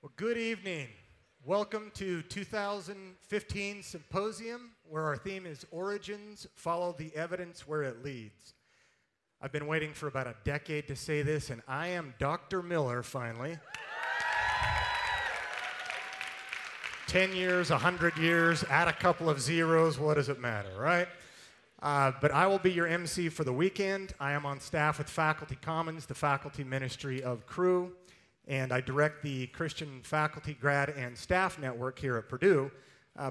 Well, good evening. Welcome to 2015 Symposium, where our theme is Origins, Follow the Evidence Where It Leads. I've been waiting for about a decade to say this, and I am Dr. Miller, finally. 10 years, 100 years, add a couple of zeros, what does it matter, right? But I will be your MC for the weekend. I am on staff with Faculty Commons, the faculty ministry of Crew, and I direct the Christian faculty, grad, and staff network here at Purdue.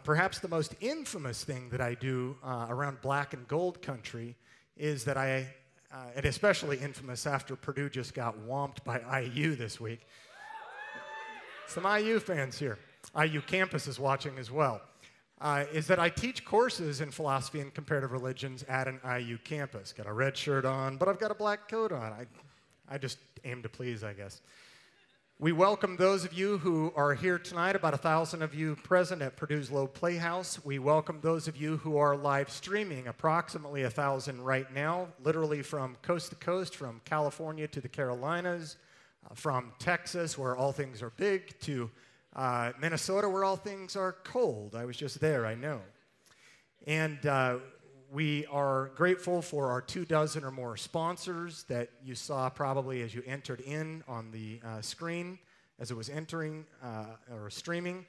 Perhaps the most infamous thing that I do around black and gold country is that and especially infamous after Purdue just got whomped by IU this week. Some IU fans here. IU campus is watching as well. Is that I teach courses in philosophy and comparative religions at an IU campus. Got a red shirt on, but I've got a black coat on. I just aim to please, I guess. We welcome those of you who are here tonight, about 1,000 of you present at Purdue's Low Playhouse. We welcome those of you who are live streaming, approximately 1,000 right now, literally from coast to coast, from California to the Carolinas, from Texas, where all things are big, to Minnesota, where all things are cold. I was just there, I know. And we are grateful for our 24 or more sponsors that you saw probably as you entered in on the screen as it was entering or streaming,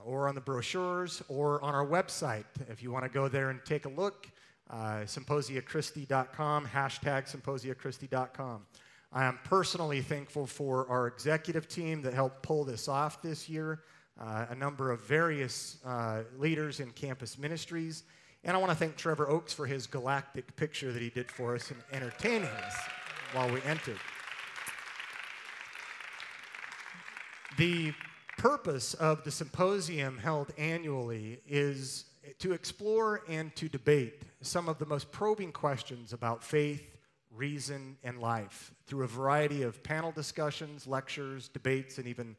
or on the brochures, or on our website. If you want to go there and take a look, symposiachristi.com, #symposiachristi.com. I am personally thankful for our executive team that helped pull this off this year, a number of various leaders in campus ministries. And I want to thank Trevor Oakes for his galactic picture that he did for us in entertaining us while we entered. The purpose of the symposium held annually is to explore and to debate some of the most probing questions about faith, reason, and life through a variety of panel discussions, lectures, debates, and even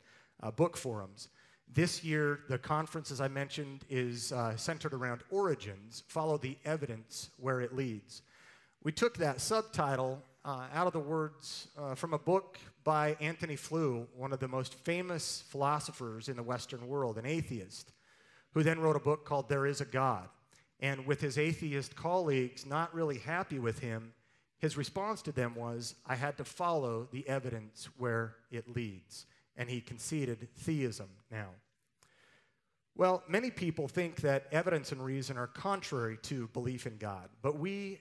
book forums. This year, the conference, as I mentioned, is centered around Origins, Follow the Evidence Where It Leads. We took that subtitle out of the words from a book by Antony Flew, one of the most famous philosophers in the Western world, an atheist, who then wrote a book called There Is a God. And with his atheist colleagues not really happy with him, his response to them was, I had to follow the evidence where it leads. And he conceded theism now. Well, many people think that evidence and reason are contrary to belief in God, but we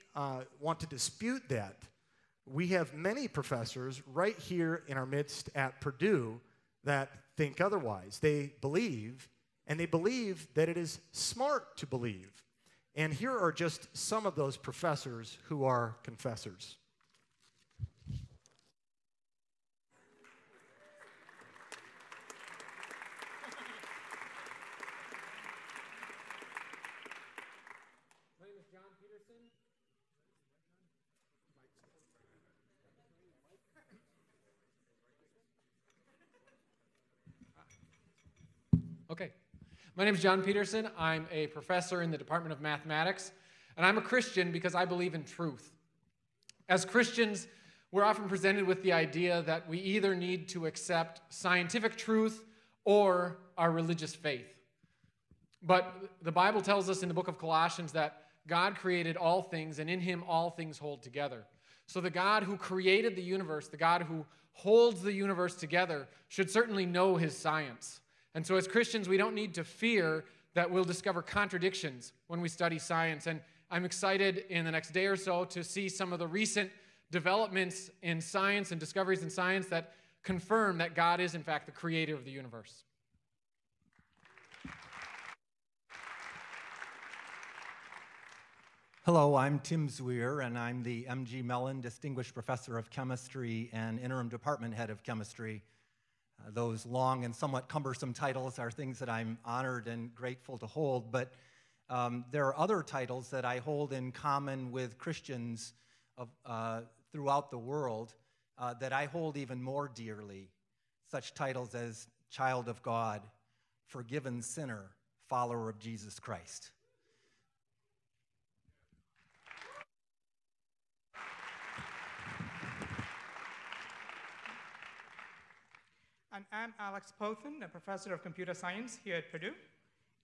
want to dispute that. We have many professors right here in our midst at Purdue that think otherwise. They believe, and they believe that it is smart to believe. And here are just some of those professors who are confessors. Okay. My name is John Peterson. I'm a professor in the Department of Mathematics, and I'm a Christian because I believe in truth. As Christians, we're often presented with the idea that we either need to accept scientific truth or our religious faith. But the Bible tells us in the book of Colossians that God created all things, and in him all things hold together. So the God who created the universe, the God who holds the universe together, should certainly know his science. And so as Christians, we don't need to fear that we'll discover contradictions when we study science. And I'm excited in the next day or so to see some of the recent developments in science and discoveries in science that confirm that God is, in fact, the creator of the universe. Hello, I'm Tim Zwier, and I'm the M.G. Mellon Distinguished Professor of Chemistry and Interim Department Head of Chemistry. Those long and somewhat cumbersome titles are things that I'm honored and grateful to hold, but there are other titles that I hold in common with Christians throughout the world that I hold even more dearly, such titles as Child of God, Forgiven Sinner, Follower of Jesus Christ. and I'm Alex Pothen, a professor of computer science here at Purdue,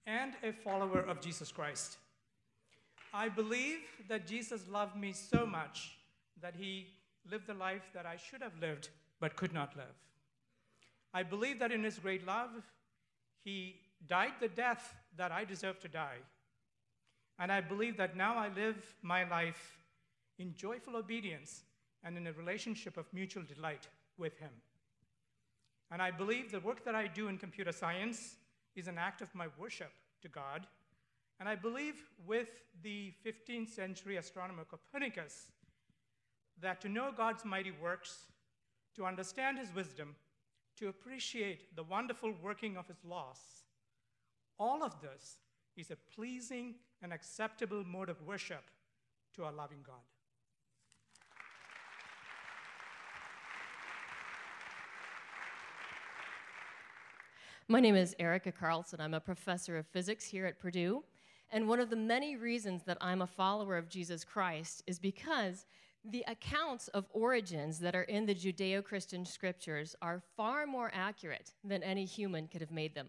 and a follower of Jesus Christ. I believe that Jesus loved me so much that he lived the life that I should have lived but could not live. I believe that in his great love, he died the death that I deserve to die. And I believe that now I live my life in joyful obedience and in a relationship of mutual delight with him. And I believe the work that I do in computer science is an act of my worship to God. And I believe with the 15th century astronomer Copernicus that to know God's mighty works, to understand his wisdom, to appreciate the wonderful working of his laws, all of this is a pleasing and acceptable mode of worship to our loving God. My name is Erica Carlson. I'm a professor of physics here at Purdue. And one of the many reasons that I'm a follower of Jesus Christ is because the accounts of origins that are in the Judeo-Christian scriptures are far more accurate than any human could have made them.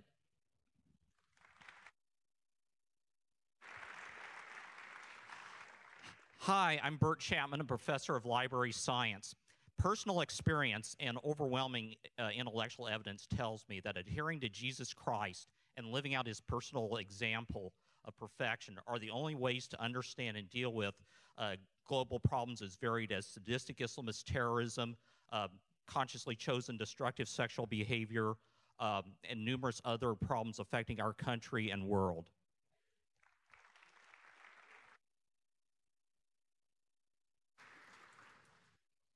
Hi, I'm Bert Chapman, a professor of library science. Personal experience and overwhelming intellectual evidence tells me that adhering to Jesus Christ and living out his personal example of perfection are the only ways to understand and deal with global problems as varied as sadistic Islamist terrorism, consciously chosen destructive sexual behavior, and numerous other problems affecting our country and world.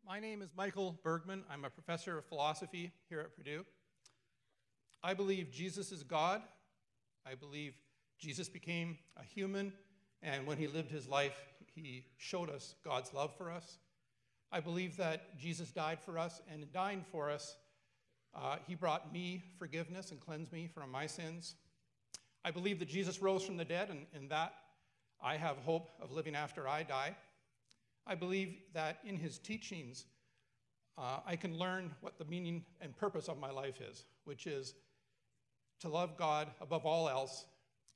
My name is Michael Bergman. I'm a professor of philosophy here at Purdue. I believe Jesus is God. I believe Jesus became a human, and when he lived his life, he showed us God's love for us. I believe that Jesus died for us, and in dying for us, he brought me forgiveness and cleansed me from my sins. I believe that Jesus rose from the dead, and that I have hope of living after I die. I believe that in his teachings, I can learn what the meaning and purpose of my life is, which is to love God above all else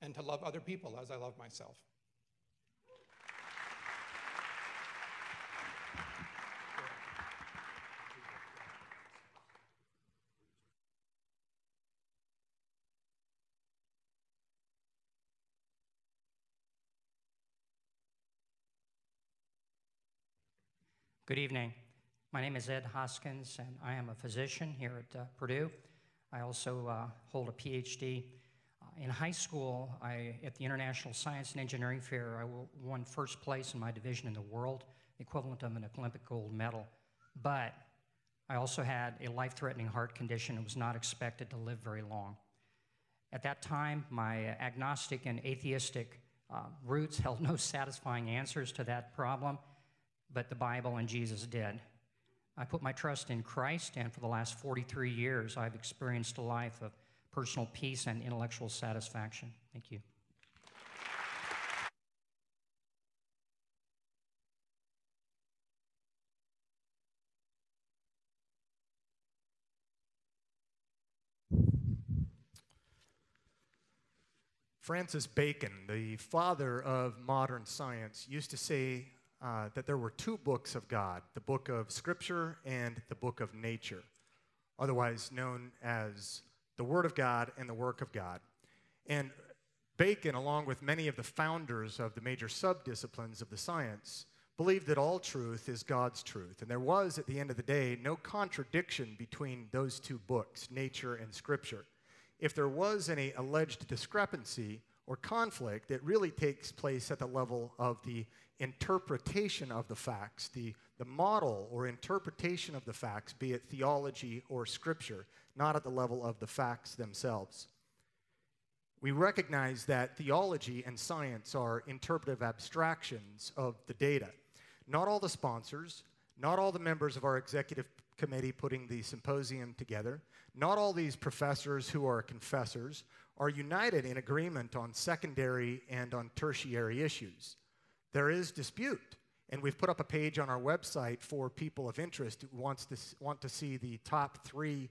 and to love other people as I love myself. Good evening. My name is Ed Hoskins, and I am a physician here at Purdue. I also hold a PhD. In high school, at the International Science and Engineering Fair, I won first place in my division in the world, the equivalent of an Olympic gold medal. But I also had a life-threatening heart condition and was not expected to live very long. At that time, my agnostic and atheistic roots held no satisfying answers to that problem, but the Bible and Jesus did. I put my trust in Christ, and for the last 43 years, I've experienced a life of personal peace and intellectual satisfaction. Thank you. Francis Bacon, the father of modern science, used to say that there were two books of God, the book of Scripture and the book of nature, otherwise known as the Word of God and the work of God. And Bacon, along with many of the founders of the major subdisciplines of the science, believed that all truth is God's truth. And there was, at the end of the day, no contradiction between those two books, nature and Scripture. If there was any alleged discrepancy or conflict, it really takes place at the level of the interpretation of the facts, the model or interpretation of the facts, be it theology or Scripture, not at the level of the facts themselves. We recognize that theology and science are interpretive abstractions of the data. Not all the sponsors, not all the members of our executive committee putting the symposium together, not all these professors who are confessors are united in agreement on secondary and on tertiary issues. There is dispute, and we've put up a page on our website for people of interest who want to see the top 3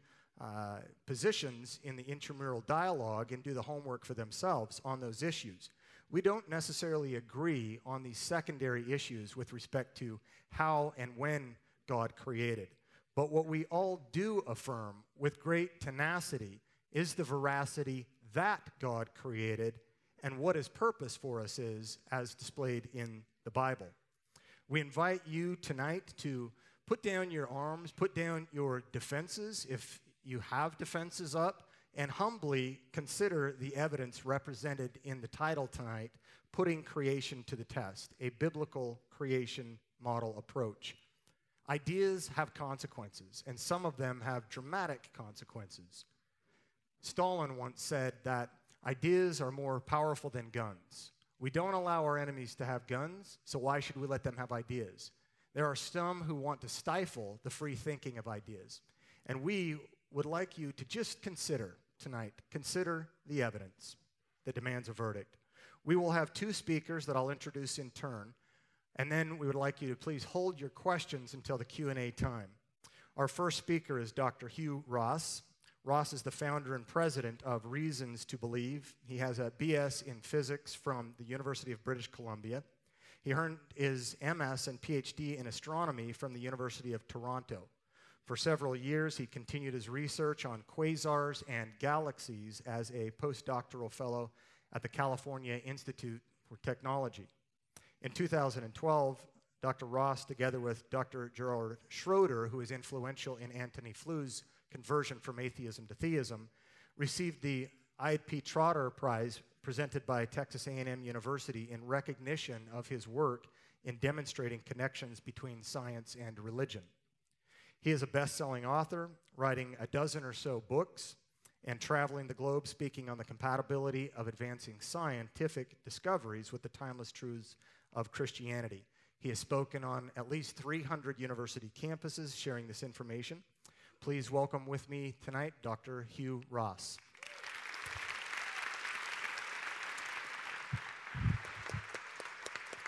positions in the intramural dialogue and do the homework for themselves on those issues. We don't necessarily agree on these secondary issues with respect to how and when God created. But what we all do affirm with great tenacity is the veracity that God created and what his purpose for us is as displayed in the Bible. We invite you tonight to put down your arms, put down your defenses if you have defenses up, and humbly consider the evidence represented in the title tonight, Putting Creation to the Test, a biblical creation model approach. Ideas have consequences, and some of them have dramatic consequences. Stalin once said that ideas are more powerful than guns. We don't allow our enemies to have guns, so why should we let them have ideas? There are some who want to stifle the free thinking of ideas, and we would like you to just consider the evidence that demands a verdict. We will have two speakers that I'll introduce in turn, and then we would like you to please hold your questions until the Q&A time. Our first speaker is Dr. Hugh Ross. Ross is the founder and president of Reasons to Believe. He has a BS in physics from the University of British Columbia. He earned his MS and PhD in astronomy from the University of Toronto. For several years, he continued his research on quasars and galaxies as a postdoctoral fellow at the California Institute for Technology. In 2012, Dr. Ross, together with Dr. Gerald Schroeder, who is influential in Anthony Flu's conversion from atheism to theism, received the I.P. Trotter Prize presented by Texas A&M University in recognition of his work in demonstrating connections between science and religion. He is a best-selling author, writing a dozen or so books and traveling the globe speaking on the compatibility of advancing scientific discoveries with the timeless truths of Christianity. He has spoken on at least 300 university campuses sharing this information. Please welcome with me tonight Dr. Hugh Ross.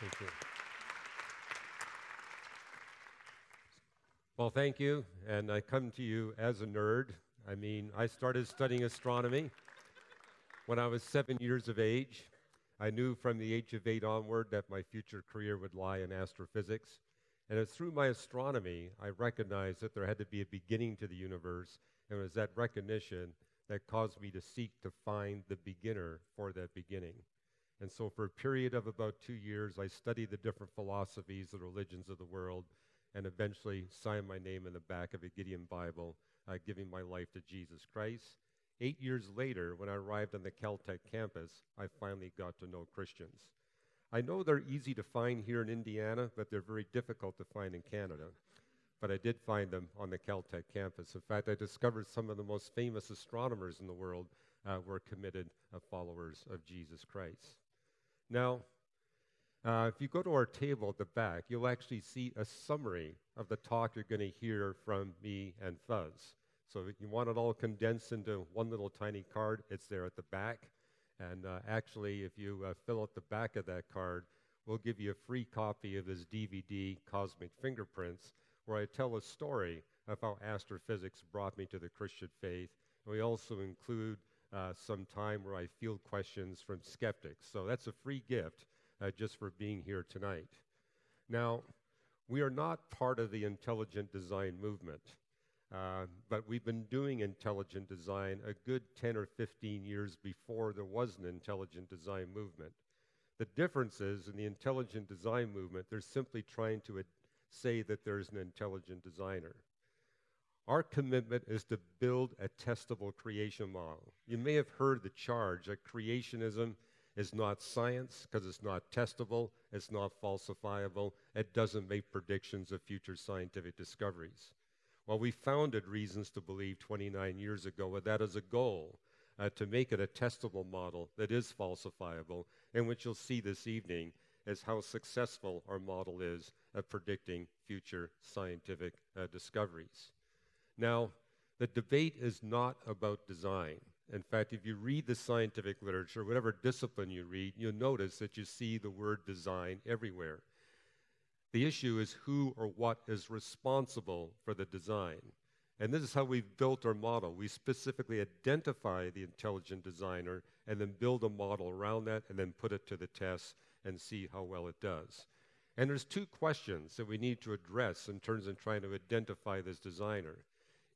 Thank you. Well, thank you, and I come to you as a nerd. I mean, I started studying astronomy when I was 7 years of age. I knew from the age of 8 onward that my future career would lie in astrophysics. And it's through my astronomy I recognized that there had to be a beginning to the universe, and it was that recognition that caused me to seek to find the beginner for that beginning. And so for a period of about 2 years, I studied the different philosophies, the religions of the world, and eventually signed my name in the back of a Gideon Bible, giving my life to Jesus Christ. 8 years later, when I arrived on the Caltech campus, I finally got to know Christians. I know they're easy to find here in Indiana, but they're very difficult to find in Canada. But I did find them on the Caltech campus. In fact, I discovered some of the most famous astronomers in the world were committed followers of Jesus Christ. Now, if you go to our table at the back, you'll actually see a summary of the talk you're going to hear from me and Fuz. So if you want it all condensed into one little tiny card, it's there at the back. And actually, if you fill out the back of that card, we'll give you a free copy of his DVD, Cosmic Fingerprints, where I tell a story of how astrophysics brought me to the Christian faith. And we also include some time where I field questions from skeptics. So that's a free gift just for being here tonight. Now, we are not part of the intelligent design movement. But we've been doing intelligent design a good 10 or 15 years before there was an intelligent design movement. The difference is, in the intelligent design movement, they're simply trying to say that there's an intelligent designer. Our commitment is to build a testable creation model. You may have heard the charge that creationism is not science because it's not testable, it's not falsifiable, it doesn't make predictions of future scientific discoveries. Well, we founded Reasons to Believe 29 years ago with that as a goal, to make it a testable model that is falsifiable, and what you'll see this evening is how successful our model is at predicting future scientific discoveries. Now, the debate is not about design. In fact, if you read the scientific literature, whatever discipline you read, you'll notice that you see the word design everywhere. The issue is who or what is responsible for the design. And this is how we've built our model. We specifically identify the intelligent designer and then build a model around that and then put it to the test and see how well it does. And there's two questions that we need to address in terms of trying to identify this designer.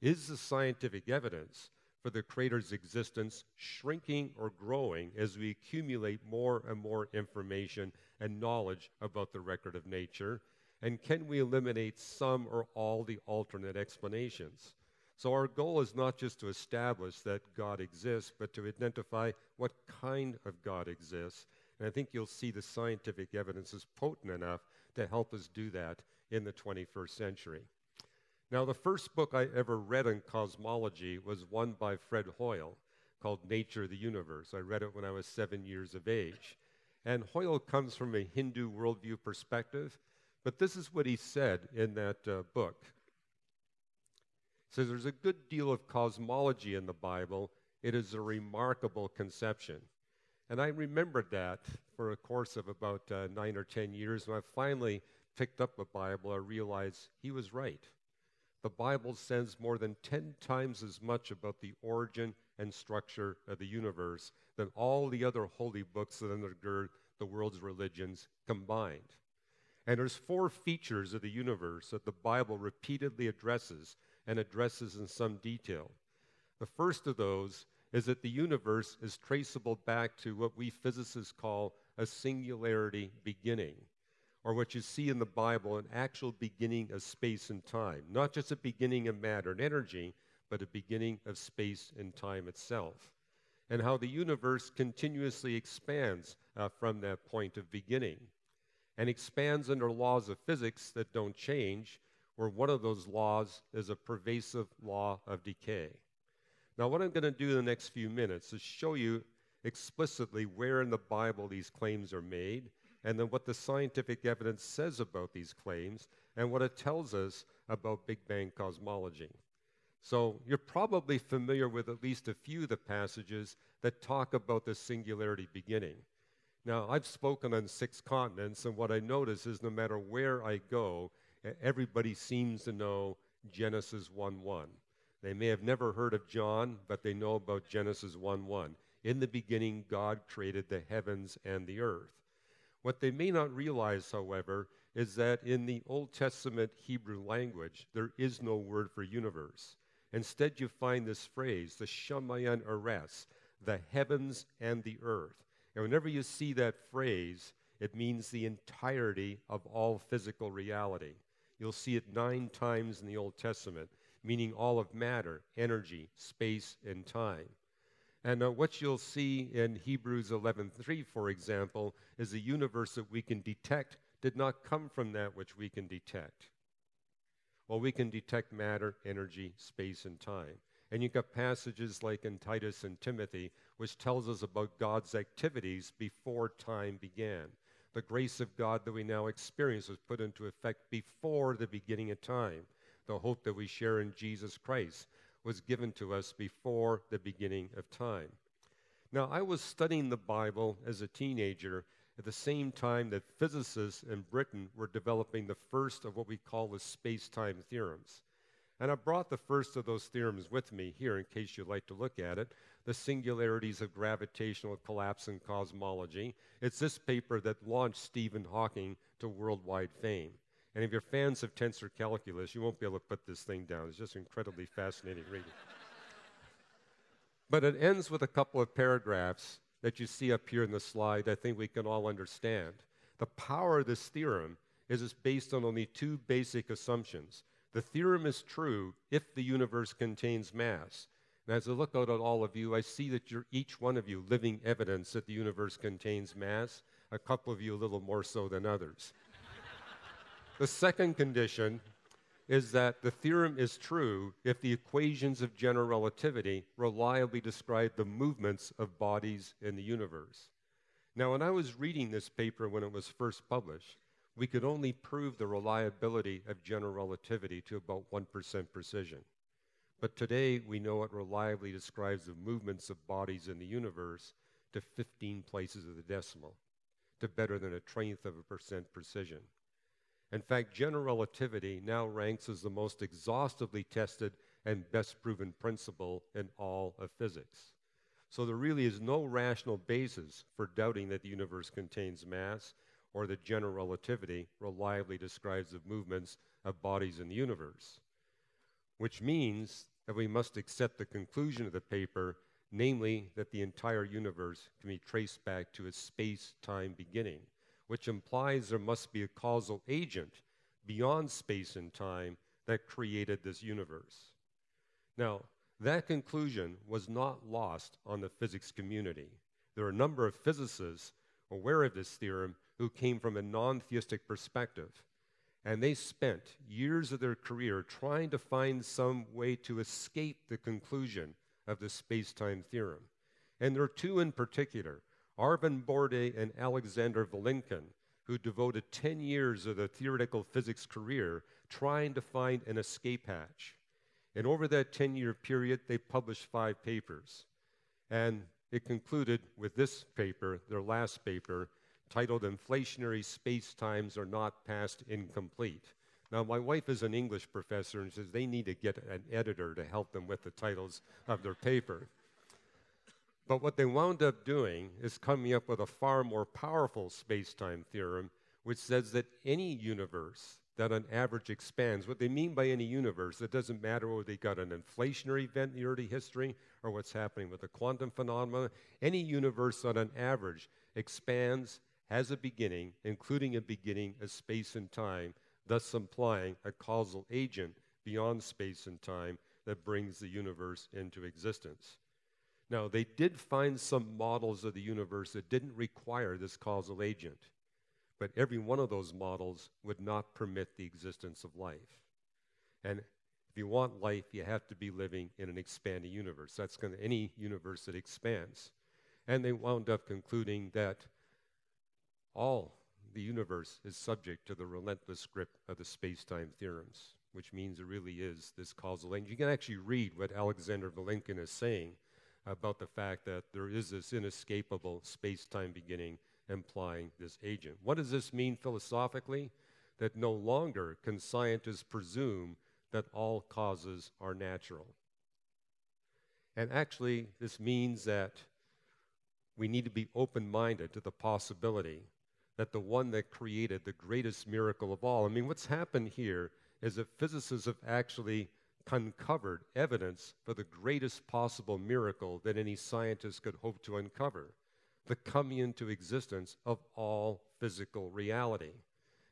Is the scientific evidence for the creator's existence shrinking or growing as we accumulate more and more information and knowledge about the record of nature? And can we eliminate some or all the alternate explanations? So our goal is not just to establish that God exists, but to identify what kind of God exists. And I think you'll see the scientific evidence is potent enough to help us do that in the 21st century. Now, the first book I ever read on cosmology was one by Fred Hoyle called Nature of the Universe. I read it when I was 7 years of age. And Hoyle comes from a Hindu worldview perspective, but this is what he said in that book. He says, there's a good deal of cosmology in the Bible. It is a remarkable conception. And I remembered that for a course of about 9 or 10 years. When I finally picked up the Bible, I realized he was right. The Bible says more than 10 times as much about the origin and structure of the universe than all the other holy books that undergird the world's religions combined. And there's 4 features of the universe that the Bible repeatedly addresses and addresses in some detail. The first of those is that the universe is traceable back to what we physicists call a singularity beginning, or what you see in the Bible, an actual beginning of space and time. Not just a beginning of matter and energy, but a beginning of space and time itself. And how the universe continuously expands from that point of beginning, and expands under laws of physics that don't change, where one of those laws is a pervasive law of decay. Now, what I'm going to do in the next few minutes is show you explicitly where in the Bible these claims are made, and then what the scientific evidence says about these claims, and what it tells us about Big Bang cosmology. So you're probably familiar with at least a few of the passages that talk about the singularity beginning. Now, I've spoken on 6 continents, and what I notice is no matter where I go, everybody seems to know Genesis 1:1. They may have never heard of John, but they know about Genesis 1:1. In the beginning, God created the heavens and the earth. What they may not realize, however, is that in the Old Testament Hebrew language, there is no word for universe. Instead, you find this phrase, the Shamayan Eres, the heavens and the earth. And whenever you see that phrase, it means the entirety of all physical reality. You'll see it 9 times in the Old Testament, meaning all of matter, energy, space, and time. And what you'll see in Hebrews 11:3, for example, is the universe that we can detect did not come from that which we can detect. Well, we can detect matter, energy, space, and time. And you've got passages like in Titus and Timothy, which tells us about God's activities before time began. The grace of God that we now experience was put into effect before the beginning of time. The hope that we share in Jesus Christ was given to us before the beginning of time. Now, I was studying the Bible as a teenager at the same time that physicists in Britain were developing the first of what we call the space-time theorems. And I brought the first of those theorems with me here in case you'd like to look at it, the singularities of gravitational collapse in cosmology. It's this paper that launched Stephen Hawking to worldwide fame. And if you're fans of tensor calculus, you won't be able to put this thing down. It's just incredibly fascinating reading. But it ends with a couple of paragraphs that you see up here in the slide I think we can all understand. The power of this theorem is it's based on only 2 basic assumptions. The theorem is true if the universe contains mass. And as I look out at all of you, I see that you're each one of you living evidence that the universe contains mass, a couple of you a little more so than others. The second condition is that the theorem is true if the equations of general relativity reliably describe the movements of bodies in the universe. Now, when I was reading this paper when it was first published, we could only prove the reliability of general relativity to about 1% precision. But today, we know it reliably describes the movements of bodies in the universe to 15 places of the decimal, to better than 1/20% precision. In fact, general relativity now ranks as the most exhaustively tested and best proven principle in all of physics. So there really is no rational basis for doubting that the universe contains mass or that general relativity reliably describes the movements of bodies in the universe, which means that we must accept the conclusion of the paper, namely that the entire universe can be traced back to its space-time beginning, which implies there must be a causal agent beyond space and time that created this universe. Now, that conclusion was not lost on the physics community. There are a number of physicists aware of this theorem who came from a non-theistic perspective, and they spent years of their career trying to find some way to escape the conclusion of the space-time theorem. And there are two in particular, Arvin Borde and Alexander Vilenkin, who devoted 10 years of their theoretical physics career trying to find an escape hatch. And over that 10-year period, they published 5 papers. And it concluded with this paper, their last paper, titled Inflationary Space-Times Are Not Past Incomplete. Now, my wife is an English professor and says they need to get an editor to help them with the titles of their paper. But what they wound up doing is coming up with a far more powerful space-time theorem, which says that any universe that on average expands. What they mean by any universe, it doesn't matter whether they got an inflationary event in the early history or what's happening with the quantum phenomena. Any universe on an average expands, has a beginning, including a beginning of space and time, thus implying a causal agent beyond space and time that brings the universe into existence. Now, they did find some models of the universe that didn't require this causal agent, but every one of those models would not permit the existence of life. And if you want life, you have to be living in an expanding universe. That's going to any universe that expands. And they wound up concluding that all the universe is subject to the relentless grip of the space-time theorems, which means it really is this causal agent. You can actually read what Alexander Vilenkin is saying about the fact that there is this inescapable space-time beginning implying this agent. What does this mean philosophically? That no longer can scientists presume that all causes are natural. And actually, this means that we need to be open-minded to the possibility that the one that created the greatest miracle of all, I mean, what's happened here is that physicists have actually uncovered evidence for the greatest possible miracle that any scientist could hope to uncover, the coming into existence of all physical reality.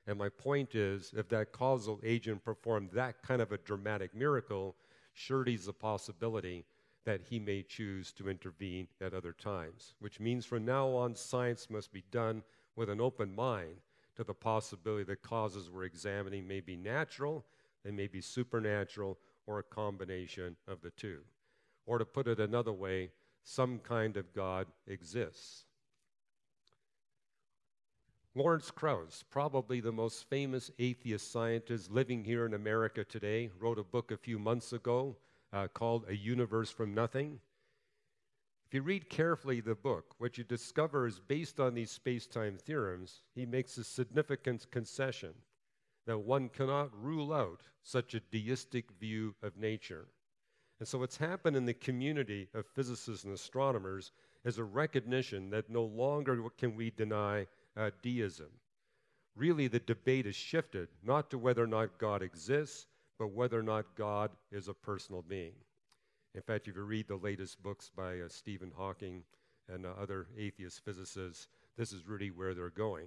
And my point is, if that causal agent performed that kind of a dramatic miracle, surely is a possibility that he may choose to intervene at other times, which means from now on, science must be done with an open mind to the possibility that causes we're examining may be natural, they may be supernatural, or a combination of the two. Or to put it another way, some kind of God exists. Lawrence Krauss, probably the most famous atheist scientist living here in America today, wrote a book a few months ago called A Universe from Nothing. If you read carefully the book, what you discover is based on these space-time theorems, he makes a significant concession that one cannot rule out such a deistic view of nature. And so what's happened in the community of physicists and astronomers is a recognition that no longer can we deny deism. Really, the debate is shifted not to whether or not God exists, but whether or not God is a personal being. In fact, if you read the latest books by Stephen Hawking and other atheist physicists, this is really where they're going,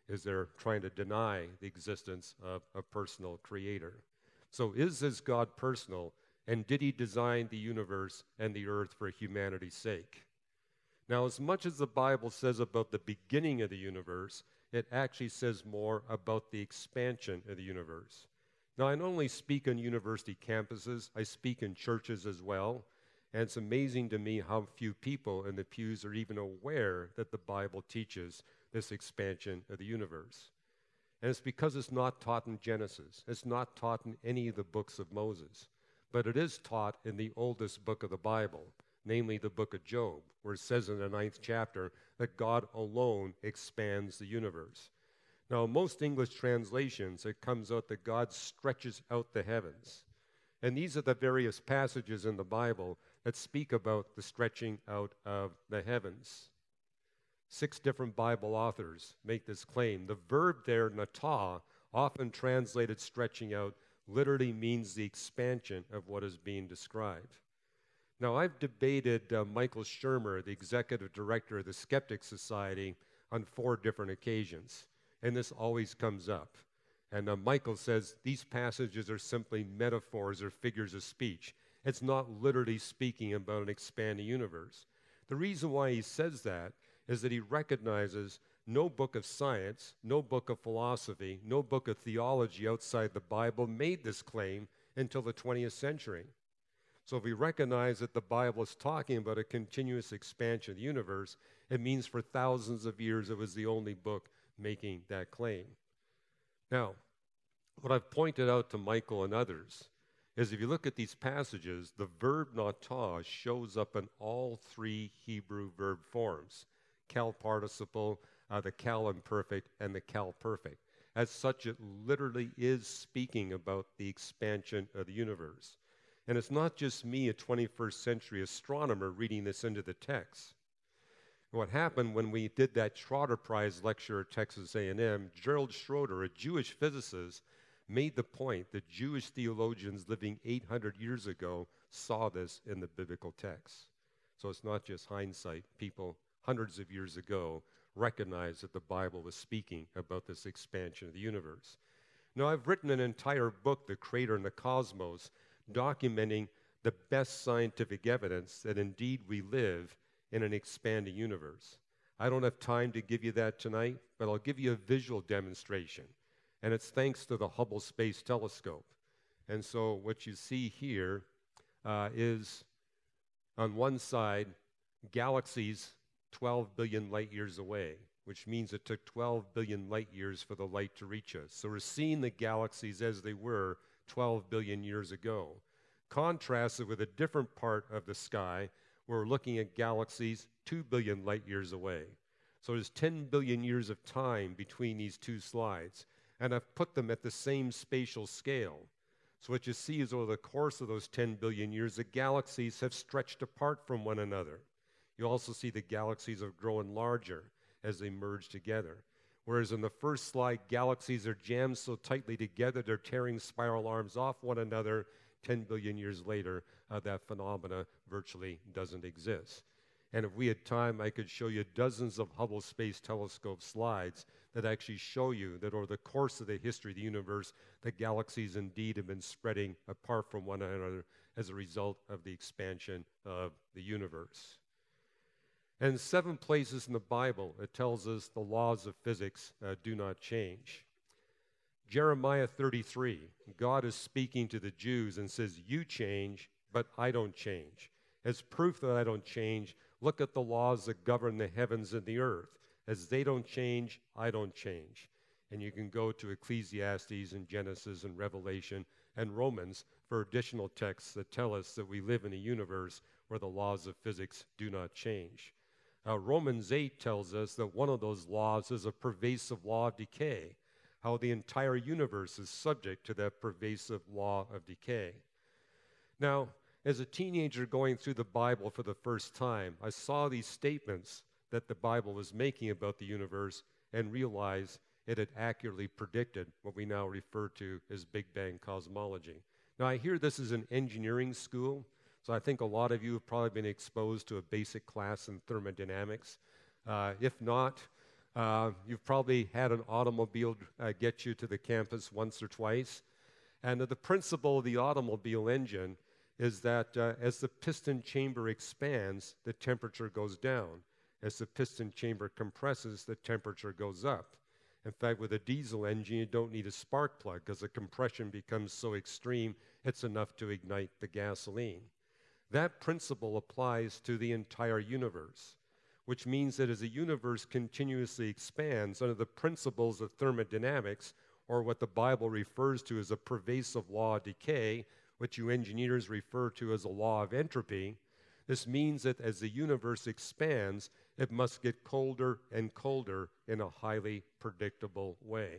is they're trying to deny the existence of a personal creator. So is this God personal, and did he design the universe and the earth for humanity's sake? Now, as much as the Bible says about the beginning of the universe, it actually says more about the expansion of the universe. Now, I not only speak on university campuses, I speak in churches as well, and it's amazing to me how few people in the pews are even aware that the Bible teaches this expansion of the universe. And it's because it's not taught in Genesis. It's not taught in any of the books of Moses, but it is taught in the oldest book of the Bible, namely the book of Job, where it says in the 9th chapter that God alone expands the universe. Now, in most English translations, it comes out that God stretches out the heavens. And these are the various passages in the Bible that speak about the stretching out of the heavens. 6 different Bible authors make this claim. The verb there, natah, often translated stretching out, literally means the expansion of what is being described. Now, I've debated Michael Shermer, the executive director of the Skeptic Society, on 4 different occasions, and this always comes up. And Michael says these passages are simply metaphors or figures of speech. It's not literally speaking about an expanding universe. The reason why he says that is that he recognizes no book of science, no book of philosophy, no book of theology outside the Bible made this claim until the 20th century. So if we recognize that the Bible is talking about a continuous expansion of the universe, it means for thousands of years it was the only book making that claim. Now, what I've pointed out to Michael and others is if you look at these passages, the verb natah shows up in all 3 Hebrew verb forms, cal participle, the cal imperfect, and the cal perfect. As such, it literally is speaking about the expansion of the universe. And it's not just me, a 21st century astronomer, reading this into the text. What happened when we did that Trotter Prize lecture at Texas A&M, Gerald Schroeder, a Jewish physicist, made the point that Jewish theologians living 800 years ago saw this in the biblical text. So it's not just hindsight. People hundreds of years ago recognized that the Bible was speaking about this expansion of the universe. Now, I've written an entire book, The Creator and the Cosmos, documenting the best scientific evidence that indeed we live in an expanding universe. I don't have time to give you that tonight, but I'll give you a visual demonstration. And it's thanks to the Hubble Space Telescope. And so what you see here is, on one side, galaxies 12 billion light years away, which means it took 12 billion light years for the light to reach us. So we're seeing the galaxies as they were 12 billion years ago. Contrasted with a different part of the sky, where we're looking at galaxies 2 billion light years away. So there's 10 billion years of time between these 2 slides, and I've put them at the same spatial scale. So what you see is over the course of those 10 billion years, the galaxies have stretched apart from one another. You also see the galaxies have grown larger as they merge together. Whereas in the first slide, galaxies are jammed so tightly together, they're tearing spiral arms off one another. 10 billion years later, that phenomena virtually doesn't exist. And if we had time, I could show you dozens of Hubble Space Telescope slides that actually show you that over the course of the history of the universe, the galaxies indeed have been spreading apart from one another as a result of the expansion of the universe. And 7 places in the Bible, it tells us the laws of physics do not change. Jeremiah 33, God is speaking to the Jews and says, you change, but I don't change. As proof that I don't change, look at the laws that govern the heavens and the earth. As they don't change, I don't change. And you can go to Ecclesiastes and Genesis and Revelation and Romans for additional texts that tell us that we live in a universe where the laws of physics do not change. Romans 8 tells us that one of those laws is a pervasive law of decay, how the entire universe is subject to that pervasive law of decay. Now, as a teenager going through the Bible for the first time, I saw these statements that the Bible was making about the universe and realized it had accurately predicted what we now refer to as Big Bang cosmology. Now, I hear this is an engineering school, so I think a lot of you have probably been exposed to a basic class in thermodynamics. If not, you've probably had an automobile get you to the campus once or twice. And the principle of the automobile engine is that as the piston chamber expands, the temperature goes down. As the piston chamber compresses, the temperature goes up. In fact, with a diesel engine, you don't need a spark plug because the compression becomes so extreme, it's enough to ignite the gasoline. That principle applies to the entire universe, which means that as the universe continuously expands under the principles of thermodynamics, or what the Bible refers to as a pervasive law of decay, which you engineers refer to as a law of entropy, this means that as the universe expands, it must get colder and colder in a highly predictable way.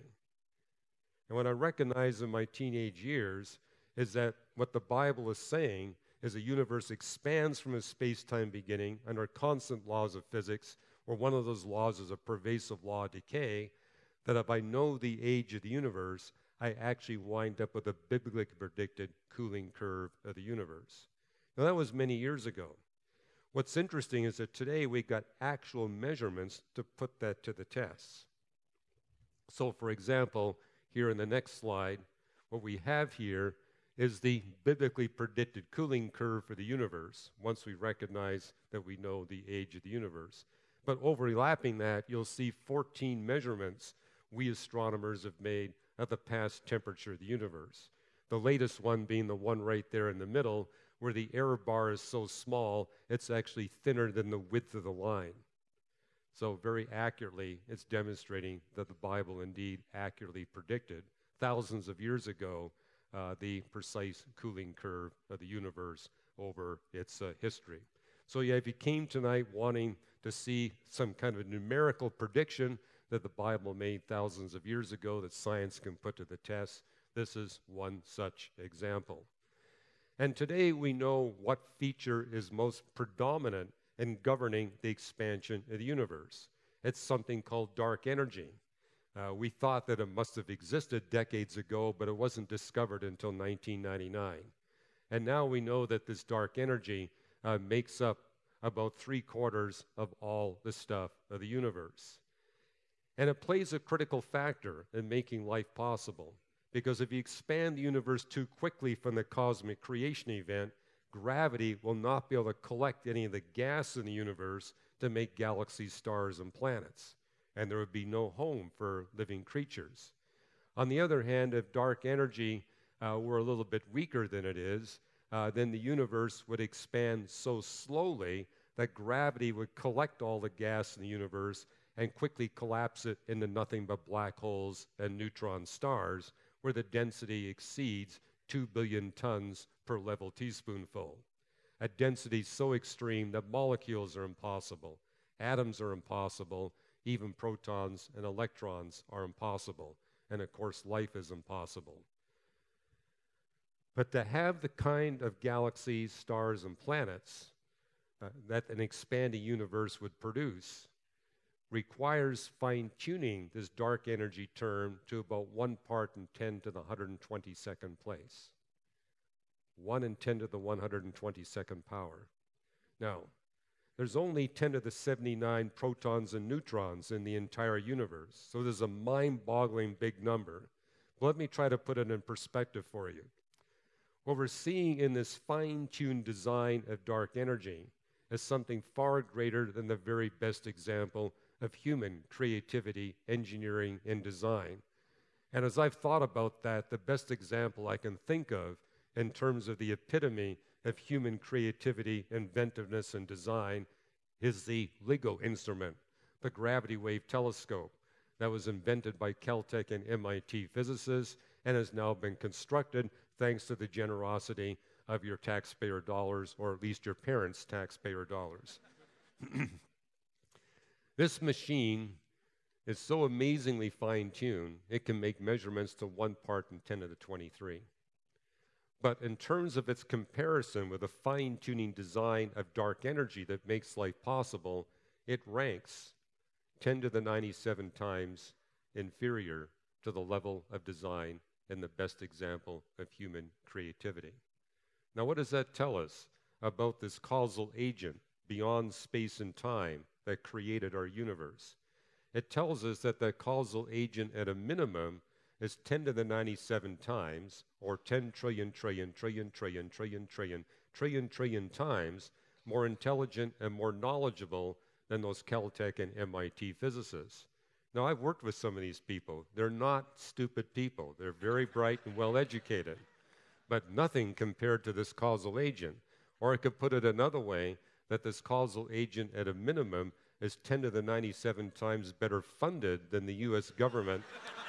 And what I recognized in my teenage years is that what the Bible is saying is the universe expands from a space-time beginning under constant laws of physics, or one of those laws is a pervasive law of decay, that if I know the age of the universe, I actually wind up with a biblically predicted cooling curve of the universe. Now, that was many years ago. What's interesting is that today we've got actual measurements to put that to the test. So, for example, here in the next slide, what we have here is the biblically predicted cooling curve for the universe, once we recognize that we know the age of the universe. But overlapping that, you'll see 14 measurements we astronomers have made of the past temperature of the universe. The latest one being the one right there in the middle, where the error bar is so small, it's actually thinner than the width of the line. So very accurately, it's demonstrating that the Bible indeed accurately predicted, thousands of years ago, the precise cooling curve of the universe over its history. So yeah, if you came tonight wanting to see some kind of a numerical prediction that the Bible made thousands of years ago that science can put to the test, this is one such example. And today we know what feature is most predominant in governing the expansion of the universe. It's something called dark energy. We thought that it must have existed decades ago, but it wasn't discovered until 1999. And now we know that this dark energy makes up about 3/4 of all the stuff of the universe. And it plays a critical factor in making life possible, because if you expand the universe too quickly from the cosmic creation event, gravity will not be able to collect any of the gas in the universe to make galaxies, stars, and planets. And there would be no home for living creatures. On the other hand, if dark energy were a little bit weaker than it is, then the universe would expand so slowly that gravity would collect all the gas in the universe and quickly collapse it into nothing but black holes and neutron stars, where the density exceeds 2 billion tons per level teaspoonful. A density so extreme that molecules are impossible, atoms are impossible, even protons and electrons are impossible, and of course life is impossible. But to have the kind of galaxies, stars, and planets that an expanding universe would produce requires fine-tuning this dark energy term to about 1 part in 10 to the 122nd place. 1 in 10 to the 122nd power. Now, there's only 10 to the 79 protons and neutrons in the entire universe, so there's a mind-boggling big number. But let me try to put it in perspective for you. What we're seeing in this fine-tuned design of dark energy is something far greater than the very best example of human creativity, engineering, and design. And as I've thought about that, the best example I can think of in terms of the epitome of human creativity, inventiveness, and design is the LIGO instrument, the gravity wave telescope that was invented by Caltech and MIT physicists and has now been constructed thanks to the generosity of your taxpayer dollars, or at least your parents' taxpayer dollars. This machine is so amazingly fine-tuned, it can make measurements to 1 part in 10 to the 23. But in terms of its comparison with the fine-tuning design of dark energy that makes life possible, it ranks 10 to the 97 times inferior to the level of design and the best example of human creativity. Now, what does that tell us about this causal agent beyond space and time that created our universe? It tells us that the causal agent at a minimum is 10 to the 97 times, or 10 trillion times more intelligent and more knowledgeable than those Caltech and MIT physicists. Now, I've worked with some of these people. They're not stupid people. They're very bright and well-educated, but nothing compared to this causal agent. Or I could put it another way, that this causal agent at a minimum is 10 to the 97 times better funded than the US government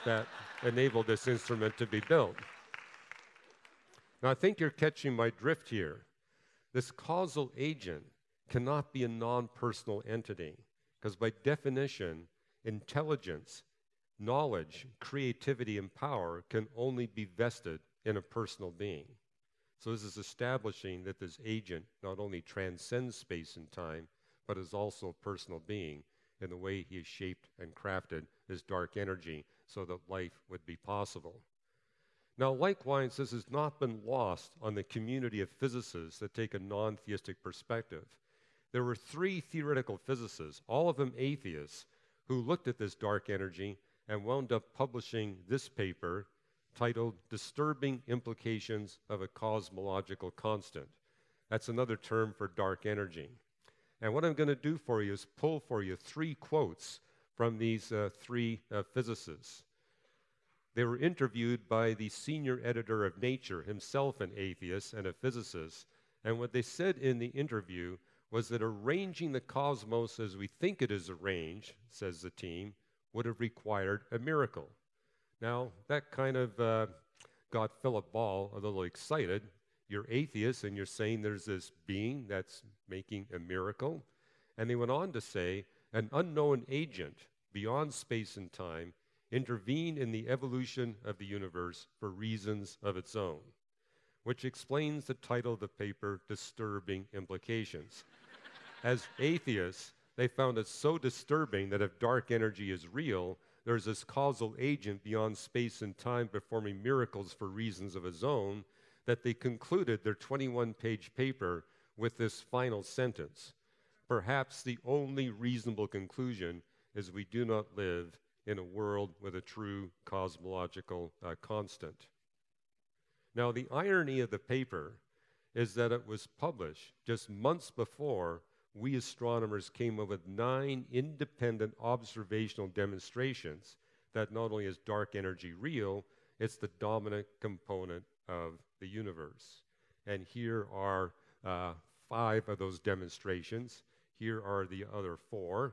that enabled this instrument to be built. Now, I think you're catching my drift here. This causal agent cannot be a non-personal entity, because by definition, intelligence, knowledge, creativity, and power can only be vested in a personal being. So this is establishing that this agent not only transcends space and time, but is also a personal being in the way he has shaped and crafted this dark energy so that life would be possible. Now, likewise, this has not been lost on the community of physicists that take a non-theistic perspective. There were 3 theoretical physicists, all of them atheists, who looked at this dark energy and wound up publishing this paper titled Disturbing Implications of a Cosmological Constant. That's another term for dark energy. And what I'm going to do for you is pull for you 3 quotes from these 3 physicists. They were interviewed by the senior editor of Nature, himself an atheist and a physicist, and what they said in the interview was that arranging the cosmos as we think it is arranged, says the team, would have required a miracle. Now, that kind of got Philip Ball a little excited. You're atheist and you're saying there's this being that's making a miracle. And they went on to say, an unknown agent beyond space and time intervened in the evolution of the universe for reasons of its own, which explains the title of the paper, Disturbing Implications. As atheists, they found it so disturbing that if dark energy is real, there's this causal agent beyond space and time performing miracles for reasons of his own, that they concluded their 21-page paper with this final sentence. Perhaps the only reasonable conclusion is we do not live in a world with a true cosmological constant. Now, the irony of the paper is that it was published just months before we astronomers came up with 9 independent observational demonstrations that not only is dark energy real, it's the dominant component of the universe. And here are 5 of those demonstrations. Here are the other 4.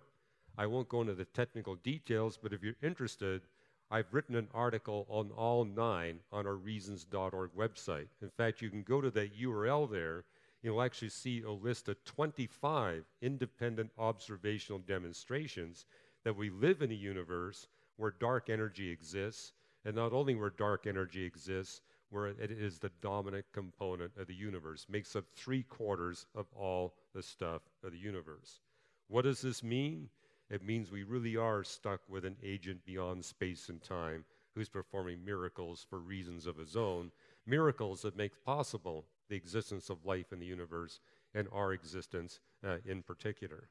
I won't go into the technical details, but if you're interested, I've written an article on all 9 on our reasons.org website. In fact, you can go to that URL there. You'll actually see a list of 25 independent observational demonstrations that we live in a universe where dark energy exists, and not only where dark energy exists, where it is the dominant component of the universe, makes up 3/4 of all the stuff of the universe. What does this mean? It means we really are stuck with an agent beyond space and time who's performing miracles for reasons of his own, miracles that make possible the existence of life in the universe and our existence in particular.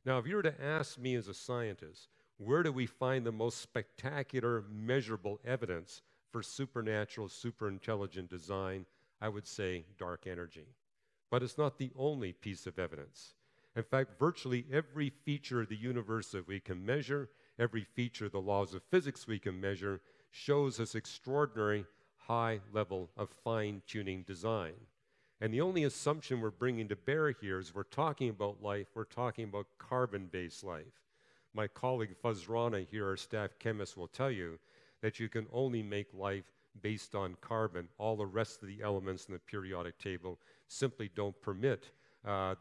Now, if you were to ask me as a scientist, where do we find the most spectacular, measurable evidence for supernatural, superintelligent design, I would say dark energy. But it's not the only piece of evidence. In fact, virtually every feature of the universe that we can measure, every feature of the laws of physics we can measure, shows this extraordinary high level of fine-tuning design. And the only assumption we're bringing to bear here is we're talking about life, we're talking about carbon-based life. My colleague Fuz Rana here, our staff chemist, will tell you that you can only make life based on carbon. All the rest of the elements in the periodic table simply don't permit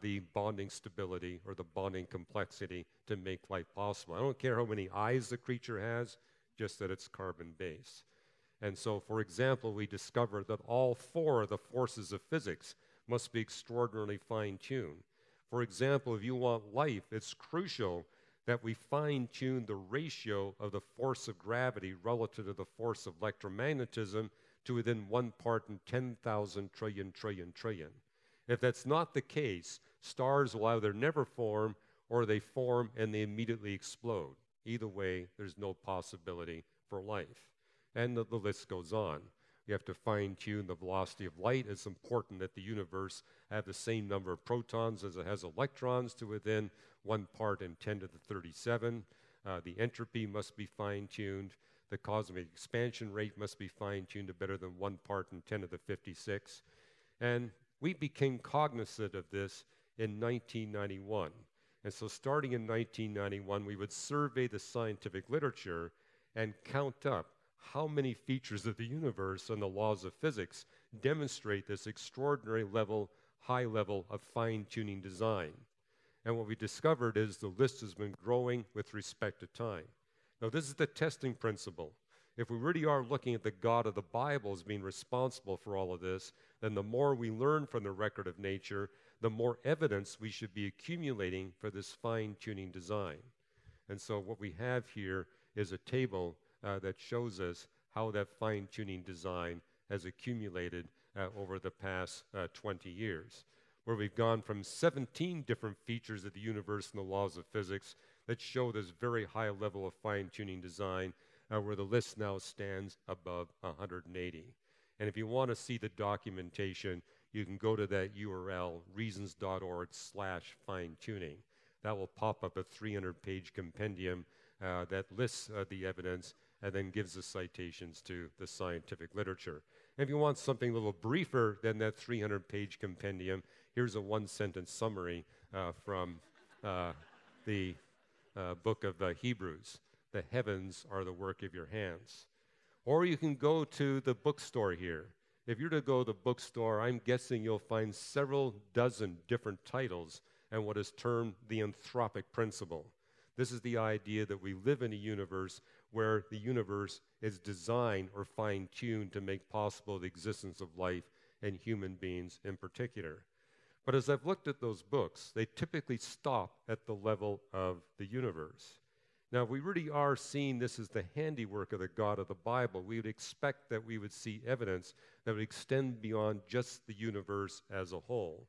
the bonding stability or the bonding complexity to make life possible. I don't care how many eyes the creature has, just that it's carbon-based. And so, for example, we discovered that all 4 of the forces of physics must be extraordinarily fine-tuned. For example, if you want life, it's crucial that we fine-tune the ratio of the force of gravity relative to the force of electromagnetism to within 1 part in 10,000 trillion trillion trillion. If that's not the case, stars will either never form or they form and they immediately explode. Either way, there's no possibility for life. And the list goes on. You have to fine-tune the velocity of light. It's important that the universe have the same number of protons as it has electrons to within 1 part in 10 to the 37. The entropy must be fine-tuned. The cosmic expansion rate must be fine-tuned to better than 1 part in 10 to the 56. And we became cognizant of this in 1991. And so starting in 1991, we would survey the scientific literature and count up how many features of the universe and the laws of physics demonstrate this extraordinary level, high level of fine-tuning design. And what we discovered is the list has been growing with respect to time. Now, this is the testing principle. If we really are looking at the God of the Bible as being responsible for all of this, then the more we learn from the record of nature, the more evidence we should be accumulating for this fine-tuning design. And so what we have here is a table that shows us how that fine-tuning design has accumulated over the past 20 years, where we've gone from 17 different features of the universe and the laws of physics that show this very high level of fine-tuning design, where the list now stands above 180. And if you want to see the documentation, you can go to that URL, reasons.org/fine-tuning. That will pop up a 300-page compendium that lists the evidence and then gives the citations to the scientific literature. And if you want something a little briefer than that 300-page compendium, here's a one-sentence summary from the book of Hebrews. The heavens are the work of your hands. Or you can go to the bookstore here. If you're to go to the bookstore, I'm guessing you'll find several dozen different titles and what is termed the anthropic principle. This is the idea that we live in a universe where the universe is designed or fine-tuned to make possible the existence of life and human beings in particular. But as I've looked at those books, they typically stop at the level of the universe. Now, if we really are seeing this as the handiwork of the God of the Bible, we would expect that we would see evidence that would extend beyond just the universe as a whole.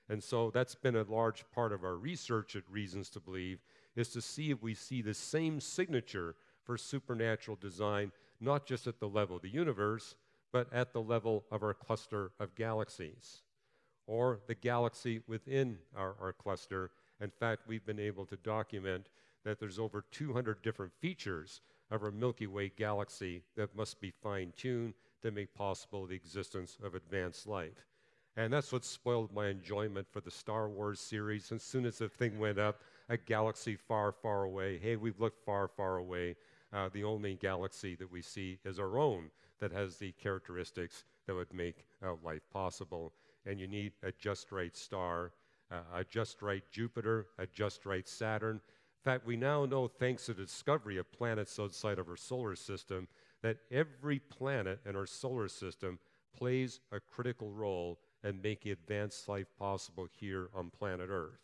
And so that's been a large part of our research at Reasons to Believe, is to see if we see the same signature for supernatural design, not just at the level of the universe, but at the level of our cluster of galaxies, or the galaxy within our cluster. In fact, we've been able to document that there's over 200 different features of our Milky Way galaxy that must be fine-tuned to make possible the existence of advanced life. And that's what spoiled my enjoyment for the Star Wars series. As soon as the thing went up, a galaxy far, far away. Hey, we've looked far, far away. The only galaxy that we see is our own that has the characteristics that would make life possible. And you need a just right star, a just right Jupiter, a just right Saturn. In fact, we now know, thanks to the discovery of planets outside of our solar system, that every planet in our solar system plays a critical role in making advanced life possible here on planet Earth.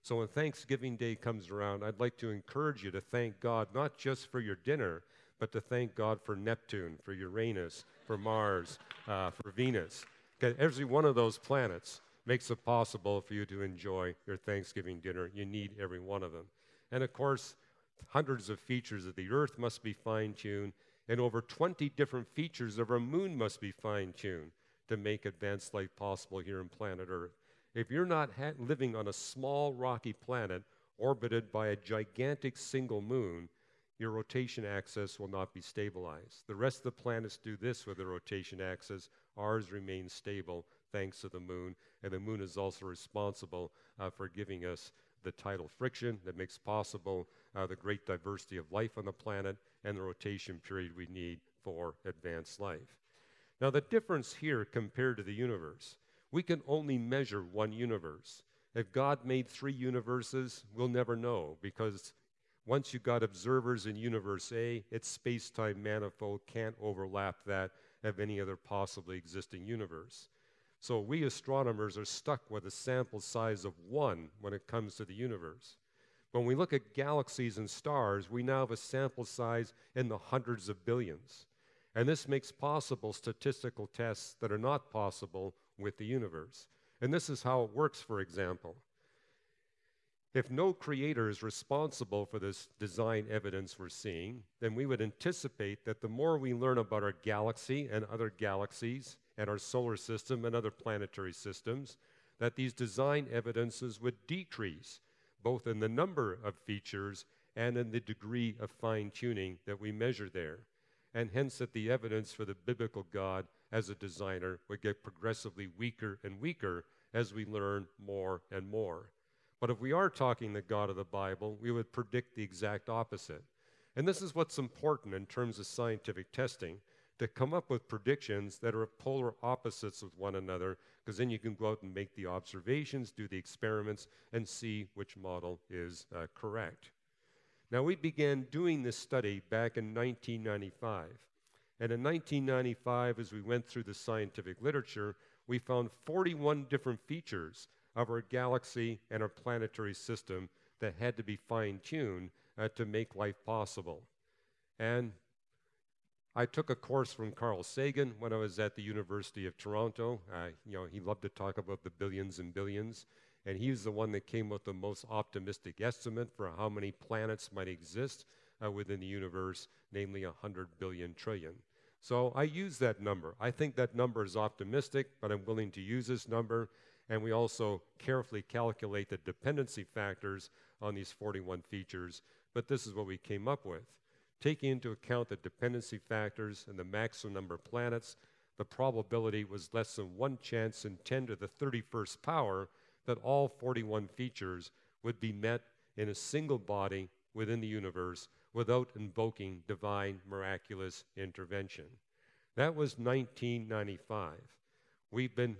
So when Thanksgiving Day comes around, I'd like to encourage you to thank God, not just for your dinner, but to thank God for Neptune, for Uranus, for Mars, for Venus. Because every one of those planets makes it possible for you to enjoy your Thanksgiving dinner. You need every one of them. And of course, hundreds of features of the Earth must be fine-tuned, and over 20 different features of our moon must be fine-tuned to make advanced life possible here on planet Earth. If you're not living on a small rocky planet orbited by a gigantic single moon, your rotation axis will not be stabilized. The rest of the planets do this with their rotation axis. Ours remains stable thanks to the moon, and the moon is also responsible for giving us the tidal friction that makes possible the great diversity of life on the planet and the rotation period we need for advanced life. Now, the difference here compared to the universe, we can only measure one universe. If God made 3 universes, we'll never know, because once you've got observers in universe A, its space-time manifold can't overlap that of any other possibly existing universe. So we astronomers are stuck with a sample size of 1 when it comes to the universe. When we look at galaxies and stars, we now have a sample size in the hundreds of billions. And this makes possible statistical tests that are not possible with the universe. And this is how it works, for example. If no creator is responsible for this design evidence we're seeing, then we would anticipate that the more we learn about our galaxy and other galaxies and our solar system and other planetary systems, that these design evidences would decrease, both in the number of features and in the degree of fine-tuning that we measure there. And hence that the evidence for the biblical God as a designer would get progressively weaker and weaker as we learn more and more. But if we are talking the God of the Bible, we would predict the exact opposite. And this is what's important in terms of scientific testing, to come up with predictions that are polar opposites with one another, because then you can go out and make the observations, do the experiments, and see which model is correct. Now, we began doing this study back in 1995. And in 1995, as we went through the scientific literature, we found 41 different features of our galaxy and our planetary system that had to be fine-tuned to make life possible. And I took a course from Carl Sagan when I was at the University of Toronto. He loved to talk about the billions and billions, and he was the one that came with the most optimistic estimate for how many planets might exist within the universe, namely 100 billion trillion. So I use that number. I think that number is optimistic, but I'm willing to use this number. And we also carefully calculate the dependency factors on these 41 features, but this is what we came up with. Taking into account the dependency factors and the maximum number of planets, the probability was less than 1 chance in 10 to the 31st power that all 41 features would be met in a single body within the universe without invoking divine miraculous intervention. That was 1995. We've been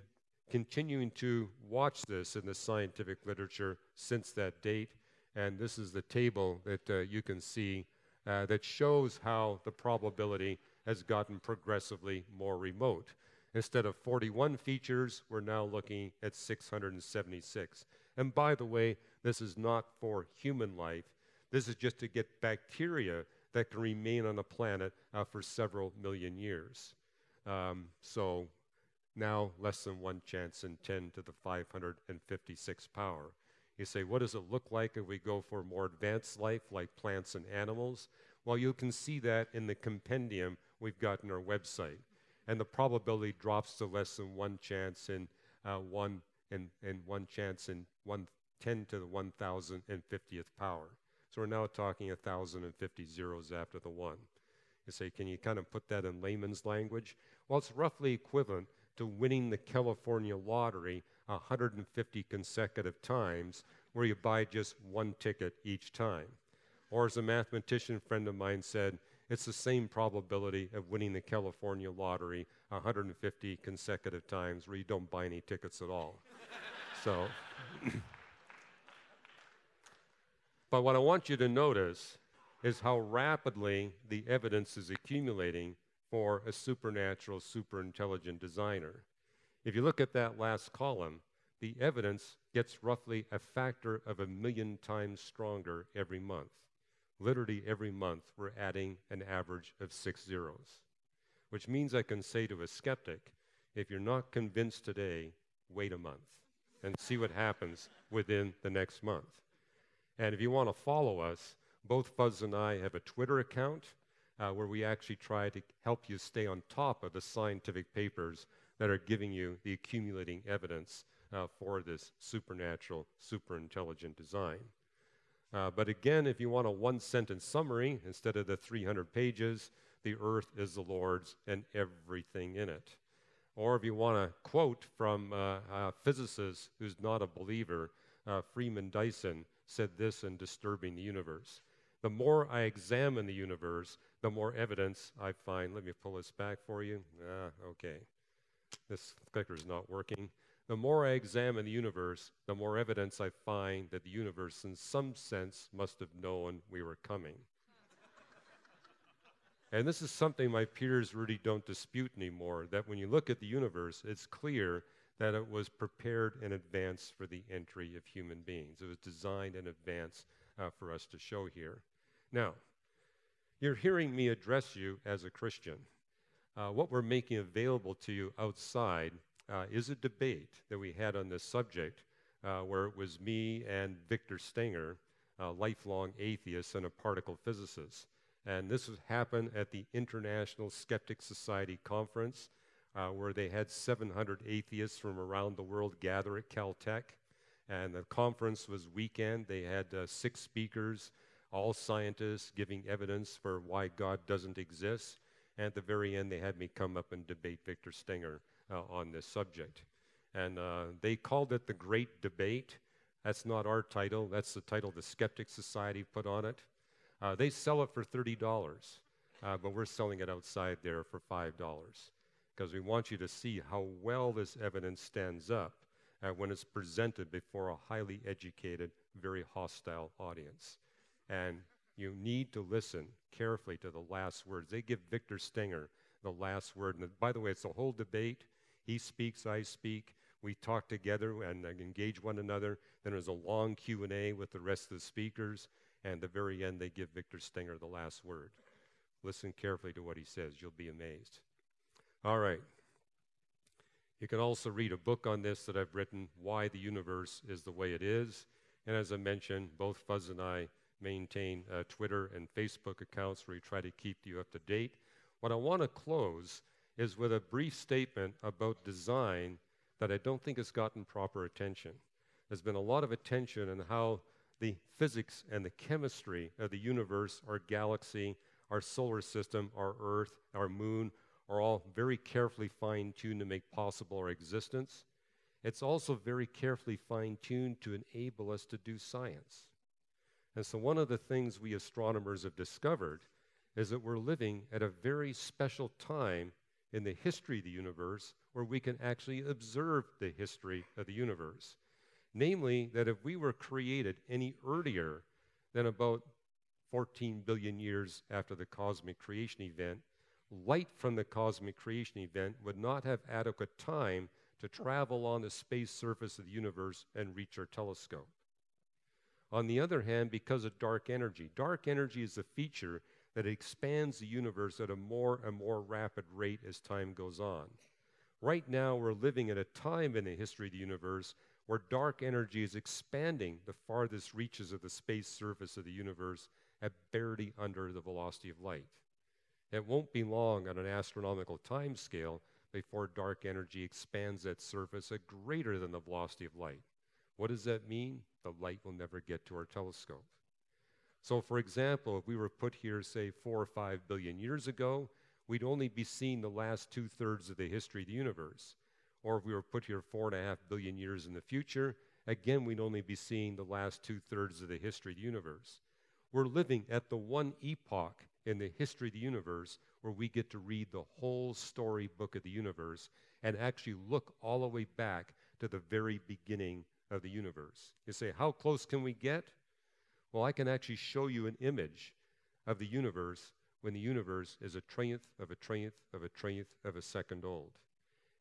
continuing to watch this in the scientific literature since that date, and this is the table that you can see that shows how the probability has gotten progressively more remote. Instead of 41 features, we're now looking at 676. And by the way, this is not for human life. This is just to get bacteria that can remain on the planet for several million years. So now less than 1 chance in 10 to the 556 power. You say, what does it look like if we go for more advanced life like plants and animals? Well, you can see that in the compendium we've got on our website. And the probability drops to less than 1 chance in 1 chance in 10 to the 1,050th power. So we're now talking 1,050 zeros after the 1. You say, can you kind of put that in layman's language? Well, it's roughly equivalent to winning the California lottery 150 consecutive times, where you buy just 1 ticket each time. Or as a mathematician friend of mine said, it's the same probability of winning the California lottery 150 consecutive times where you don't buy any tickets at all. So, but what I want you to notice is how rapidly the evidence is accumulating for a supernatural, superintelligent designer. If you look at that last column, the evidence gets roughly a factor of 1 million times stronger every month. Literally every month, we're adding an average of 6 zeros, which means I can say to a skeptic, if you're not convinced today, wait a month and see what happens within the next month. And if you want to follow us, both Fuz and I have a Twitter account where we actually try to help you stay on top of the scientific papers that are giving you the accumulating evidence for this supernatural, superintelligent design. But again, if you want a 1-sentence summary instead of the 300 pages, the earth is the Lord's and everything in it. Or if you want a quote from a physicist who's not a believer, Freeman Dyson said this in Disturbing the Universe. The more I examine the universe, the more evidence I find. Let me pull this back for you. Okay. This clicker's not working. The more I examine the universe, the more evidence I find that the universe in some sense must have known we were coming. And this is something my peers really don't dispute anymore, that when you look at the universe, it's clear that it was prepared in advance for the entry of human beings. It was designed in advance for us to show here. Now, you're hearing me address you as a Christian. What we're making available to you outside is a debate that we had on this subject where it was me and Victor Stenger, a lifelong atheist and a particle physicist. And this would happen at the International Skeptic Society Conference, where they had 700 atheists from around the world gather at Caltech. And the conference was weekend. They had 6 speakers, all scientists, giving evidence for why God doesn't exist. And at the very end, they had me come up and debate Victor Stenger on this subject. And they called it the Great Debate. That's not our title. That's the title the Skeptic Society put on it. They sell it for $30, but we're selling it outside there for $5 because we want you to see how well this evidence stands up when it's presented before a highly educated, very hostile audience. And you need to listen carefully to the last words. They give Victor Stenger the last word. And by the way, it's a whole debate. He speaks, I speak. We talk together and engage one another. Then there's a long Q&A with the rest of the speakers. And at the very end, they give Victor Stenger the last word. Listen carefully to what he says. You'll be amazed. All right. You can also read a book on this that I've written, Why the Universe is the Way It Is. And as I mentioned, both Fuz and I maintain Twitter and Facebook accounts where we try to keep you up to date. What I want to close is with a brief statement about design that I don't think has gotten proper attention. There's been a lot of attention on how the physics and the chemistry of the universe, our galaxy, our solar system, our Earth, our moon, are all very carefully fine-tuned to make possible our existence. It's also very carefully fine-tuned to enable us to do science. And so one of the things we astronomers have discovered is that we're living at a very special time in the history of the universe where we can actually observe the history of the universe. Namely, that if we were created any earlier than about 14 billion years after the cosmic creation event, light from the cosmic creation event would not have adequate time to travel on the space surface of the universe and reach our telescope. On the other hand, because of dark energy is a feature that expands the universe at a more and more rapid rate as time goes on. Right now, we're living at a time in the history of the universe where dark energy is expanding the farthest reaches of the space surface of the universe at barely under the velocity of light. It won't be long on an astronomical time scale before dark energy expands that surface at greater than the velocity of light. What does that mean? The light will never get to our telescope. So for example, if we were put here, say, 4 or 5 billion years ago, we'd only be seeing the last 2/3 of the history of the universe. Or if we were put here 4.5 billion years in the future, again, we'd only be seeing the last 2/3 of the history of the universe. We're living at the one epoch in the history of the universe where we get to read the whole storybook of the universe and actually look all the way back to the very beginning of the universe. You say, how close can we get? Well, I can actually show you an image of the universe when the universe is a trillionth of a trillionth of a trillionth of a second old.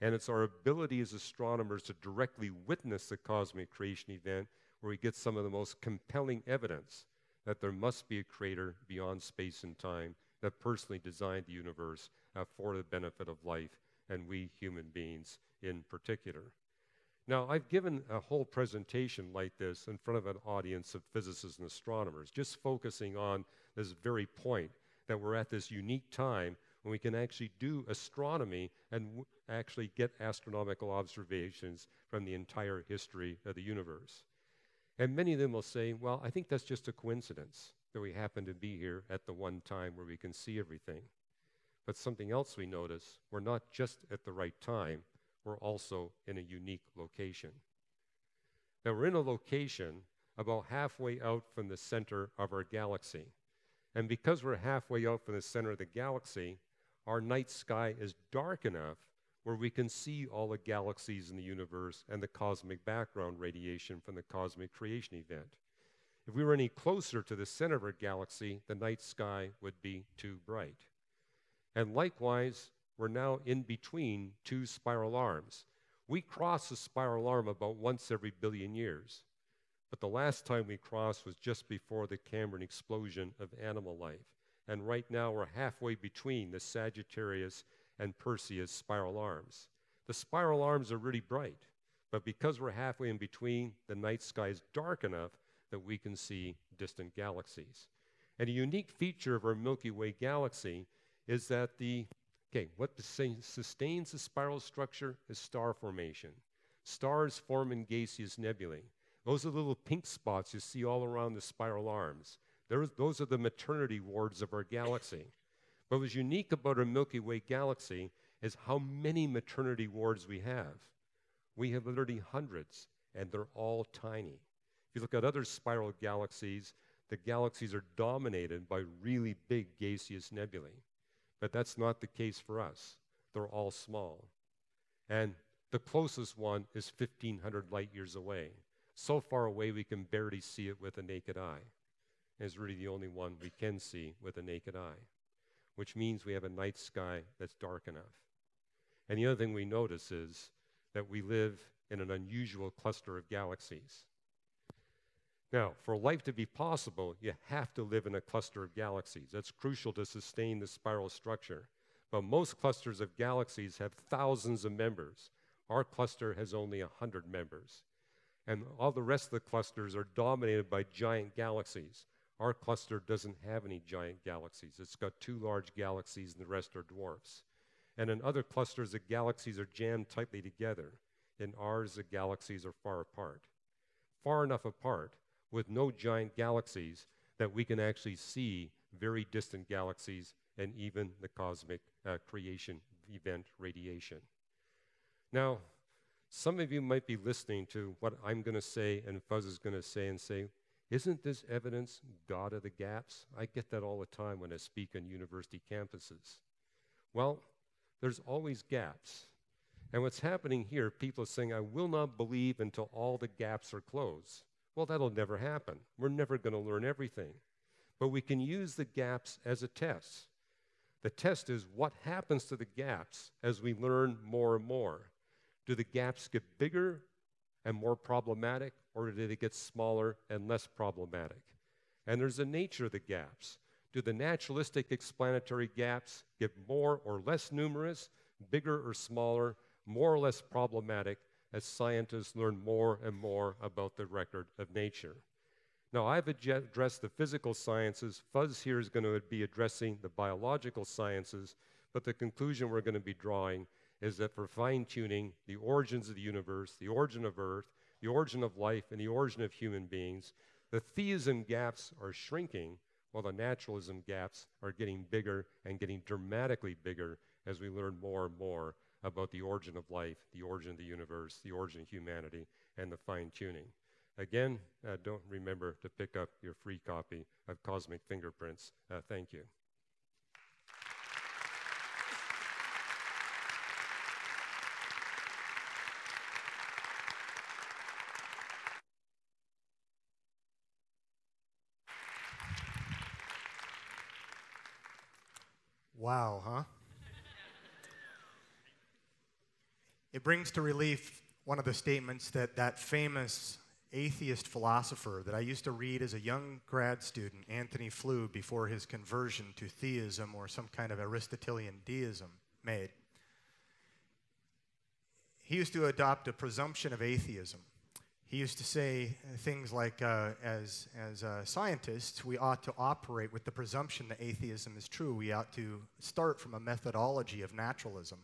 And it's our ability as astronomers to directly witness the cosmic creation event where we get some of the most compelling evidence that there must be a creator beyond space and time that personally designed the universe for the benefit of life, and we human beings in particular. Now, I've given a whole presentation like this in front of an audience of physicists and astronomers, just focusing on this very point that we're at this unique time when we can actually do astronomy and actually get astronomical observations from the entire history of the universe. And many of them will say, well, I think that's just a coincidence that we happen to be here at the one time where we can see everything. But something else we notice, we're not just at the right time, we're also in a unique location. Now, we're in a location about halfway out from the center of our galaxy. And because we're halfway out from the center of the galaxy, our night sky is dark enough where we can see all the galaxies in the universe and the cosmic background radiation from the cosmic creation event. If we were any closer to the center of our galaxy, the night sky would be too bright. And likewise, we're now in between two spiral arms. We cross the spiral arm about once every billion years. But the last time we crossed was just before the Cambrian explosion of animal life. And right now we're halfway between the Sagittarius and Perseus spiral arms. The spiral arms are really bright, but because we're halfway in between, the night sky is dark enough that we can see distant galaxies. And a unique feature of our Milky Way galaxy is that what sustains the spiral structure is star formation. Stars form in gaseous nebulae. Those are the little pink spots you see all around the spiral arms. Those are the maternity wards of our galaxy. But what's unique about our Milky Way galaxy is how many maternity wards we have. We have literally hundreds, and they're all tiny. If you look at other spiral galaxies, the galaxies are dominated by really big gaseous nebulae. But that's not the case for us. They're all small. And the closest one is 1,500 light years away. So far away we can barely see it with the naked eye. and is really the only one we can see with the naked eye, which means we have a night sky that's dark enough. And the other thing we notice is that we live in an unusual cluster of galaxies. Now, for life to be possible, you have to live in a cluster of galaxies. That's crucial to sustain the spiral structure. But most clusters of galaxies have thousands of members. Our cluster has only 100 members. And all the rest of the clusters are dominated by giant galaxies. Our cluster doesn't have any giant galaxies. It's got 2 large galaxies and the rest are dwarfs. And in other clusters, the galaxies are jammed tightly together. In ours, the galaxies are far apart. Far enough apart with no giant galaxies that we can actually see very distant galaxies and even the cosmic creation event radiation. Now, some of you might be listening to what I'm going to say and Fuz is going to say and say, isn't this evidence God of the gaps? I get that all the time when I speak on university campuses. Well, there's always gaps. And what's happening here, people are saying, I will not believe until all the gaps are closed. Well, that'll never happen. We're never going to learn everything. But we can use the gaps as a test. The test is what happens to the gaps as we learn more and more. Do the gaps get bigger and more problematic, or do they get smaller and less problematic? And there's a nature of the gaps. Do the naturalistic explanatory gaps get more or less numerous, bigger or smaller, more or less problematic, as scientists learn more and more about the record of nature? Now, I've addressed the physical sciences. Fuz here is going to be addressing the biological sciences, but the conclusion we're going to be drawing is that for fine-tuning the origins of the universe, the origin of Earth, the origin of life, and the origin of human beings, the theism gaps are shrinking while the naturalism gaps are getting bigger and getting dramatically bigger as we learn more and more about the origin of life, the origin of the universe, the origin of humanity, and the fine-tuning. Again, don't remember to pick up your free copy of Cosmic Fingerprints. Thank you. Wow, huh? It brings to relief one of the statements that famous atheist philosopher that I used to read as a young grad student, Anthony Flew, before his conversion to theism or some kind of Aristotelian deism, made. He used to adopt a presumption of atheism. He used to say things like, as scientists, we ought to operate with the presumption that atheism is true. We ought to start from a methodology of naturalism.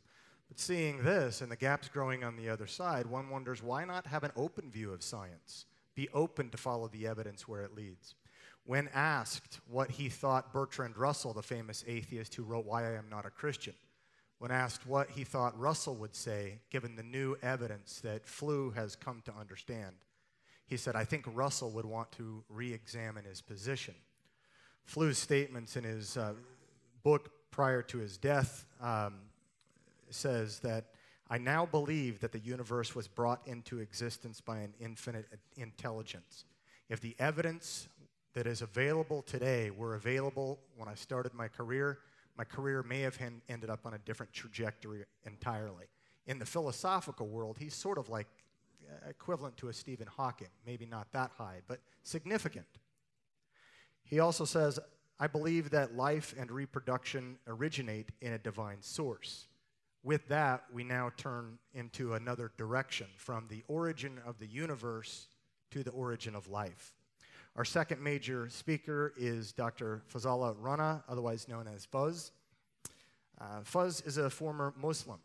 But seeing this and the gaps growing on the other side, one wonders, why not have an open view of science? Be open to follow the evidence where it leads. When asked what he thought Bertrand Russell, the famous atheist who wrote Why I Am Not a Christian, when asked what he thought Russell would say, given the new evidence that Flew has come to understand, he said, I think Russell would want to re-examine his position. Flew's statements in his book prior to his death says that, I now believe that the universe was brought into existence by an infinite intelligence. If the evidence that is available today were available when I started my career may have ended up on a different trajectory entirely. In the philosophical world, he's sort of like equivalent to a Stephen Hawking, maybe not that high, but significant. He also says, I believe that life and reproduction originate in a divine source. With that, we now turn into another direction, from the origin of the universe to the origin of life. Our second major speaker is Dr. Fuz Rana, otherwise known as Fuz. Fuz is a former Muslim.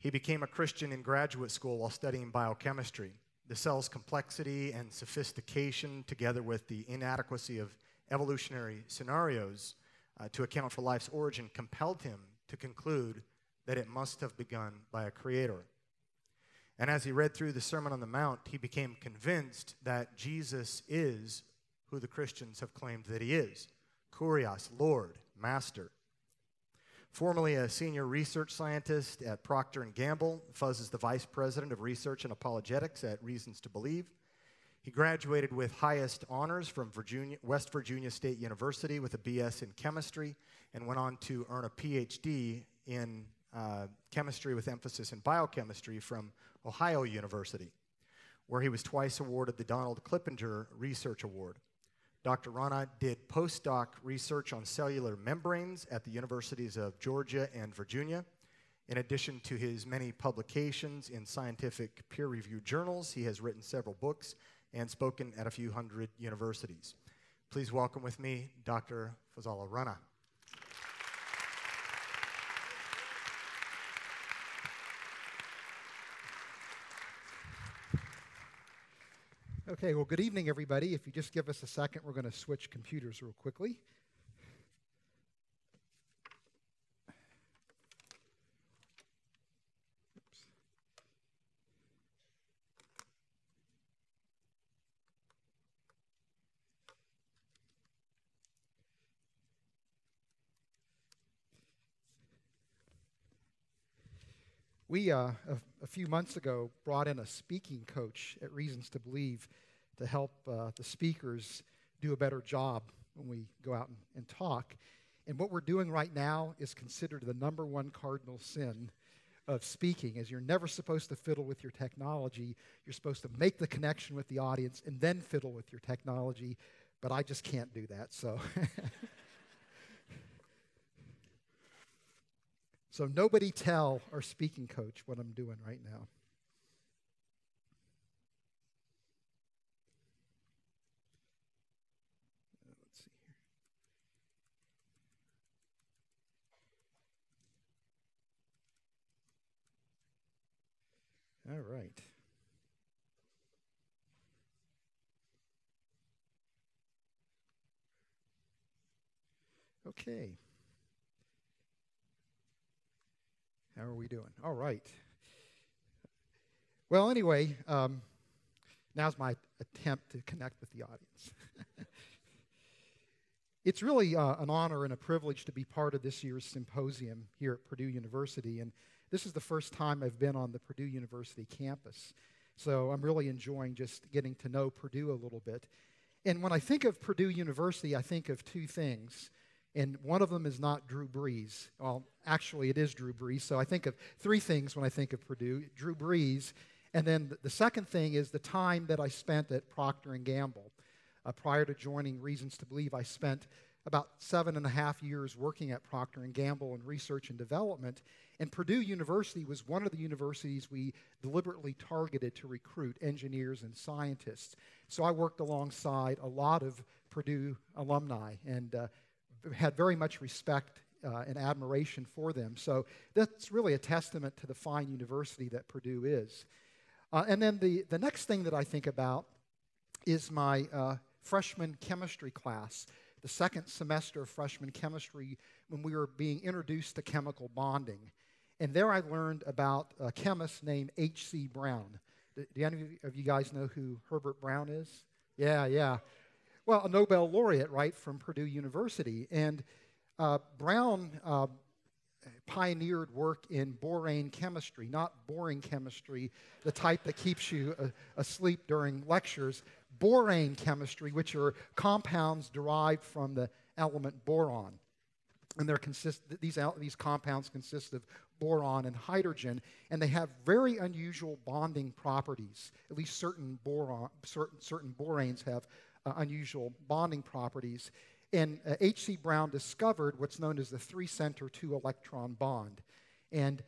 He became a Christian in graduate school while studying biochemistry. The cell's complexity and sophistication, together with the inadequacy of evolutionary scenarios to account for life's origin, compelled him to conclude that it must have begun by a creator. And as he read through the Sermon on the Mount, he became convinced that Jesus is who the Christians have claimed that he is: Kurios, Lord, Master. Formerly a senior research scientist at Procter & Gamble, Fuz is the vice president of research and apologetics at Reasons to Believe. He graduated with highest honors from West Virginia State University with a BS in chemistry and went on to earn a PhD in chemistry with emphasis in biochemistry from Ohio University, where he was twice awarded the Donald Clippinger Research Award. Dr. Rana did postdoc research on cellular membranes at the universities of Georgia and Virginia. In addition to his many publications in scientific peer-reviewed journals, he has written several books and spoken at a few hundred universities. Please welcome with me Dr. Fuz Rana. Okay, well, good evening, everybody. If you just give us a second, we're going to switch computers real quickly. Oops. We, a few months ago, brought in a speaking coach at Reasons to Believe to help the speakers do a better job when we go out and talk. And what we're doing right now is considered the #1 cardinal sin of speaking, is you're never supposed to fiddle with your technology. You're supposed to make the connection with the audience and then fiddle with your technology, but I just can't do that, so. So nobody tell our speaking coach what I'm doing right now. Let's see here. All right. Okay. How are we doing? All right. Well, anyway, now's my attempt to connect with the audience. It's really an honor and a privilege to be part of this year's symposium here at Purdue University, and this is the first time I've been on the Purdue University campus. So I'm really enjoying just getting to know Purdue a little bit. And when I think of Purdue University, I think of two things. And one of them is not Drew Brees. Well, actually, it is Drew Brees. So I think of three things when I think of Purdue. Drew Brees. And then the second thing is the time that I spent at Procter & Gamble. Prior to joining Reasons to Believe, I spent about 7.5 years working at Procter & Gamble in research and development. And Purdue University was one of the universities we deliberately targeted to recruit engineers and scientists. So I worked alongside a lot of Purdue alumni and had very much respect and admiration for them. So that's really a testament to the fine university that Purdue is. And then the next thing that I think about is my freshman chemistry class, the second semester of freshman chemistry, when we were being introduced to chemical bonding. And there I learned about a chemist named H.C. Brown. Do any of you guys know who Herbert Brown is? Yeah. Well, a Nobel laureate, right, from Purdue University. And Brown pioneered work in borane chemistry, not boring chemistry, the type that keeps you asleep during lectures. Borane chemistry, which are compounds derived from the element boron. And these compounds consist of boron and hydrogen, and they have very unusual bonding properties. At least certain boranes have unusual bonding properties. And H.C. Brown discovered what's known as the 3-center 2-electron bond. And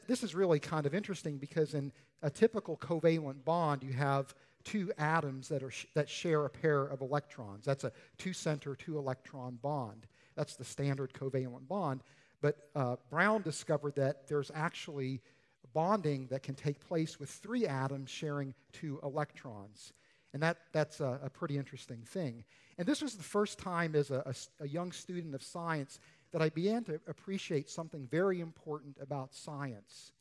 this is really kind of interesting because in a typical covalent bond, you have two atoms that share a pair of electrons. That's a 2-center 2-electron bond. That's the standard covalent bond. But Brown discovered that there's actually bonding that can take place with 3 atoms sharing 2 electrons. And that's a pretty interesting thing. And this was the first time as a young student of science that I began to appreciate something very important about science.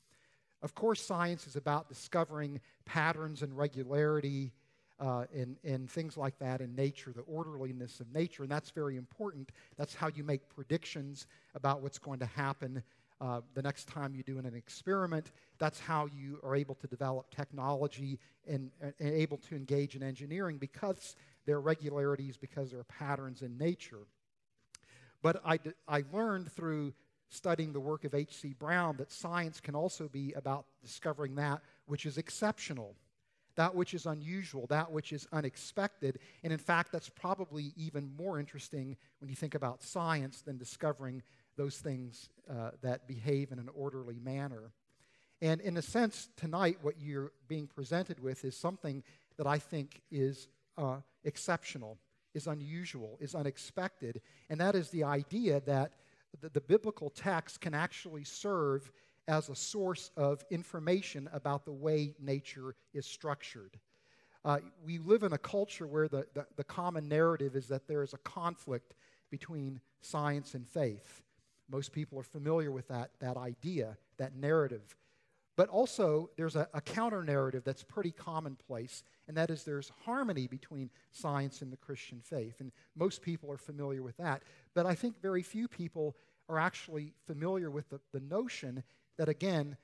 Of course, science is about discovering patterns and regularity and things like that in nature, the orderliness of nature, and that's very important. That's how you make predictions about what's going to happen The next time you do an experiment, that's how you are able to develop technology and able to engage in engineering, because there are regularities, because there are patterns in nature. But I learned through studying the work of H.C. Brown that science can also be about discovering that which is exceptional, that which is unusual, that which is unexpected. And in fact, that's probably even more interesting when you think about science than discovering those things that behave in an orderly manner. And in a sense, tonight, what you're being presented with is something that I think is exceptional, is unusual, is unexpected, and that is the idea that the biblical text can actually serve as a source of information about the way nature is structured. We live in a culture where the common narrative is that there is a conflict between science and faith. Most people are familiar with that idea, that narrative. But also, there's a counter-narrative that's pretty commonplace, and that is there's harmony between science and the Christian faith. And most people are familiar with that. But I think very few people are actually familiar with the notion that, again,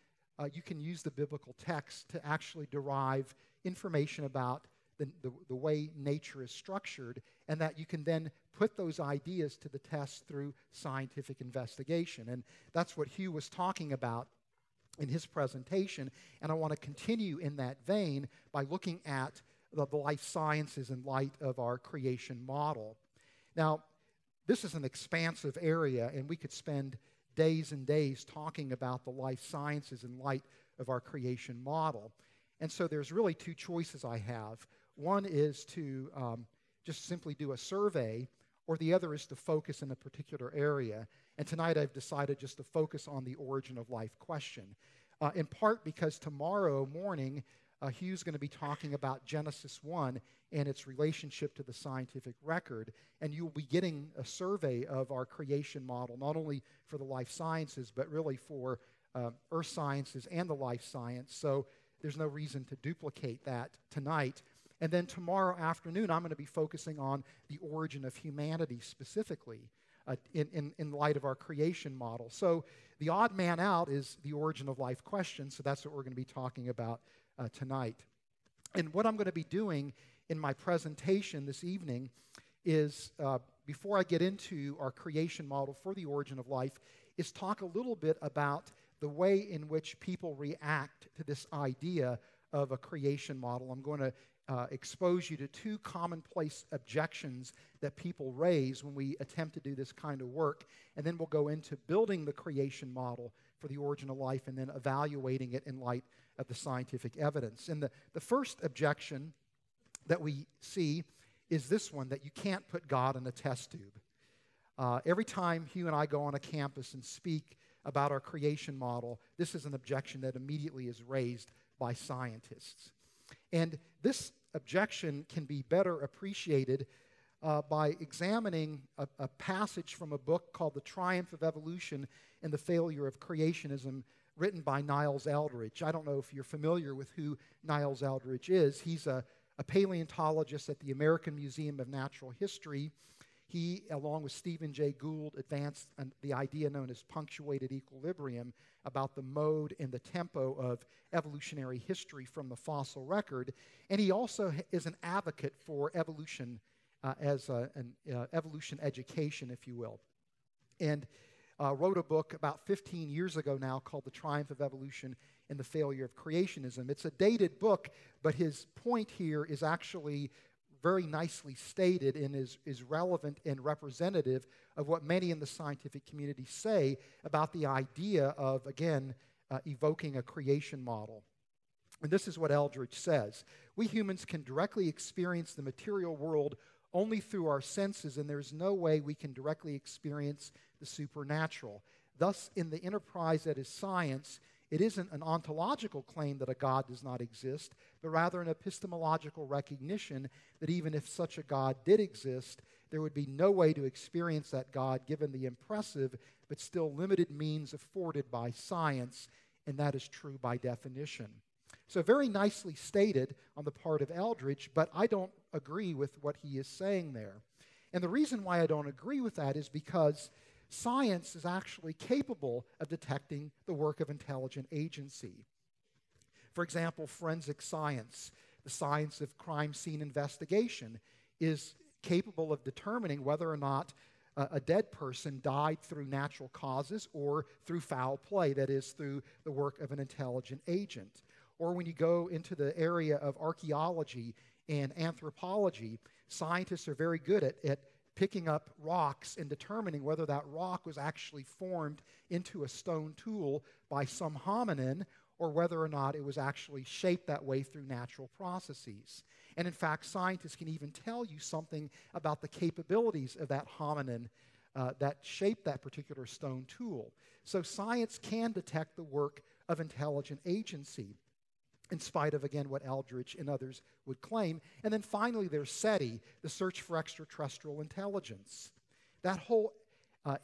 you can use the biblical text to actually derive information about the way nature is structured, and that you can then put those ideas to the test through scientific investigation. And that's what Hugh was talking about in his presentation, and I want to continue in that vein by looking at the life sciences in light of our creation model. Now, this is an expansive area, and we could spend days and days talking about the life sciences in light of our creation model. And so there's really two choices I have. One is to just simply do a survey, or the other is to focus in a particular area. And tonight I've decided just to focus on the origin of life question, in part because tomorrow morning Hugh's going to be talking about Genesis 1 and its relationship to the scientific record, and you'll be getting a survey of our creation model, not only for the life sciences, but really for earth sciences and the life science. So there's no reason to duplicate that tonight. And then tomorrow afternoon, I'm going to be focusing on the origin of humanity specifically in light of our creation model. So the odd man out is the origin of life question, so that's what we're going to be talking about tonight. And what I'm going to be doing in my presentation this evening is, before I get into our creation model for the origin of life, is talk a little bit about the way in which people react to this idea of a creation model. I'm going to expose you to two commonplace objections that people raise when we attempt to do this kind of work, and then we'll go into building the creation model for the origin of life and then evaluating it in light of the scientific evidence. And the first objection that we see is this one, that you can't put God in a test tube. Every time Hugh and I go on a campus and speak about our creation model, this is an objection that immediately is raised by scientists. And this objection can be better appreciated by examining a passage from a book called The Triumph of Evolution and the Failure of Creationism, written by Niles Eldredge. I don't know if you're familiar with who Niles Eldredge is. He's a paleontologist at the American Museum of Natural History. He, along with Stephen Jay Gould, advanced the idea known as punctuated equilibrium about the mode and the tempo of evolutionary history from the fossil record. And he also is an advocate for evolution as an evolution education, if you will. And wrote a book about 15 years ago now called The Triumph of Evolution and the Failure of Creationism. It's a dated book, but his point here is actually very nicely stated and is relevant and representative of what many in the scientific community say about the idea of, again, evoking a creation model. And this is what Eldredge says: we humans can directly experience the material world only through our senses, and there's no way we can directly experience the supernatural. Thus, in the enterprise that is science, it isn't an ontological claim that a God does not exist, but rather an epistemological recognition that even if such a God did exist, there would be no way to experience that God given the impressive but still limited means afforded by science, and that is true by definition. So very nicely stated on the part of Eldredge, but I don't agree with what he is saying there. And the reason why I don't agree with that is because science is actually capable of detecting the work of intelligent agency. For example, forensic science, the science of crime scene investigation, is capable of determining whether or not a dead person died through natural causes or through foul play, that is, through the work of an intelligent agent. Or when you go into the area of archaeology and anthropology, scientists are very good at picking up rocks and determining whether that rock was actually formed into a stone tool by some hominin or whether or not it was actually shaped that way through natural processes. And in fact, scientists can even tell you something about the capabilities of that hominin that shaped that particular stone tool. So science can detect the work of intelligent agency, in spite of, again, what Eldridge and others would claim. And then finally, there's SETI, the search for extraterrestrial intelligence. That whole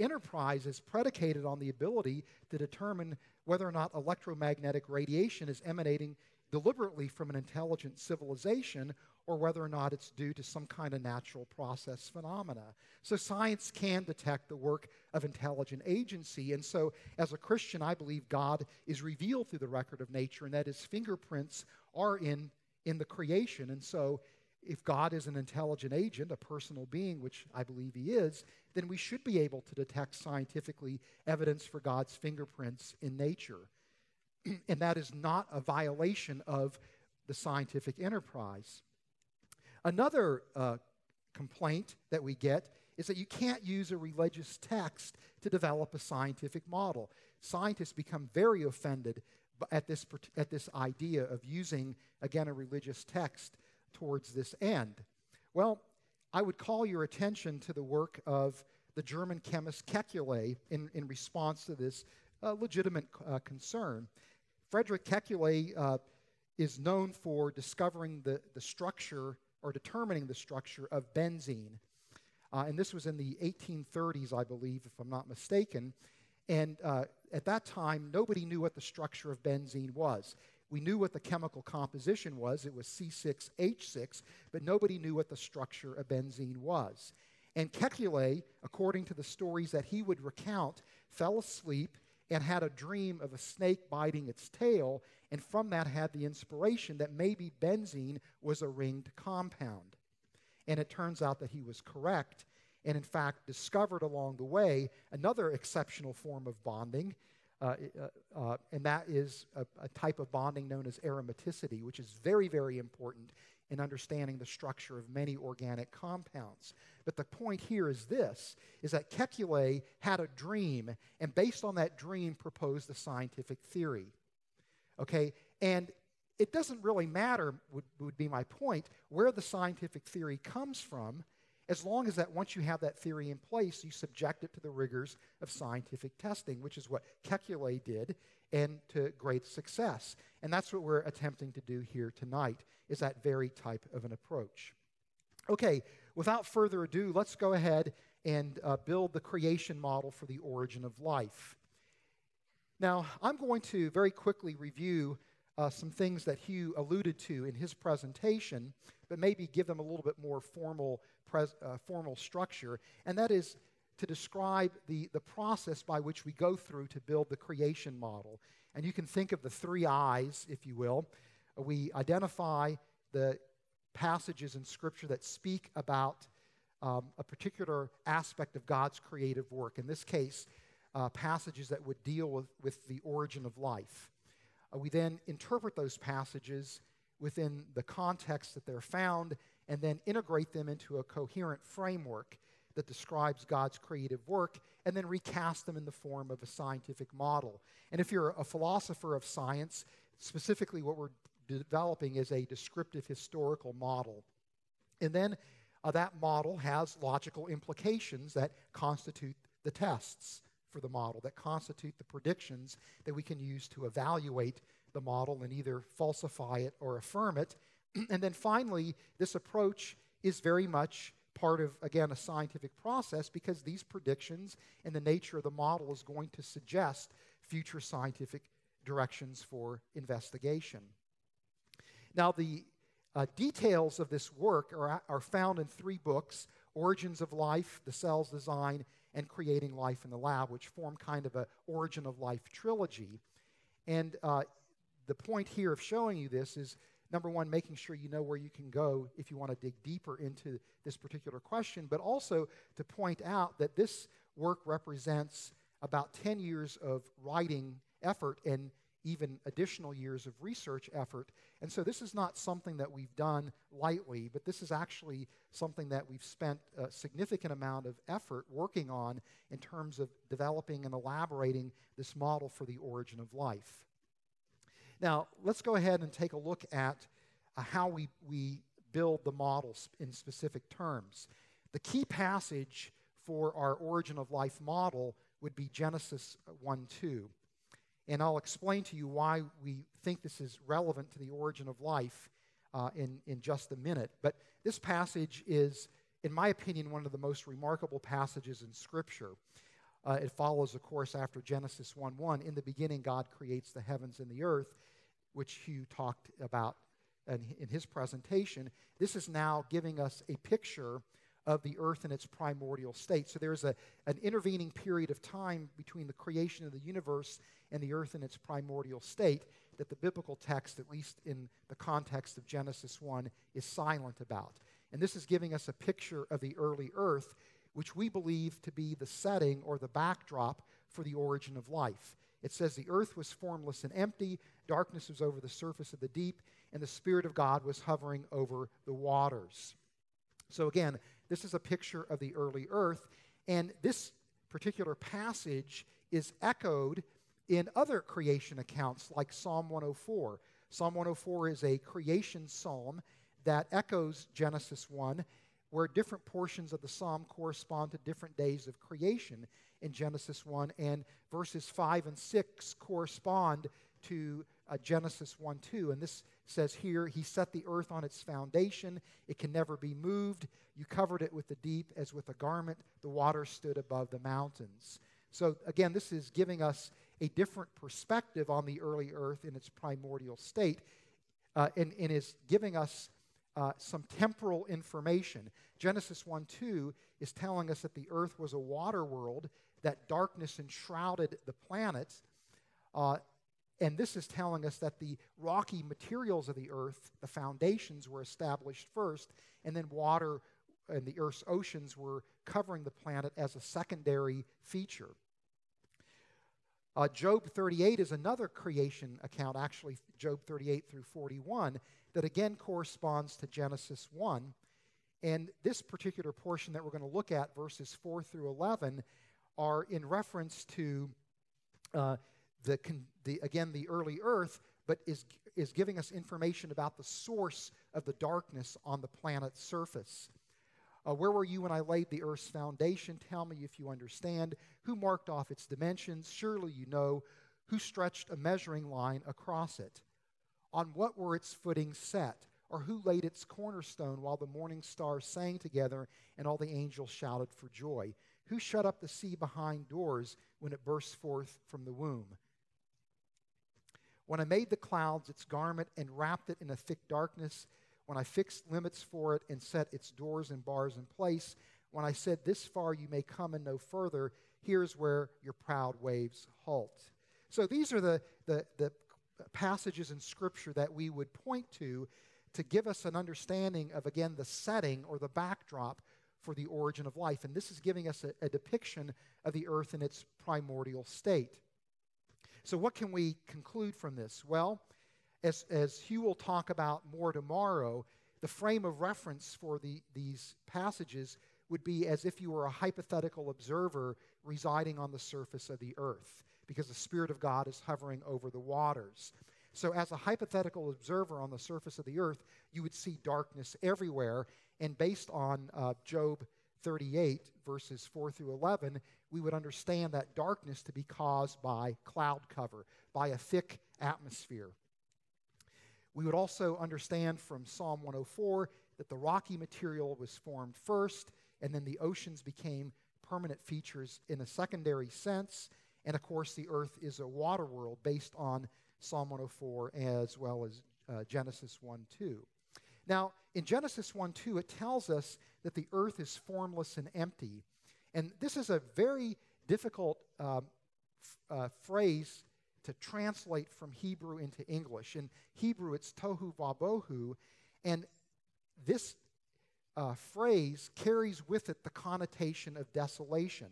enterprise is predicated on the ability to determine whether or not electromagnetic radiation is emanating deliberately from an intelligent civilization or whether or not it's due to some kind of natural process phenomena. So science can detect the work of intelligent agency. And so as a Christian, I believe God is revealed through the record of nature and that his fingerprints are in the creation. And so if God is an intelligent agent, a personal being, which I believe he is, then we should be able to detect scientifically evidence for God's fingerprints in nature. And that is not a violation of the scientific enterprise. Another complaint that we get is that you can't use a religious text to develop a scientific model. Scientists become very offended at this idea of using, again, a religious text towards this end. Well, I would call your attention to the work of the German chemist Kekulé in response to this legitimate concern. Friedrich Kekulé is known for discovering the structure or determining the structure of benzene. And this was in the 1830s, I believe, if I'm not mistaken. And at that time, nobody knew what the structure of benzene was. We knew what the chemical composition was. It was C6H6, but nobody knew what the structure of benzene was. And Kekulé, according to the stories that he would recount, fell asleep and had a dream of a snake biting its tail, and from that had the inspiration that maybe benzene was a ringed compound. And it turns out that he was correct, and in fact discovered along the way another exceptional form of bonding, and that is a type of bonding known as aromaticity, which is very, very important in understanding the structure of many organic compounds. But the point here is this, is that Kekulé had a dream, and based on that dream proposed a scientific theory. Okay? And it doesn't really matter, would be my point, where the scientific theory comes from, as long as that once you have that theory in place, you subject it to the rigors of scientific testing, which is what Kekulé did, and to great success. And that's what we're attempting to do here tonight, is that very type of an approach. Okay, without further ado, let's go ahead and build the creation model for the origin of life. Now, I'm going to very quickly review some things that Hugh alluded to in his presentation, but maybe give them a little bit more formal structure, and that is to describe the process by which we go through to build the creation model. And you can think of the 3 I's, if you will. We identify the passages in Scripture that speak about a particular aspect of God's creative work. In this case, passages that would deal with the origin of life. We then interpret those passages within the context that they're found and then integrate them into a coherent framework that describes God's creative work and then recast them in the form of a scientific model. And if you're a philosopher of science, specifically what we're developing is a descriptive historical model. And then that model has logical implications that constitute the tests for the model, that constitute the predictions that we can use to evaluate the model and either falsify it or affirm it. And then finally, this approach is very much part of, again, a scientific process because these predictions and the nature of the model is going to suggest future scientific directions for investigation. Now, the Details of this work are found in 3 books: Origins of Life, The Cell's Design, and Creating Life in the Lab, which form kind of an Origin of Life trilogy. And the point here of showing you this is, number one, making sure you know where you can go if you want to dig deeper into this particular question, but also to point out that this work represents about 10 years of writing effort and even additional years of research effort. And so this is not something that we've done lightly, but this is actually something that we've spent a significant amount of effort working on in terms of developing and elaborating this model for the origin of life. Now, let's go ahead and take a look at how we build the models in specific terms. The key passage for our origin of life model would be Genesis 1:2. And I'll explain to you why we think this is relevant to the origin of life in just a minute. But this passage is, in my opinion, one of the most remarkable passages in Scripture. It follows, of course, after Genesis 1:1. In the beginning, God creates the heavens and the earth, which Hugh talked about in his presentation. This is now giving us a picture of the earth in its primordial state. So there's an intervening period of time between the creation of the universe and the earth in its primordial state that the biblical text, at least in the context of Genesis 1, is silent about. And this is giving us a picture of the early earth, which we believe to be the setting or the backdrop for the origin of life. It says the earth was formless and empty, darkness was over the surface of the deep, and the Spirit of God was hovering over the waters. So again, this is a picture of the early earth, and this particular passage is echoed in other creation accounts like Psalm 104. Psalm 104 is a creation psalm that echoes Genesis 1, where different portions of the psalm correspond to different days of creation in Genesis 1, and verses 5 and 6 correspond to Genesis 1:2. And this says here, He set the earth on its foundation. It can never be moved. You covered it with the deep as with a garment. The waters stood above the mountains. So again, this is giving us a different perspective on the early earth in its primordial state, and is giving us some temporal information. Genesis 1:2 is telling us that the earth was a water world, that darkness enshrouded the planet, and this is telling us that the rocky materials of the earth, the foundations, were established first, and then water and the earth's oceans were covering the planet as a secondary feature. Job 38 is another creation account, actually Job 38 through 41, that again corresponds to Genesis 1. And this particular portion that we're going to look at, verses 4 through 11, are in reference to the early earth, but is giving us information about the source of the darkness on the planet's surface. Where were you when I laid the earth's foundation? Tell me if you understand. Who marked off its dimensions? Surely you know. Who stretched a measuring line across it? On what were its footings set? Or who laid its cornerstone while the morning stars sang together and all the angels shouted for joy? Who shut up the sea behind doors when it burst forth from the womb? When I made the clouds its garment and wrapped it in a thick darkness, when I fixed limits for it and set its doors and bars in place, when I said, this far you may come and no further, here's where your proud waves halt. So these are the passages in Scripture that we would point to give us an understanding of, again, the setting or the backdrop for the origin of life. And this is giving us a depiction of the earth in its primordial state. So what can we conclude from this? Well, as Hugh will talk about more tomorrow, the frame of reference for these passages would be as if you were a hypothetical observer residing on the surface of the earth, because the Spirit of God is hovering over the waters. So as a hypothetical observer on the surface of the earth, you would see darkness everywhere, and based on Job 38, verses 4 through 11, we would understand that darkness to be caused by cloud cover, by a thick atmosphere. We would also understand from Psalm 104 that the rocky material was formed first, and then the oceans became permanent features in a secondary sense. And of course, the earth is a water world based on Psalm 104 as well as Genesis 1:2. Now, in Genesis 1:2, it tells us that the earth is formless and empty. And this is a very difficult phrase to translate from Hebrew into English. In Hebrew, it's tohu vabohu, and this phrase carries with it the connotation of desolation.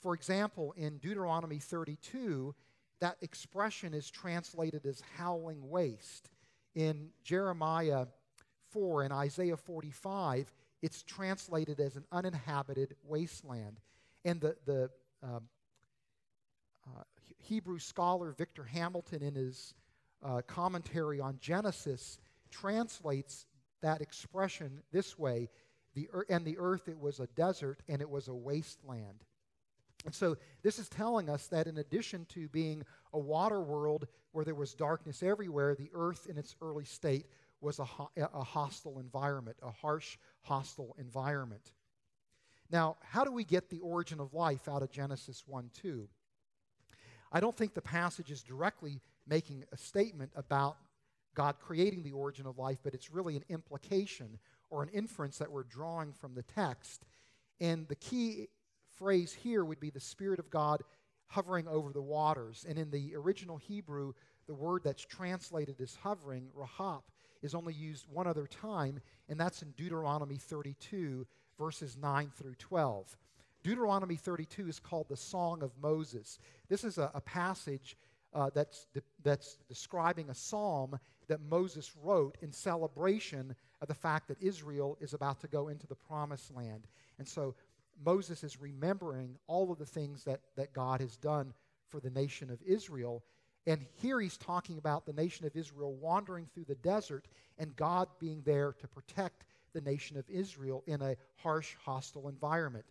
For example, in Deuteronomy 32, that expression is translated as howling waste. In Jeremiah 4 and Isaiah 45, it's translated as an uninhabited wasteland. And the Hebrew scholar Victor Hamilton, in his commentary on Genesis, translates that expression this way: the earth, it was a desert and it was a wasteland. And so this is telling us that in addition to being a water world where there was darkness everywhere, the earth in its early state was a hostile environment, a harsh, hostile environment. Now, how do we get the origin of life out of Genesis 1:2? I don't think the passage is directly making a statement about God creating the origin of life, but it's really an implication or an inference that we're drawing from the text. And the key phrase here would be the Spirit of God hovering over the waters. And in the original Hebrew, the word that's translated as hovering, rahap, is only used one other time, and that's in Deuteronomy 32, verses 9 through 12. Deuteronomy 32 is called the Song of Moses. This is a passage that's describing a psalm that Moses wrote in celebration of the fact that Israel is about to go into the Promised Land. And so Moses is remembering all of the things that God has done for the nation of Israel. And here he's talking about the nation of Israel wandering through the desert and God being there to protect the nation of Israel in a harsh, hostile environment.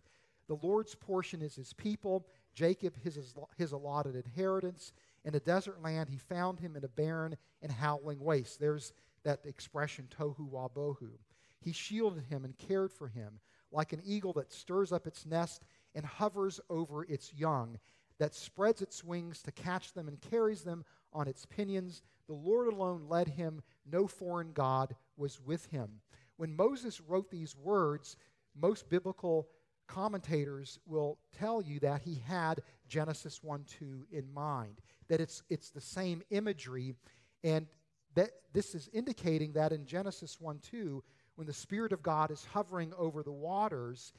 The Lord's portion is his people, Jacob his allotted inheritance. In a desert land, he found him in a barren and howling waste. There's that expression, tohu wabohu. He shielded him and cared for him, like an eagle that stirs up its nest and hovers over its young, that spreads its wings to catch them and carries them on its pinions. The Lord alone led him. No foreign god was with him. When Moses wrote these words, most biblical commentators will tell you that he had Genesis 1:2 in mind, that it's the same imagery, and that this is indicating that in Genesis 1:2, when the Spirit of God is hovering over the waters,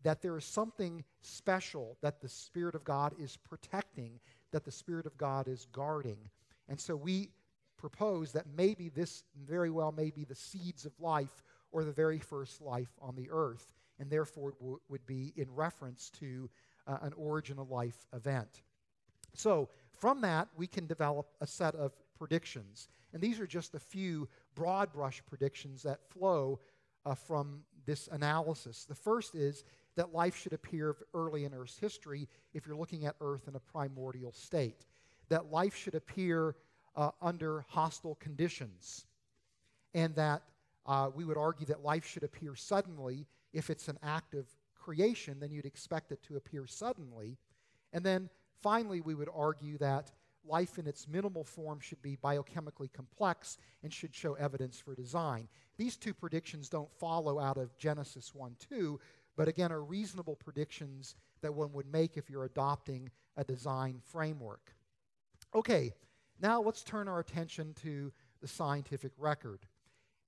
that there is something special that the Spirit of God is protecting, that the Spirit of God is guarding. And so we propose that maybe this very well may be the seeds of life or the very first life on the earth, and therefore it would be in reference to an origin of life event. So from that, we can develop a set of predictions. And these are just a few broad brush predictions that flow from this analysis. The first is that life should appear early in Earth's history if you're looking at Earth in a primordial state. That life should appear under hostile conditions. And that we would argue that life should appear suddenly. If it's an act of creation, then you'd expect it to appear suddenly. And then finally, we would argue that life in its minimal form should be biochemically complex and should show evidence for design. These two predictions don't follow out of Genesis 1:2, but again are reasonable predictions that one would make if you're adopting a design framework. Okay, now let's turn our attention to the scientific record.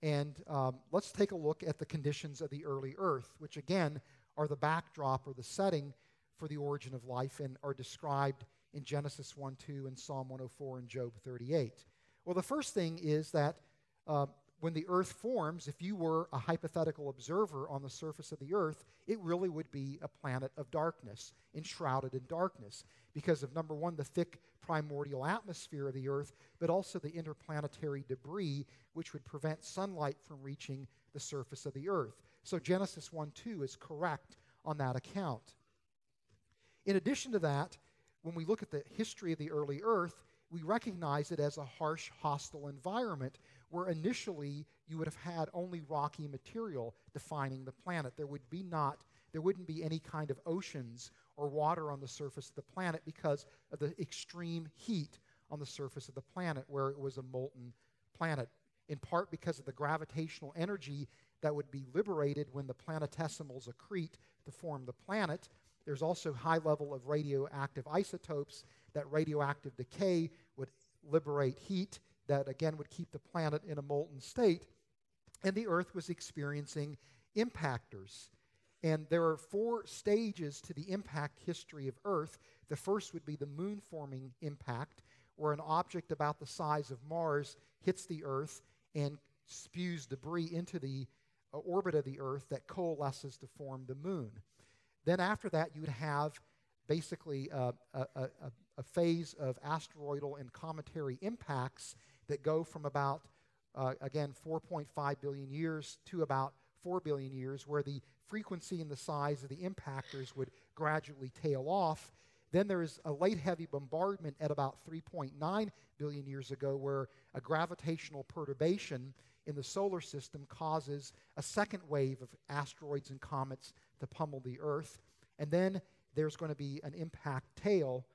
And let's take a look at the conditions of the early Earth, which again are the backdrop or the setting for the origin of life and are described in Genesis 1:2 and Psalm 104 and Job 38. Well, the first thing is that when the earth forms, if you were a hypothetical observer on the surface of the earth, it really would be a planet of darkness, enshrouded in darkness, because of, number one, the thick primordial atmosphere of the earth, but also the interplanetary debris, which would prevent sunlight from reaching the surface of the earth. So Genesis 1:2 is correct on that account. In addition to that, when we look at the history of the early earth, we recognize it as a harsh, hostile environment where initially you would have had only rocky material defining the planet. There wouldn't be any kind of oceans or water on the surface of the planet because of the extreme heat on the surface of the planet where it was a molten planet. in part because of the gravitational energy that would be liberated when the planetesimals accrete to form the planet. There's also high level of radioactive isotopes. That radioactive decay would liberate heat that, again, would keep the planet in a molten state. And the Earth was experiencing impactors. And there are 4 stages to the impact history of Earth. The first would be the moon-forming impact, where an object about the size of Mars hits the Earth and spews debris into the orbit of the Earth that coalesces to form the moon. Then after that, you would have basically a phase of asteroidal and cometary impacts that go from about, again, 4.5 billion years to about 4 billion years, where the frequency and the size of the impactors would gradually tail off. Then there is a late heavy bombardment at about 3.9 billion years ago, where a gravitational perturbation in the solar system causes a second wave of asteroids and comets to pummel the Earth. And then there's going to be an impact tail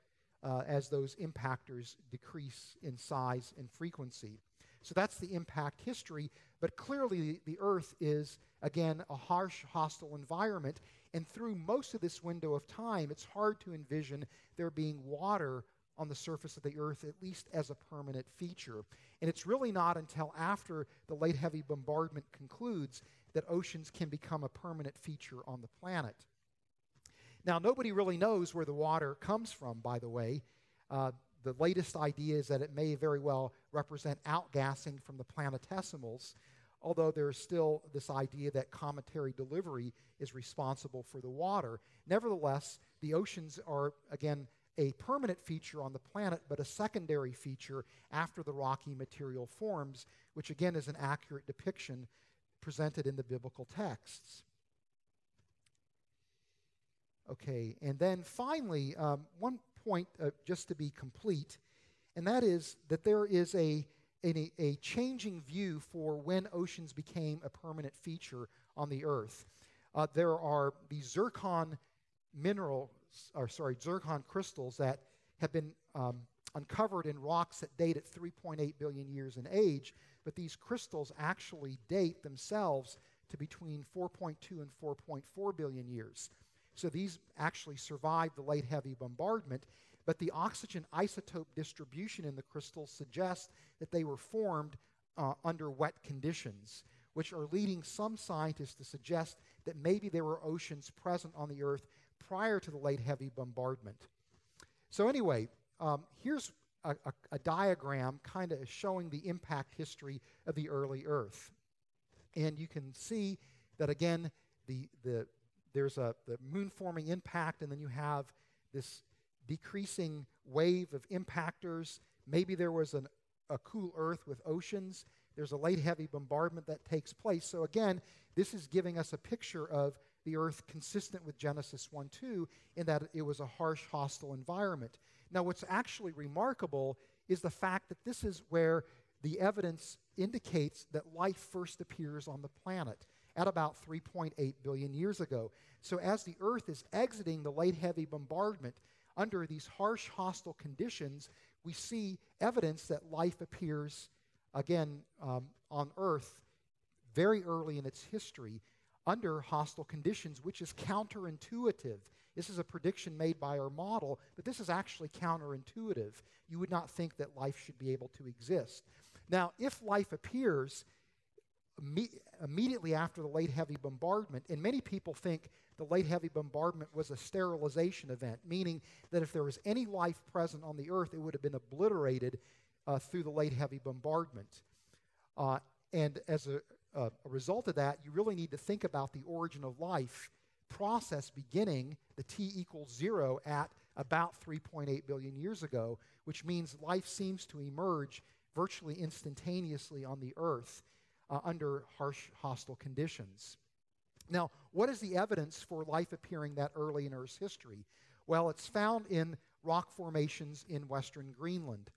as those impactors decrease in size and frequency. So that's the impact history, but clearly the Earth is, again, a harsh, hostile environment, and through most of this window of time, it's hard to envision there being water on the surface of the Earth, at least as a permanent feature. And it's really not until after the late heavy bombardment concludes that oceans can become a permanent feature on the planet. Now, nobody really knows where the water comes from, by the way. The latest idea is that it may very well represent outgassing from the planetesimals, although there's still this idea that cometary delivery is responsible for the water. Nevertheless, the oceans are, again, a permanent feature on the planet, but a secondary feature after the rocky material forms, which again is an accurate depiction presented in the biblical texts. Okay, and then finally, one point just to be complete, and that is that there is a changing view for when oceans became a permanent feature on the Earth. There are these zircon crystals that have been uncovered in rocks that date at 3.8 billion years in age, but these crystals actually date themselves to between 4.2 and 4.4 billion years. So these actually survived the late heavy bombardment, but the oxygen isotope distribution in the crystals suggests that they were formed under wet conditions, which are leading some scientists to suggest that maybe there were oceans present on the Earth prior to the late heavy bombardment. So anyway, here's a diagram kind of showing the impact history of the early Earth. And you can see that, again, there's the moon-forming impact, and then you have this decreasing wave of impactors. Maybe there was a cool Earth with oceans. There's a late heavy bombardment that takes place. So again, this is giving us a picture of the Earth consistent with Genesis 1:2 in that it was a harsh, hostile environment. Now, what's actually remarkable is the fact that this is where the evidence indicates that life first appears on the planet at about 3.8 billion years ago. So as the Earth is exiting the late heavy bombardment under these harsh, hostile conditions, we see evidence that life appears, again, on Earth very early in its history under hostile conditions, which is counterintuitive. This is a prediction made by our model, but this is actually counterintuitive. You would not think that life should be able to exist. Now, if life appears immediately after the late heavy bombardment, and many people think the late heavy bombardment was a sterilization event, meaning that if there was any life present on the Earth, it would have been obliterated through the late heavy bombardment. And as a result of that, you really need to think about the origin of life process beginning, the t equals 0, at about 3.8 billion years ago, which means life seems to emerge virtually instantaneously on the Earth under harsh, hostile conditions. Now, what is the evidence for life appearing that early in Earth's history? Well, it's found in rock formations in western Greenland,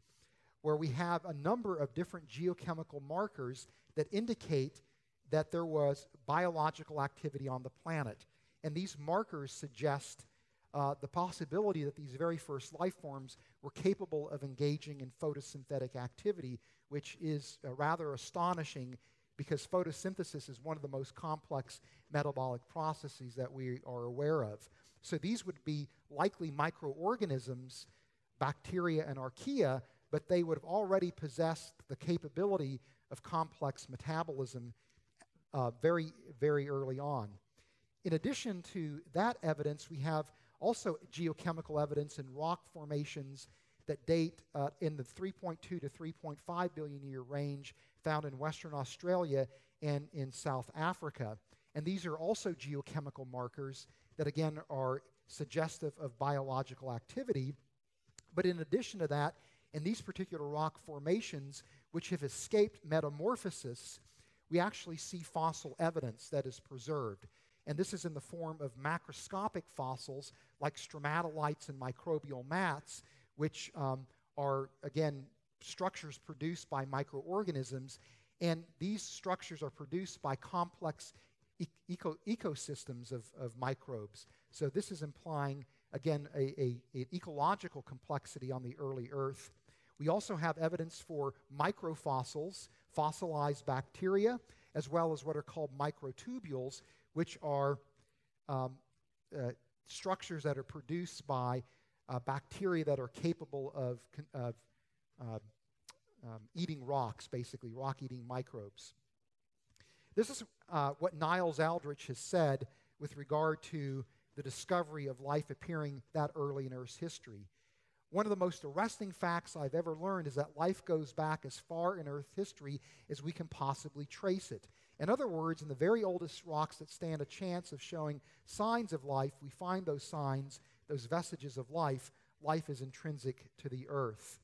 where we have a number of different geochemical markers that indicate that there was biological activity on the planet. And these markers suggest the possibility that these very first life forms were capable of engaging in photosynthetic activity, which is rather astonishing because photosynthesis is one of the most complex metabolic processes that we are aware of. So these would be likely microorganisms, bacteria and archaea, but they would have already possessed the capability of complex metabolism very, very early on. In addition to that evidence, we have also geochemical evidence in rock formations that date in the 3.2 to 3.5 billion year range found in Western Australia and in South Africa. And these are also geochemical markers that, again, are suggestive of biological activity. But in addition to that, in these particular rock formations, which have escaped metamorphosis, we actually see fossil evidence that is preserved. And this is in the form of macroscopic fossils like stromatolites and microbial mats, which are, again, structures produced by microorganisms. And these structures are produced by complex ecosystems of microbes. So this is implying, again, an ecological complexity on the early Earth. We also have evidence for microfossils, fossilized bacteria, as well as what are called microtubules, which are structures that are produced by bacteria that are capable of eating rocks, basically, rock-eating microbes. This is what Niles Aldrich has said with regard to the discovery of life appearing that early in Earth's history. One of the most arresting facts I've ever learned is that life goes back as far in Earth's history as we can possibly trace it. In other words, in the very oldest rocks that stand a chance of showing signs of life, we find those signs, those vestiges of life. Life is intrinsic to the Earth.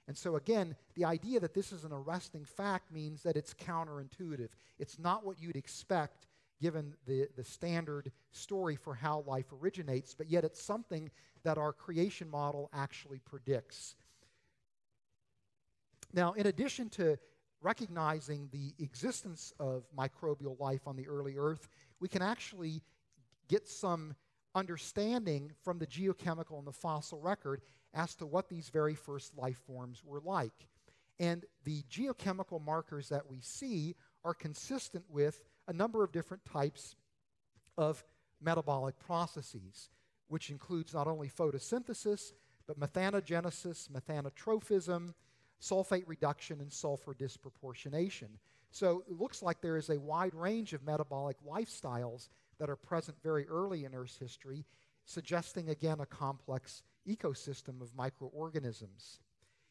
And so again, the idea that this is an arresting fact means that it's counterintuitive. It's not what you'd expect given the standard story for how life originates, but yet it's something that our creation model actually predicts. Now, in addition to recognizing the existence of microbial life on the early Earth, we can actually get some understanding from the geochemical and the fossil record as to what these very first life forms were like. And the geochemical markers that we see are consistent with a number of different types of metabolic processes, which includes not only photosynthesis, but methanogenesis, methanotrophism, sulfate reduction, and sulfur disproportionation. So it looks like there is a wide range of metabolic lifestyles that are present very early in Earth's history, suggesting, again, a complex ecosystem of microorganisms.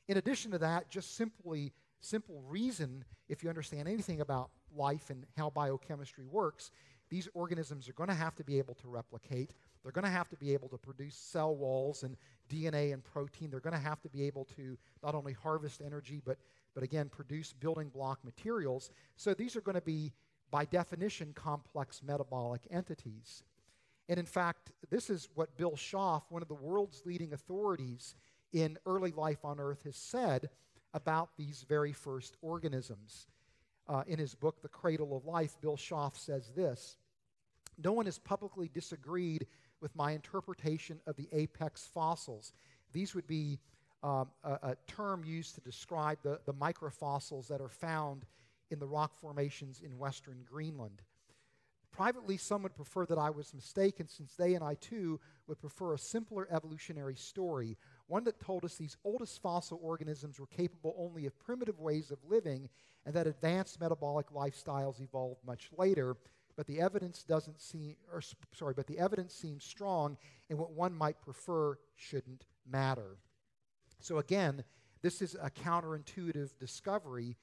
In addition to that, just simple reason, if you understand anything about life and how biochemistry works, these organisms are going to have to be able to replicate. They're going to have to be able to produce cell walls and DNA and protein. They're going to have to be able to not only harvest energy, but again, produce building block materials. So these are going to be, by definition, complex metabolic entities. And in fact, this is what Bill Schaaf, one of the world's leading authorities in early life on Earth, has said about these very first organisms. In his book, The Cradle of Life, Bill Schaaf says this: "No one has publicly disagreed with my interpretation of the apex fossils." These would be a term used to describe the microfossils that are found in the rock formations in western Greenland. "Privately, some would prefer that I was mistaken, since they and I too would prefer a simpler evolutionary story, one that told us these oldest fossil organisms were capable only of primitive ways of living and that advanced metabolic lifestyles evolved much later. But the evidence seems strong, and what one might prefer shouldn't matter." So again, this is a counterintuitive discovery,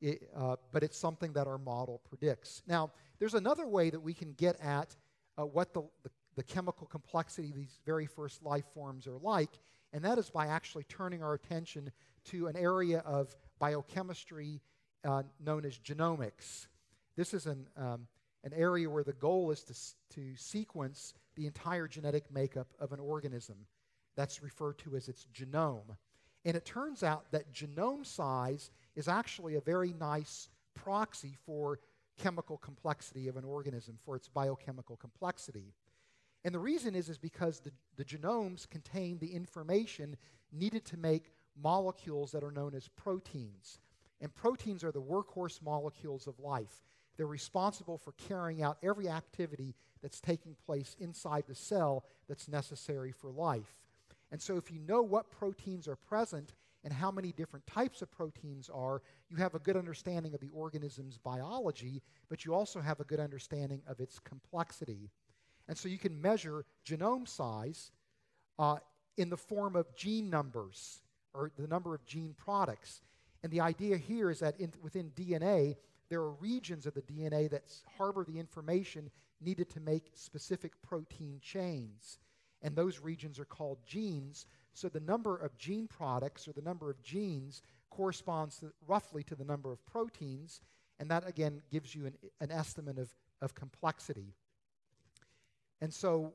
but it's something that our model predicts. Now, there's another way that we can get at what the chemical complexity of these very first life forms are like, and that is by actually turning our attention to an area of biochemistry known as genomics. This is an area where the goal is to sequence the entire genetic makeup of an organism. That's referred to as its genome. And it turns out that genome size is actually a very nice proxy for chemical complexity of an organism, for its biochemical complexity. And the reason is because the genomes contain the information needed to make molecules that are known as proteins. And proteins are the workhorse molecules of life. They're responsible for carrying out every activity that's taking place inside the cell that's necessary for life. And so if you know what proteins are present and how many different types of proteins are, you have a good understanding of the organism's biology, but you also have a good understanding of its complexity. And so you can measure genome size in the form of gene numbers, or the number of gene products. And the idea here is that within DNA, there are regions of the DNA that harbor the information needed to make specific protein chains. And those regions are called genes. So the number of gene products, or the number of genes, corresponds roughly to the number of proteins. And that, again, gives you an estimate of complexity. And so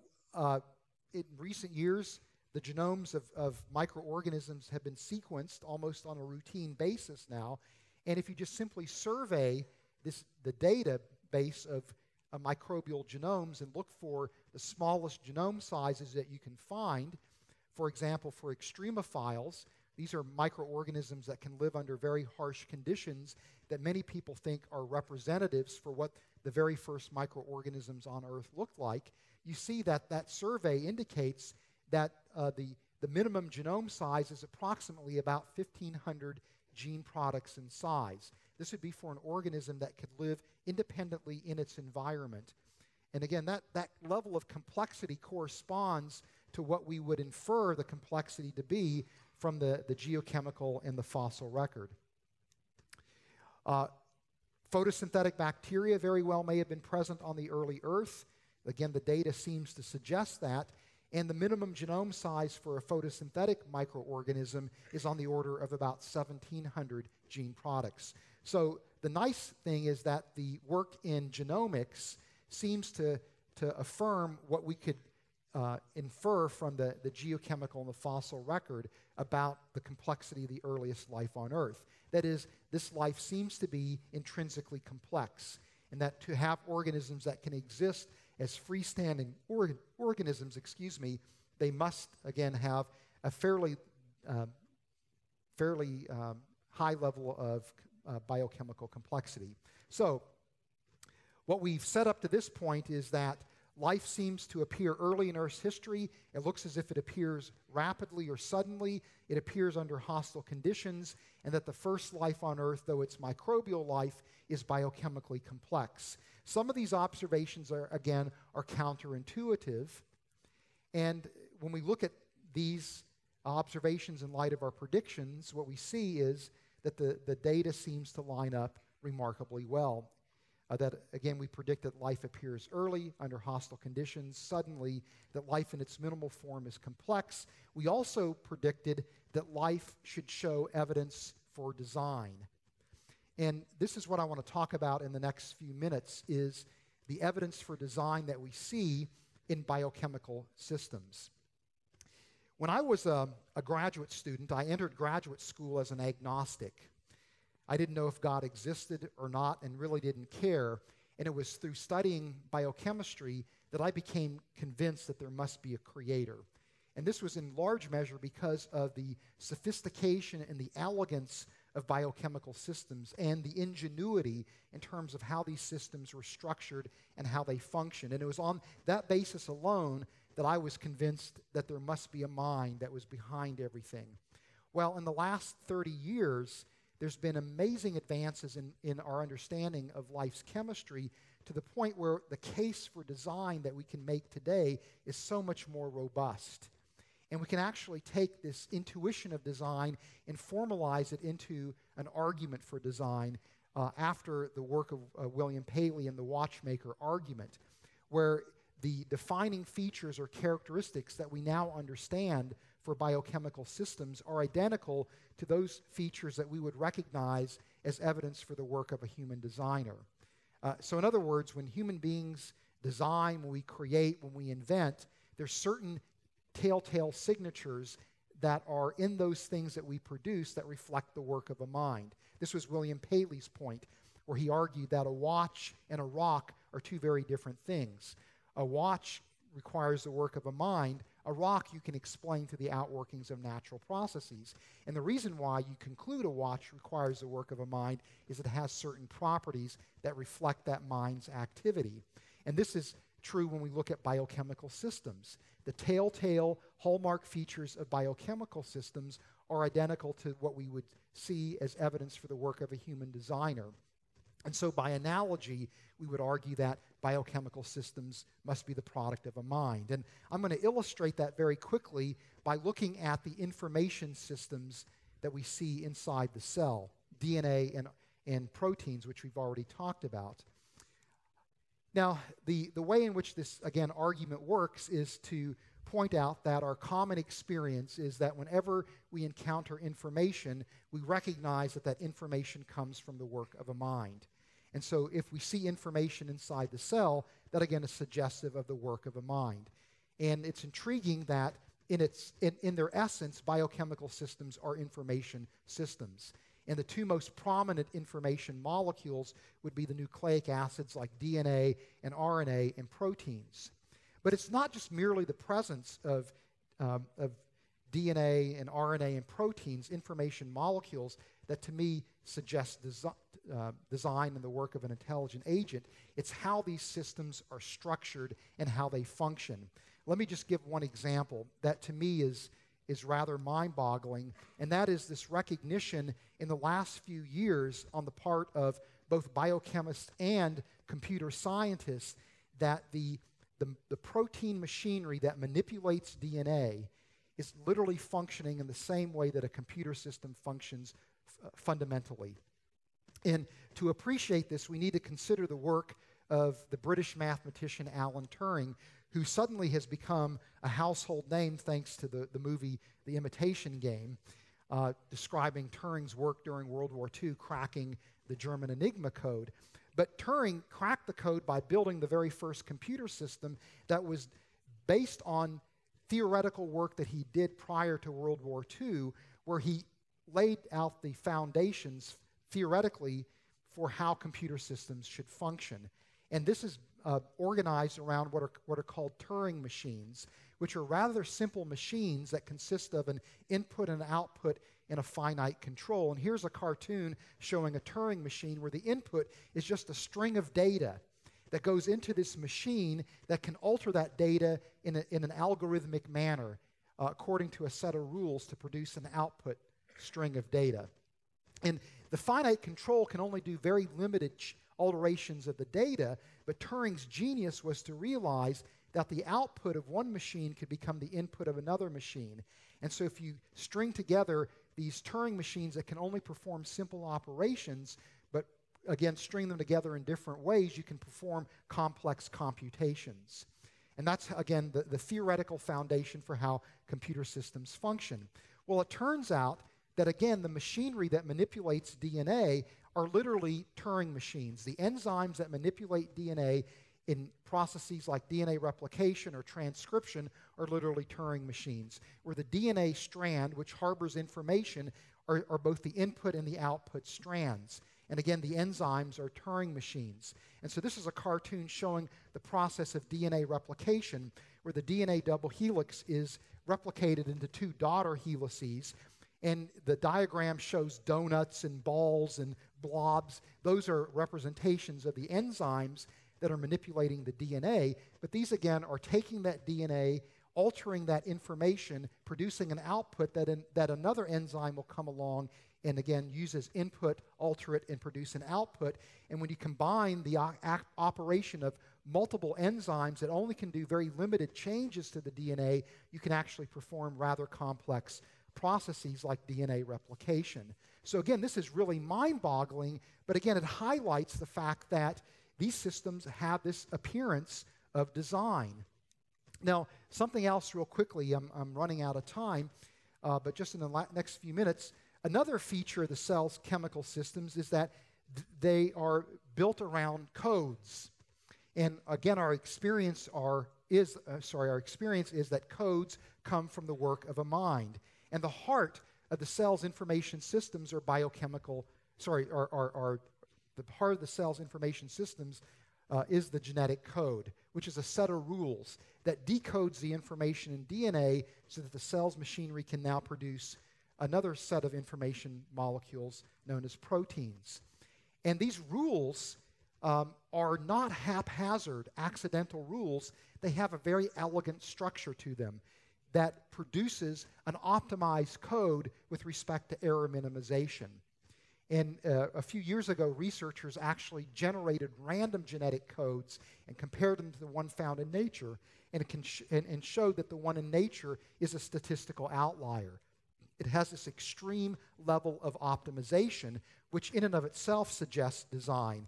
in recent years, the genomes of microorganisms have been sequenced almost on a routine basis now. And if you just simply survey the database of microbial genomes and look for the smallest genome sizes that you can find, for example, for extremophiles, these are microorganisms that can live under very harsh conditions that many people think are representatives for what the very first microorganisms on Earth looked like. You see that that survey indicates that the minimum genome size is approximately about 1,500 gene products in size. This would be for an organism that could live independently in its environment. And again, that level of complexity corresponds to what we would infer the complexity to be from the geochemical and the fossil record. Photosynthetic bacteria very well may have been present on the early Earth. Again, the data seems to suggest that. And the minimum genome size for a photosynthetic microorganism is on the order of about 1,700 gene products. So the nice thing is that the work in genomics seems to affirm what we could infer from the geochemical and the fossil record about the complexity of the earliest life on Earth. That is, this life seems to be intrinsically complex, and that to have organisms that can exist as freestanding organisms, they must, again, have a fairly high level of biochemical complexity. So what we've set up to this point is that life seems to appear early in Earth's history. It looks as if it appears rapidly or suddenly. It appears under hostile conditions, and that the first life on Earth, though it's microbial life, is biochemically complex. Some of these observations are counterintuitive. And when we look at these observations in light of our predictions, what we see is that the data seems to line up remarkably well. That, again, we predict that life appears early under hostile conditions, suddenly, that life in its minimal form is complex. We also predicted that life should show evidence for design. And this is what I want to talk about in the next few minutes, is the evidence for design that we see in biochemical systems. When I was a graduate student, I entered graduate school as an agnostic. I didn't know if God existed or not and really didn't care. And it was through studying biochemistry that I became convinced that there must be a creator. And this was in large measure because of the sophistication and the elegance of biochemical systems and the ingenuity in terms of how these systems were structured and how they function. And it was on that basis alone that I was convinced that there must be a mind that was behind everything. Well, in the last 30 years, there's been amazing advances in our understanding of life's chemistry, to the point where the case for design that we can make today is so much more robust. And we can actually take this intuition of design and formalize it into an argument for design after the work of William Paley and the watchmaker argument, where the defining features or characteristics that we now understand for biochemical systems are identical to those features that we would recognize as evidence for the work of a human designer. So in other words, when human beings design, when we create, when we invent, there's certain telltale signatures that are in those things that we produce that reflect the work of a mind. This was William Paley's point, where he argued that a watch and a rock are two very different things. A watch requires the work of a mind, a rock you can explain through the outworkings of natural processes. And the reason why you conclude a watch requires the work of a mind is it has certain properties that reflect that mind's activity. And this is true when we look at biochemical systems. The telltale hallmark features of biochemical systems are identical to what we would see as evidence for the work of a human designer. And so by analogy, we would argue that biochemical systems must be the product of a mind. And I'm going to illustrate that very quickly by looking at the information systems that we see inside the cell, DNA and proteins, which we've already talked about. Now, the way in which this, again, argument works is to point out that our common experience is that whenever we encounter information, we recognize that that information comes from the work of a mind. And so if we see information inside the cell, that again is suggestive of the work of a mind. And it's intriguing that in their essence, biochemical systems are information systems. And the two most prominent information molecules would be the nucleic acids like DNA and RNA and proteins. But it's not just merely the presence of DNA and RNA and proteins, information molecules, that to me suggest design and the work of an intelligent agent. It's how these systems are structured and how they function. Let me just give one example that to me is rather mind-boggling, and that is this recognition in the last few years on the part of both biochemists and computer scientists that the protein machinery that manipulates DNA is literally functioning in the same way that a computer system functions fundamentally. And to appreciate this, we need to consider the work of the British mathematician Alan Turing, who suddenly has become a household name thanks to the movie The Imitation Game, describing Turing's work during World War II, cracking the German Enigma code. But Turing cracked the code by building the very first computer system that was based on theoretical work that he did prior to World War II, where he laid out the foundations theoretically for how computer systems should function. And this is organized around what are called Turing machines, which are rather simple machines that consist of an input and output in a finite control. And here's a cartoon showing a Turing machine where the input is just a string of data that goes into this machine that can alter that data in an algorithmic manner according to a set of rules to produce an output string of data. And the finite control can only do very limited alterations of the data, but Turing's genius was to realize that the output of one machine could become the input of another machine. And so if you string together these Turing machines that can only perform simple operations, but again, string them together in different ways, you can perform complex computations. And that's, again, the theoretical foundation for how computer systems function. Well, it turns out that, again, the machinery that manipulates DNA are literally Turing machines. The enzymes that manipulate DNA in processes like DNA replication or transcription are literally Turing machines, where the DNA strand, which harbors information, are both the input and the output strands. And again, the enzymes are Turing machines. And so this is a cartoon showing the process of DNA replication, where the DNA double helix is replicated into two daughter helices. And the diagram shows donuts and balls and blobs. Those are representations of the enzymes that are manipulating the DNA. But these, again, are taking that DNA, altering that information, producing an output that another enzyme will come along and, again, use as input, alter it, and produce an output. And when you combine the operation of multiple enzymes that only can do very limited changes to the DNA, you can actually perform rather complex processes like DNA replication. So again, this is really mind-boggling, but again, it highlights the fact that these systems have this appearance of design. Now, something else real quickly, I'm running out of time, but just in the next few minutes, another feature of the cell's chemical systems is that they are built around codes. And again, our experience is that codes come from the work of a mind. And the heart of the cell's information systems are the heart of the cell's information systems is the genetic code, which is a set of rules that decodes the information in DNA so that the cell's machinery can now produce another set of information molecules known as proteins. And these rules are not haphazard, accidental rules. They have a very elegant structure to them that produces an optimized code with respect to error minimization. And a few years ago, researchers actually generated random genetic codes and compared them to the one found in nature, and showed that the one in nature is a statistical outlier. It has this extreme level of optimization, which in and of itself suggests design.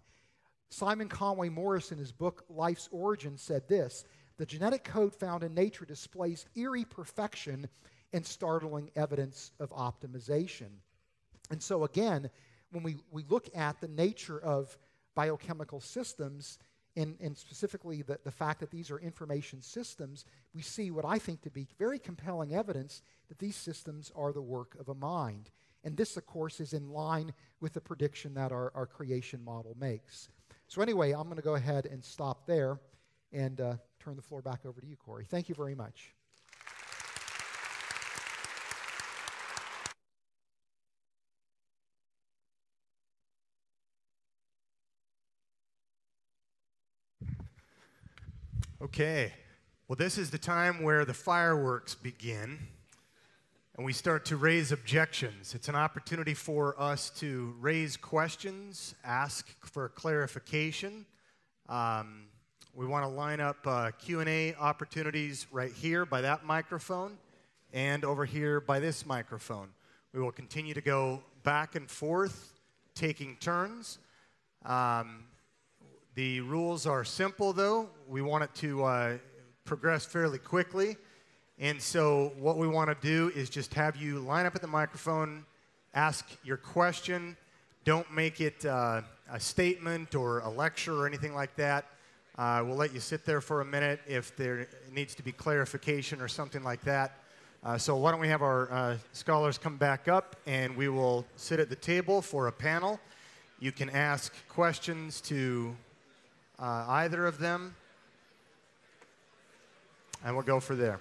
Simon Conway Morris, in his book Life's Origin, said this: "The genetic code found in nature displays eerie perfection and startling evidence of optimization." And so again, when we look at the nature of biochemical systems, and specifically the fact that these are information systems, we see what I think to be very compelling evidence that these systems are the work of a mind. And this, of course, is in line with the prediction that our creation model makes. So anyway, I'm going to go ahead and stop there and turn the floor back over to you, Corey. Thank you very much. Okay, well, this is the time where the fireworks begin and we start to raise objections. It's an opportunity for us to raise questions, ask for clarification. We want to line up Q&A opportunities right here by that microphone and over here by this microphone. We will continue to go back and forth, taking turns. The rules are simple, though. We want it to progress fairly quickly. And so what we want to do is just have you line up at the microphone, ask your question. Don't make it a statement or a lecture or anything like that. We'll let you sit there for a minute if there needs to be clarification or something like that. So why don't we have our scholars come back up, and we will sit at the table for a panel. You can ask questions to either of them, and we'll go from there.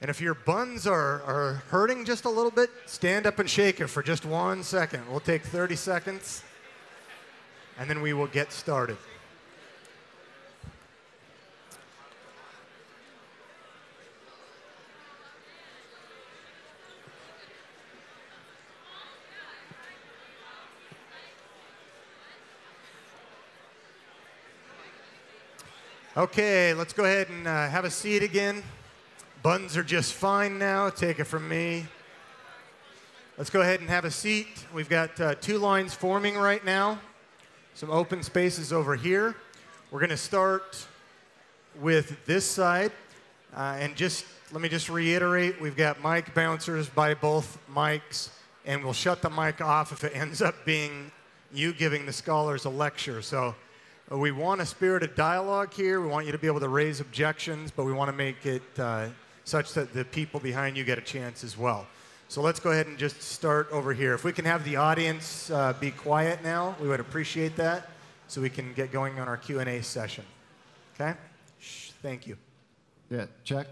And if your buns are hurting just a little bit, stand up and shake it for just 1 second. We'll take 30 seconds, and then we will get started. Okay, let's go ahead and have a seat again. Buns are just fine now. Take it from me. Let's go ahead and have a seat. We've got 2 lines forming right now. Some open spaces over here. We're going to start with this side. And let me just reiterate, we've got mic bouncers by both mics, and we'll shut the mic off if it ends up being you giving the scholars a lecture. So we want a spirited dialogue here. We want you to be able to raise objections, but we want to make it such that the people behind you get a chance as well. So let's go ahead and just start over here. If we can have the audience be quiet now, we would appreciate that so we can get going on our Q&A session. Okay? Shh, thank you. Yeah, check.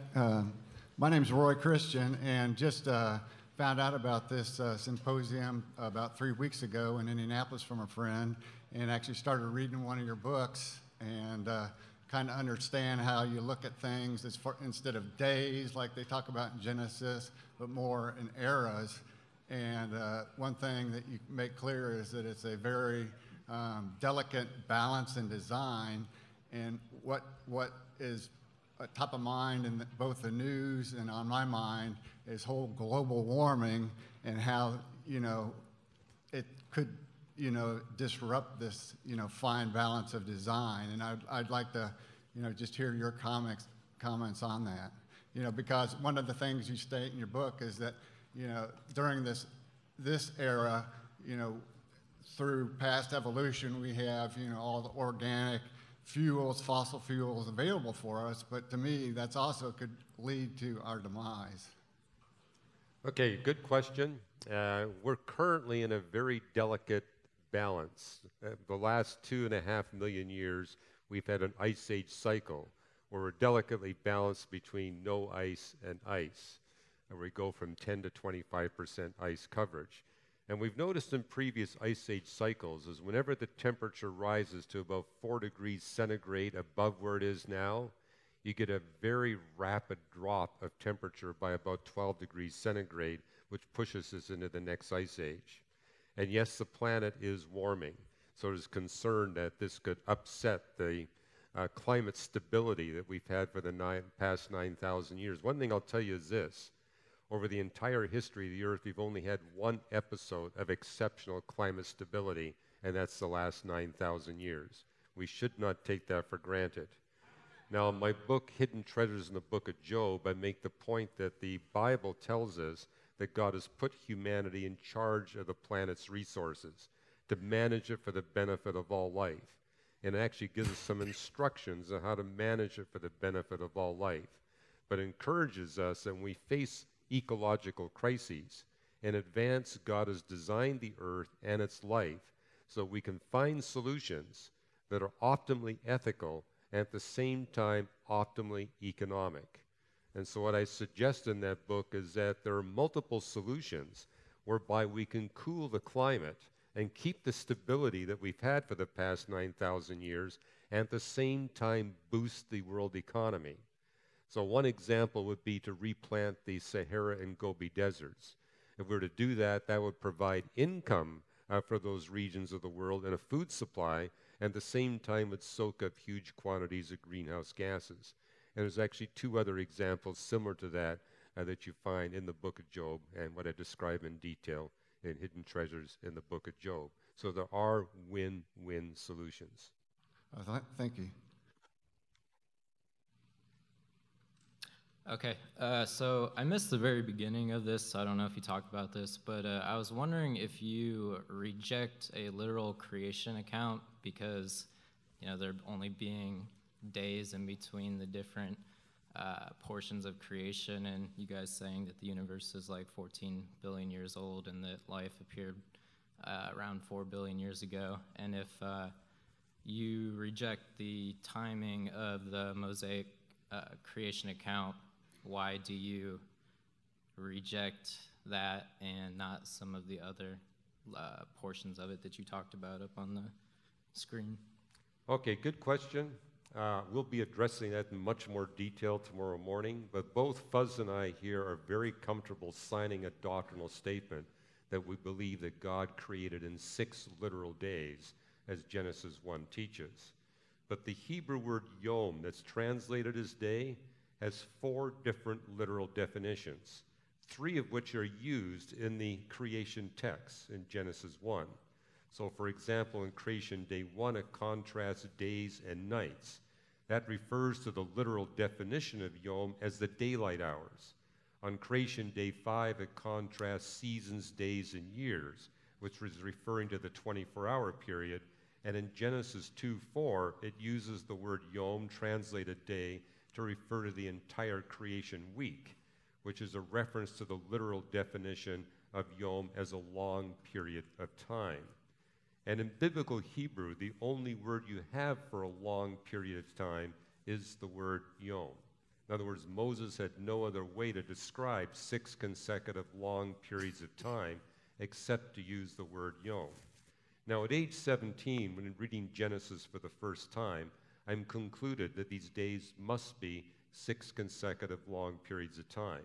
My name's Roy Christian, and just found out about this symposium about 3 weeks ago in Indianapolis from a friend, and actually started reading one of your books and kind of understand how you look at things instead of days like they talk about in Genesis, but more in eras. And one thing that you make clear is that it's a very delicate balance and design, and what is top of mind in both the news and on my mind is whole global warming and how, it could disrupt this, fine balance of design. And I'd like to, just hear your comments on that. Because one of the things you state in your book is that, during this era, through past evolution, we have, all the organic fuels, fossil fuels available for us. But to me, that's also could lead to our demise. Okay, good question. We're currently in a very delicate balance. The last 2.5 million years, we've had an ice age cycle where we're delicately balanced between no ice and ice, and we go from 10 to 25% ice coverage. And we've noticed in previous ice age cycles is whenever the temperature rises to about 4 degrees centigrade above where it is now, you get a very rapid drop of temperature by about 12 degrees centigrade, which pushes us into the next ice age. And yes, the planet is warming, so there's concern that this could upset the climate stability that we've had for the past 9,000 years. One thing I'll tell you is this. Over the entire history of the Earth, we've only had one episode of exceptional climate stability, and that's the last 9,000 years. We should not take that for granted. Now, in my book, Hidden Treasures in the Book of Job, I make the point that the Bible tells us that God has put humanity in charge of the planet's resources to manage it for the benefit of all life. And it actually gives us some instructions on how to manage it for the benefit of all life. But encourages us that when we face ecological crises, in advance, God has designed the earth and its life so we can find solutions that are optimally ethical and at the same time optimally economic. And so what I suggest in that book is that there are multiple solutions whereby we can cool the climate and keep the stability that we've had for the past 9,000 years and at the same time boost the world economy. So one example would be to replant the Sahara and Gobi deserts. If we were to do that, that would provide income for those regions of the world and a food supply, and at the same time would soak up huge quantities of greenhouse gases. And there's actually two other examples similar to that that you find in the book of Job and what I describe in detail in Hidden Treasures in the book of Job. So there are win-win solutions. Thank you. Okay, so I missed the very beginning of this, so I don't know if you talked about this, but I was wondering if you reject a literal creation account because, you know, there only being days in between the different portions of creation, and you guys saying that the universe is like 14 billion years old and that life appeared around 4 billion years ago, and if you reject the timing of the Mosaic creation account, why do you reject that and not some of the other portions of it that you talked about up on the screen? Okay, good question. We'll be addressing that in much more detail tomorrow morning, but both Fuz and I here are very comfortable signing a doctrinal statement that we believe that God created in 6 literal days, as Genesis 1 teaches. But the Hebrew word yom that's translated as day has 4 different literal definitions, 3 of which are used in the creation text in Genesis 1. So for example, in creation day 1, it contrasts days and nights. That refers to the literal definition of yom as the daylight hours. On creation day 5, it contrasts seasons, days, and years, which was referring to the 24-hour period. And in Genesis 2:4, it uses the word yom, translated day, to refer to the entire creation week, which is a reference to the literal definition of yom as a long period of time. And in biblical Hebrew, the only word you have for a long period of time is the word yom. In other words, Moses had no other way to describe 6 consecutive long periods of time except to use the word yom. Now, at age 17, when reading Genesis for the first time, I'm concluded that these days must be 6 consecutive long periods of time.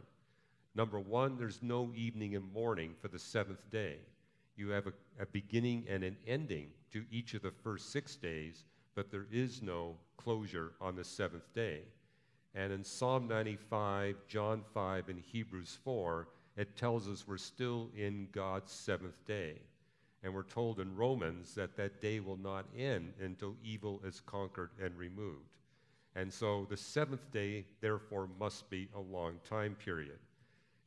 Number 1, there's no evening and morning for the 7th day. You have a beginning and an ending to each of the first 6 days, but there is no closure on the 7th day. And in Psalm 95, John 5, and Hebrews 4, it tells us we're still in God's 7th day. And we're told in Romans that that day will not end until evil is conquered and removed. And so the 7th day, therefore, must be a long time period.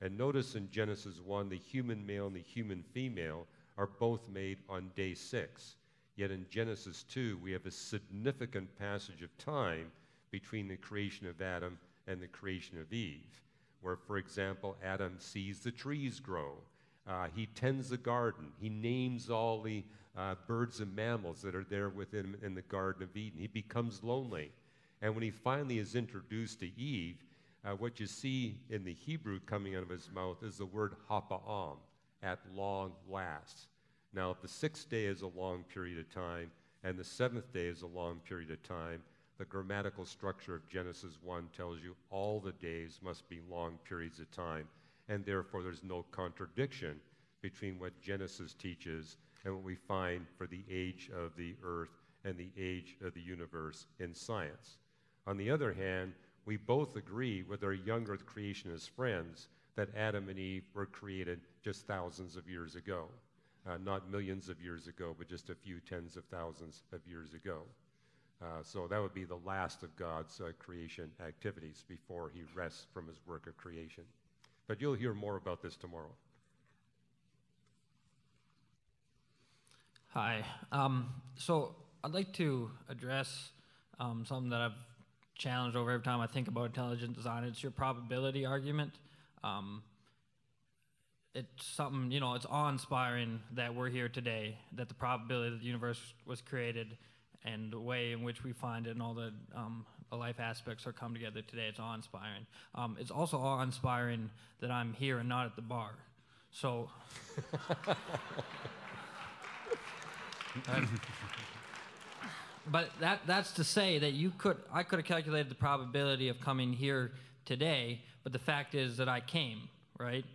And notice in Genesis 1, the human male and the human female are both made on day 6. Yet in Genesis 2, we have a significant passage of time between the creation of Adam and the creation of Eve, where, for example, Adam sees the trees grow. He tends the garden. He names all the birds and mammals that are there with him in the Garden of Eden. He becomes lonely. And when he finally is introduced to Eve, what you see in the Hebrew coming out of his mouth is the word hapa'am, at long last. Now, if the sixth day is a long period of time, and the seventh day is a long period of time, the grammatical structure of Genesis 1 tells you all the days must be long periods of time, and therefore there's no contradiction between what Genesis teaches and what we find for the age of the earth and the age of the universe in science. On the other hand, we both agree with our younger creationist friends that Adam and Eve were created just thousands of years ago. Not millions of years ago, but just a few tens of thousands of years ago. So that would be the last of God's creation activities before he rests from his work of creation. But you'll hear more about this tomorrow. Hi. So I'd like to address something that I've challenged over every time I think about intelligent design. It's your probability argument. It's something, it's awe-inspiring that we're here today, that the probability that the universe was created and the way in which we find it and all the life aspects are come together today. It's awe-inspiring. It's also awe-inspiring that I'm here and not at the bar. So... But that's to say that I could have calculated the probability of coming here today, but the fact is that I came, right?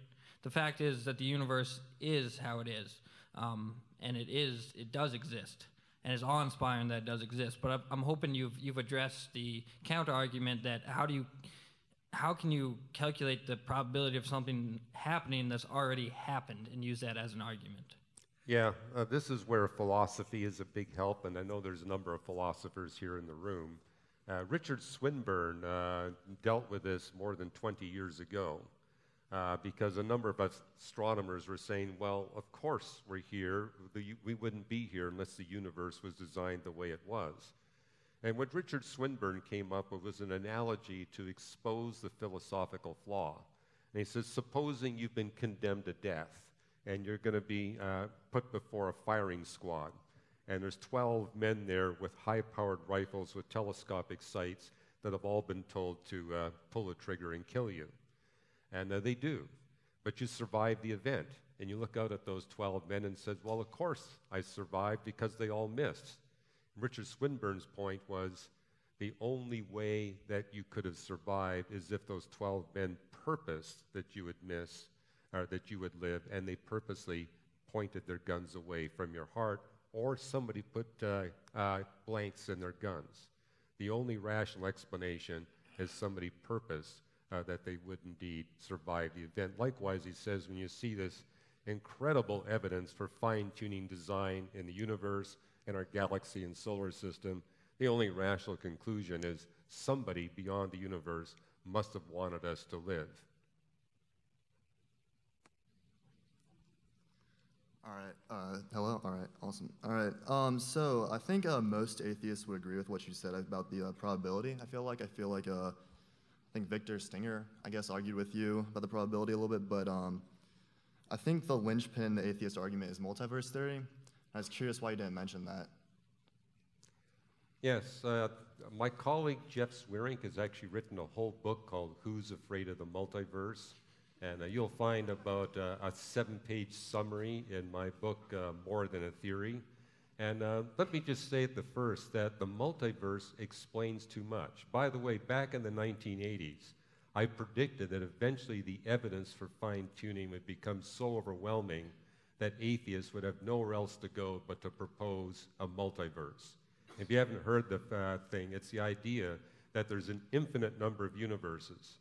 The fact is that the universe is how it is, and it does exist, and it's awe-inspiring that it does exist. But I'm hoping you've addressed the counter-argument that how can you calculate the probability of something happening that's already happened and use that as an argument? Yeah, this is where philosophy is a big help, and I know there's a number of philosophers here in the room. Richard Swinburne dealt with this more than 20 years ago because a number of astronomers were saying, well, of course we're here. We wouldn't be here unless the universe was designed the way it was. And what Richard Swinburne came up with was an analogy to expose the philosophical flaw. And he says, supposing you've been condemned to death, and you're going to be put before a firing squad. And there's 12 men there with high-powered rifles with telescopic sights that have all been told to pull the trigger and kill you. And they do. But you survive the event. And you look out at those 12 men and says, well, of course I survived because they all missed. Richard Swinburne's point was the only way that you could have survived is if those 12 men purposed that you would miss or that you would live, and they purposely pointed their guns away from your heart, or somebody put blanks in their guns. The only rational explanation is somebody purposed that they would indeed survive the event. Likewise, he says, when you see this incredible evidence for fine-tuning design in the universe, in our galaxy and solar system, the only rational conclusion is somebody beyond the universe must have wanted us to live. All right. Hello. All right. Awesome. All right. So I think most atheists would agree with what you said about the probability. I feel like I think Victor Stinger, I guess, argued with you about the probability a little bit, but I think the linchpin in the atheist argument is multiverse theory. I was curious why you didn't mention that. Yes. My colleague Jeff Swierink has actually written a whole book called Who's Afraid of the Multiverse? And you'll find about a 7-page summary in my book, More Than a Theory. And let me just say at the first that the multiverse explains too much. By the way, back in the 1980s, I predicted that eventually the evidence for fine-tuning would become so overwhelming that atheists would have nowhere else to go but to propose a multiverse. If you haven't heard the thing, it's the idea that there's an infinite number of universes.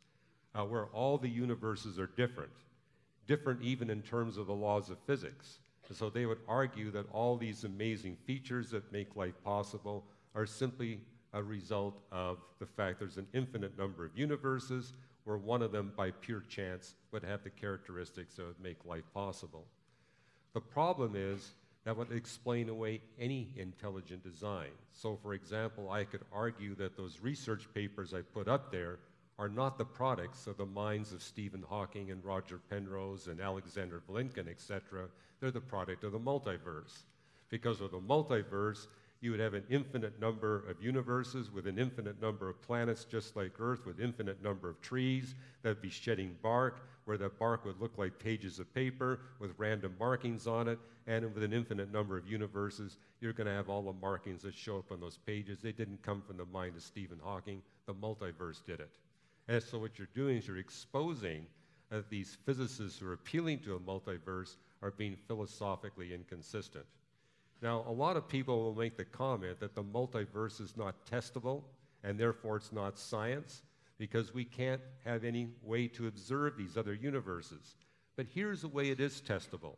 Where all the universes are different even in terms of the laws of physics. And so they would argue that all these amazing features that make life possible are simply a result of the fact there's an infinite number of universes where one of them, by pure chance, would have the characteristics that would make life possible. The problem is that would explain away any intelligent design. So, for example, I could argue that those research papers I put up there are not the products of the minds of Stephen Hawking and Roger Penrose and Alexander Blinken, etc. They're the product of the multiverse. Because of the multiverse, you would have an infinite number of universes with an infinite number of planets just like Earth, with infinite number of trees that would be shedding bark, where that bark would look like pages of paper with random markings on it, and with an infinite number of universes, you're going to have all the markings that show up on those pages. They didn't come from the mind of Stephen Hawking. The multiverse did it. And so what you're doing is you're exposing that these physicists who are appealing to a multiverse are being philosophically inconsistent. Now, a lot of people will make the comment that the multiverse is not testable, and therefore it's not science, because we can't have any way to observe these other universes. But here's a way it is testable.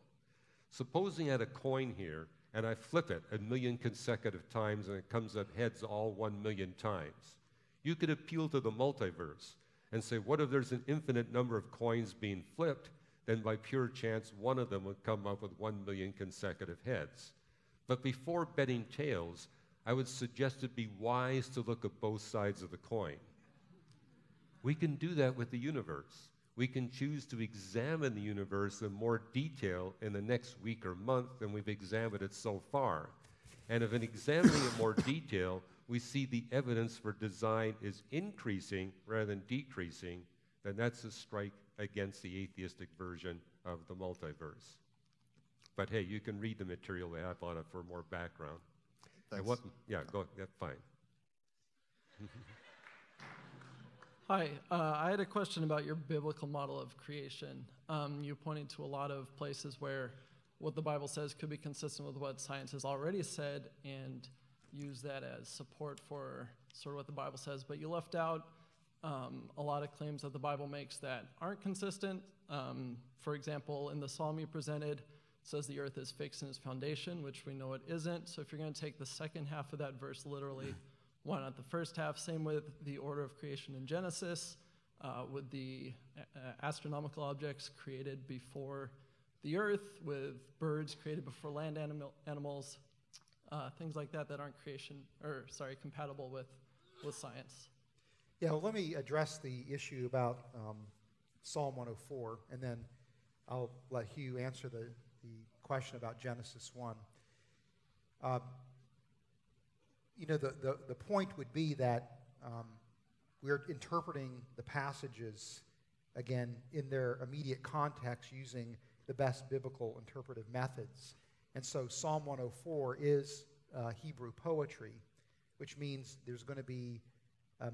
Supposing I had a coin here, and I flip it 1,000,000 consecutive times, and it comes up heads all 1,000,000 times. You could appeal to the multiverse and say, what if there's an infinite number of coins being flipped? Then by pure chance, one of them would come up with 1,000,000 consecutive heads. But before betting tails, I would suggest it be wise to look at both sides of the coin. We can do that with the universe. We can choose to examine the universe in more detail in the next week or month than we've examined it so far. And if in examining it more detail, we see the evidence for design is increasing rather than decreasing, then that's a strike against the atheistic version of the multiverse. But hey, you can read the material they have on it for more background. Thanks. Fine. Hi, I had a question about your biblical model of creation. You pointed to a lot of places where what the Bible says could be consistent with what science has already said, and use that as support for sort of what the Bible says, but you left out a lot of claims that the Bible makes that aren't consistent. For example, in the psalm you presented, it says the earth is fixed in its foundation, which we know it isn't. So if you're going to take the second half of that verse literally, why not the first half? Same with the order of creation in Genesis, with the astronomical objects created before the earth, with birds created before land animals, things like that that aren't compatible with science. Yeah, well, let me address the issue about Psalm 104, and then I'll let Hugh answer the question about Genesis 1. The point would be that we're interpreting the passages, again, in their immediate context using the best biblical interpretive methods. And so Psalm 104 is Hebrew poetry, which means there's going to be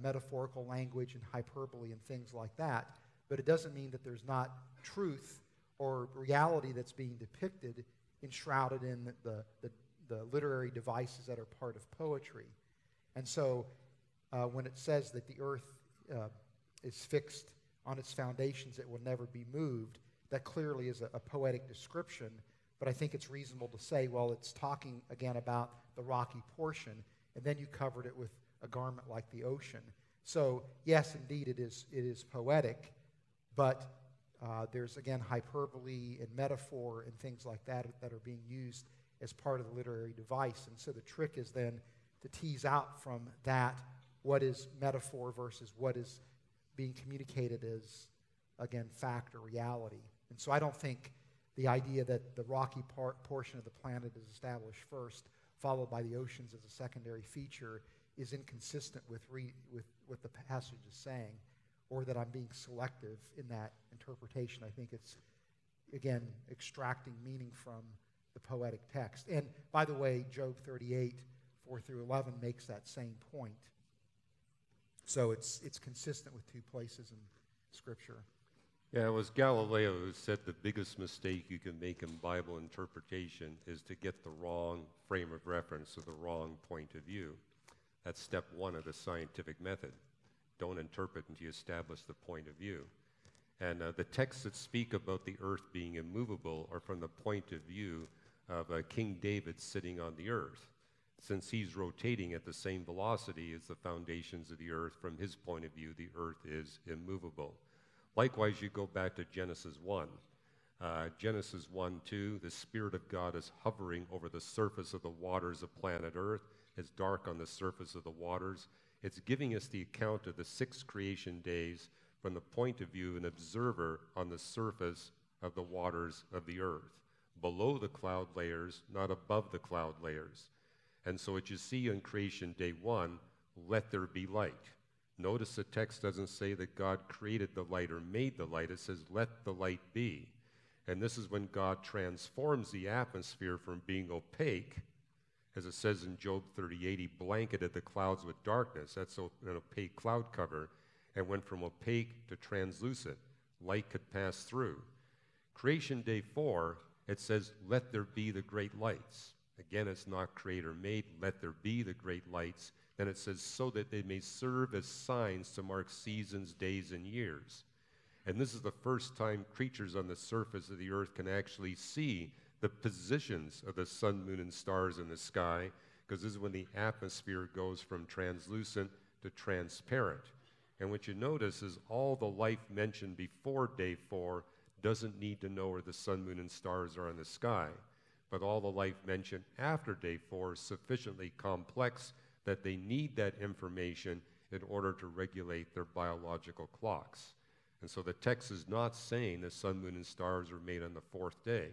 metaphorical language and hyperbole and things like that. But it doesn't mean that there's not truth or reality that's being depicted enshrouded in the literary devices that are part of poetry. And so when it says that the earth is fixed on its foundations, it will never be moved, that clearly is a poetic description. But I think it's reasonable to say, well, it's talking again about the rocky portion, and then you covered it with a garment like the ocean. So yes, indeed, it is poetic, but there's again hyperbole and metaphor and things like that that are being used as part of the literary device. And so the trick is then to tease out from that what is metaphor versus what is being communicated as, again, fact or reality. And so I don't think the idea that the rocky portion of the planet is established first, followed by the oceans as a secondary feature, is inconsistent with what the passage is saying, or that I'm being selective in that interpretation. I think it's, again, extracting meaning from the poetic text. And by the way, Job 38, 4 through 11 makes that same point. So it's consistent with two places in Scripture. Yeah, it was Galileo who said the biggest mistake you can make in Bible interpretation is to get the wrong frame of reference or the wrong point of view. That's step one of the scientific method. Don't interpret until you establish the point of view. And the texts that speak about the earth being immovable are from the point of view of King David sitting on the earth. Since he's rotating at the same velocity as the foundations of the earth, from his point of view, the earth is immovable. Likewise, you go back to Genesis 1. Genesis 1:2, the Spirit of God is hovering over the surface of the waters of planet Earth. It's dark on the surface of the waters. It's giving us the account of the 6 creation days from the point of view of an observer on the surface of the waters of the earth, below the cloud layers, not above the cloud layers. And so what you see on creation day 1, let there be light. Notice the text doesn't say that God created the light or made the light. It says, let the light be. And this is when God transforms the atmosphere from being opaque, as it says in Job 38, he blanketed the clouds with darkness. That's an opaque cloud cover, and went from opaque to translucent. Light could pass through. Creation day 4, it says, let there be the great lights. Again, it's not creator made, let there be the great lights. Then it says, so that they may serve as signs to mark seasons, days, and years. And this is the first time creatures on the surface of the earth can actually see the positions of the sun, moon, and stars in the sky, because this is when the atmosphere goes from translucent to transparent. And what you notice is all the life mentioned before day 4 doesn't need to know where the sun, moon, and stars are in the sky. But all the life mentioned after day 4 is sufficiently complex that they need that information in order to regulate their biological clocks. And so the text is not saying the sun, moon, and stars were made on the 4th day.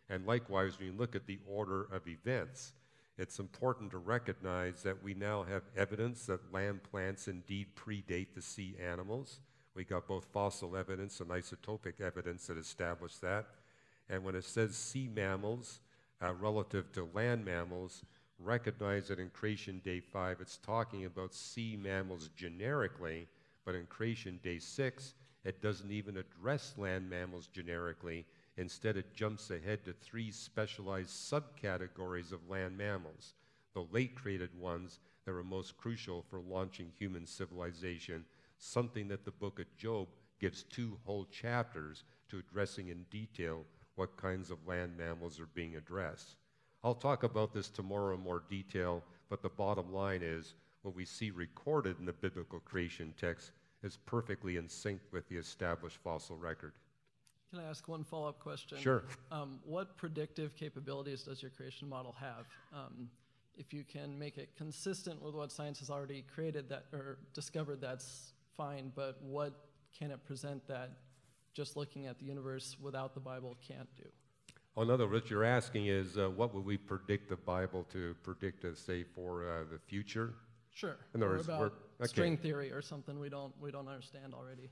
And likewise, when you look at the order of events, it's important to recognize that we now have evidence that land plants indeed predate the sea animals. We got both fossil evidence and isotopic evidence that establish that. And when it says sea mammals relative to land mammals, recognize that in creation day 5, it's talking about sea mammals generically, but in creation day 6, it doesn't even address land mammals generically. Instead, it jumps ahead to 3 specialized subcategories of land mammals, the late created ones that were most crucial for launching human civilization, something that the book of Job gives 2 whole chapters to addressing in detail what kinds of land mammals are being addressed. I'll talk about this tomorrow in more detail, but the bottom line is what we see recorded in the biblical creation text is perfectly in sync with the established fossil record. Can I ask one follow-up question? Sure. What predictive capabilities does your creation model have? If you can make it consistent with what science has already created that or discovered, that's fine, but what can it present that just looking at the universe without the Bible can't do? In other words, what you're asking is what would we predict the Bible to predict, say, for the future? Sure. In other or words, about string theory or something we don't understand already.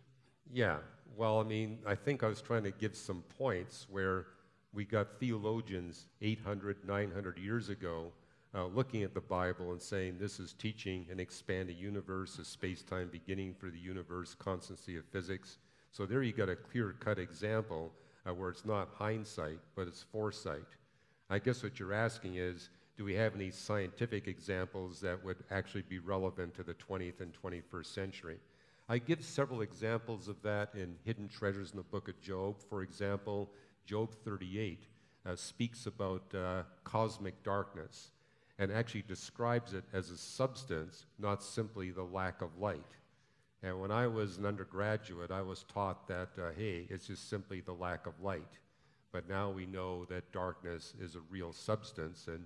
Yeah. Well, I mean, I think I was trying to give some points where we got theologians 800, 900 years ago looking at the Bible and saying this is teaching an expanded universe, a space-time beginning for the universe, constancy of physics. So there you got a clear-cut example where it's not hindsight, but it's foresight. I guess what you're asking is, do we have any scientific examples that would actually be relevant to the 20th and 21st century? I give several examples of that in Hidden Treasures in the book of Job. For example, Job 38 speaks about cosmic darkness and actually describes it as a substance, not simply the lack of light. And when I was an undergraduate, I was taught that, hey, it's just simply the lack of light. But now we know that darkness is a real substance, and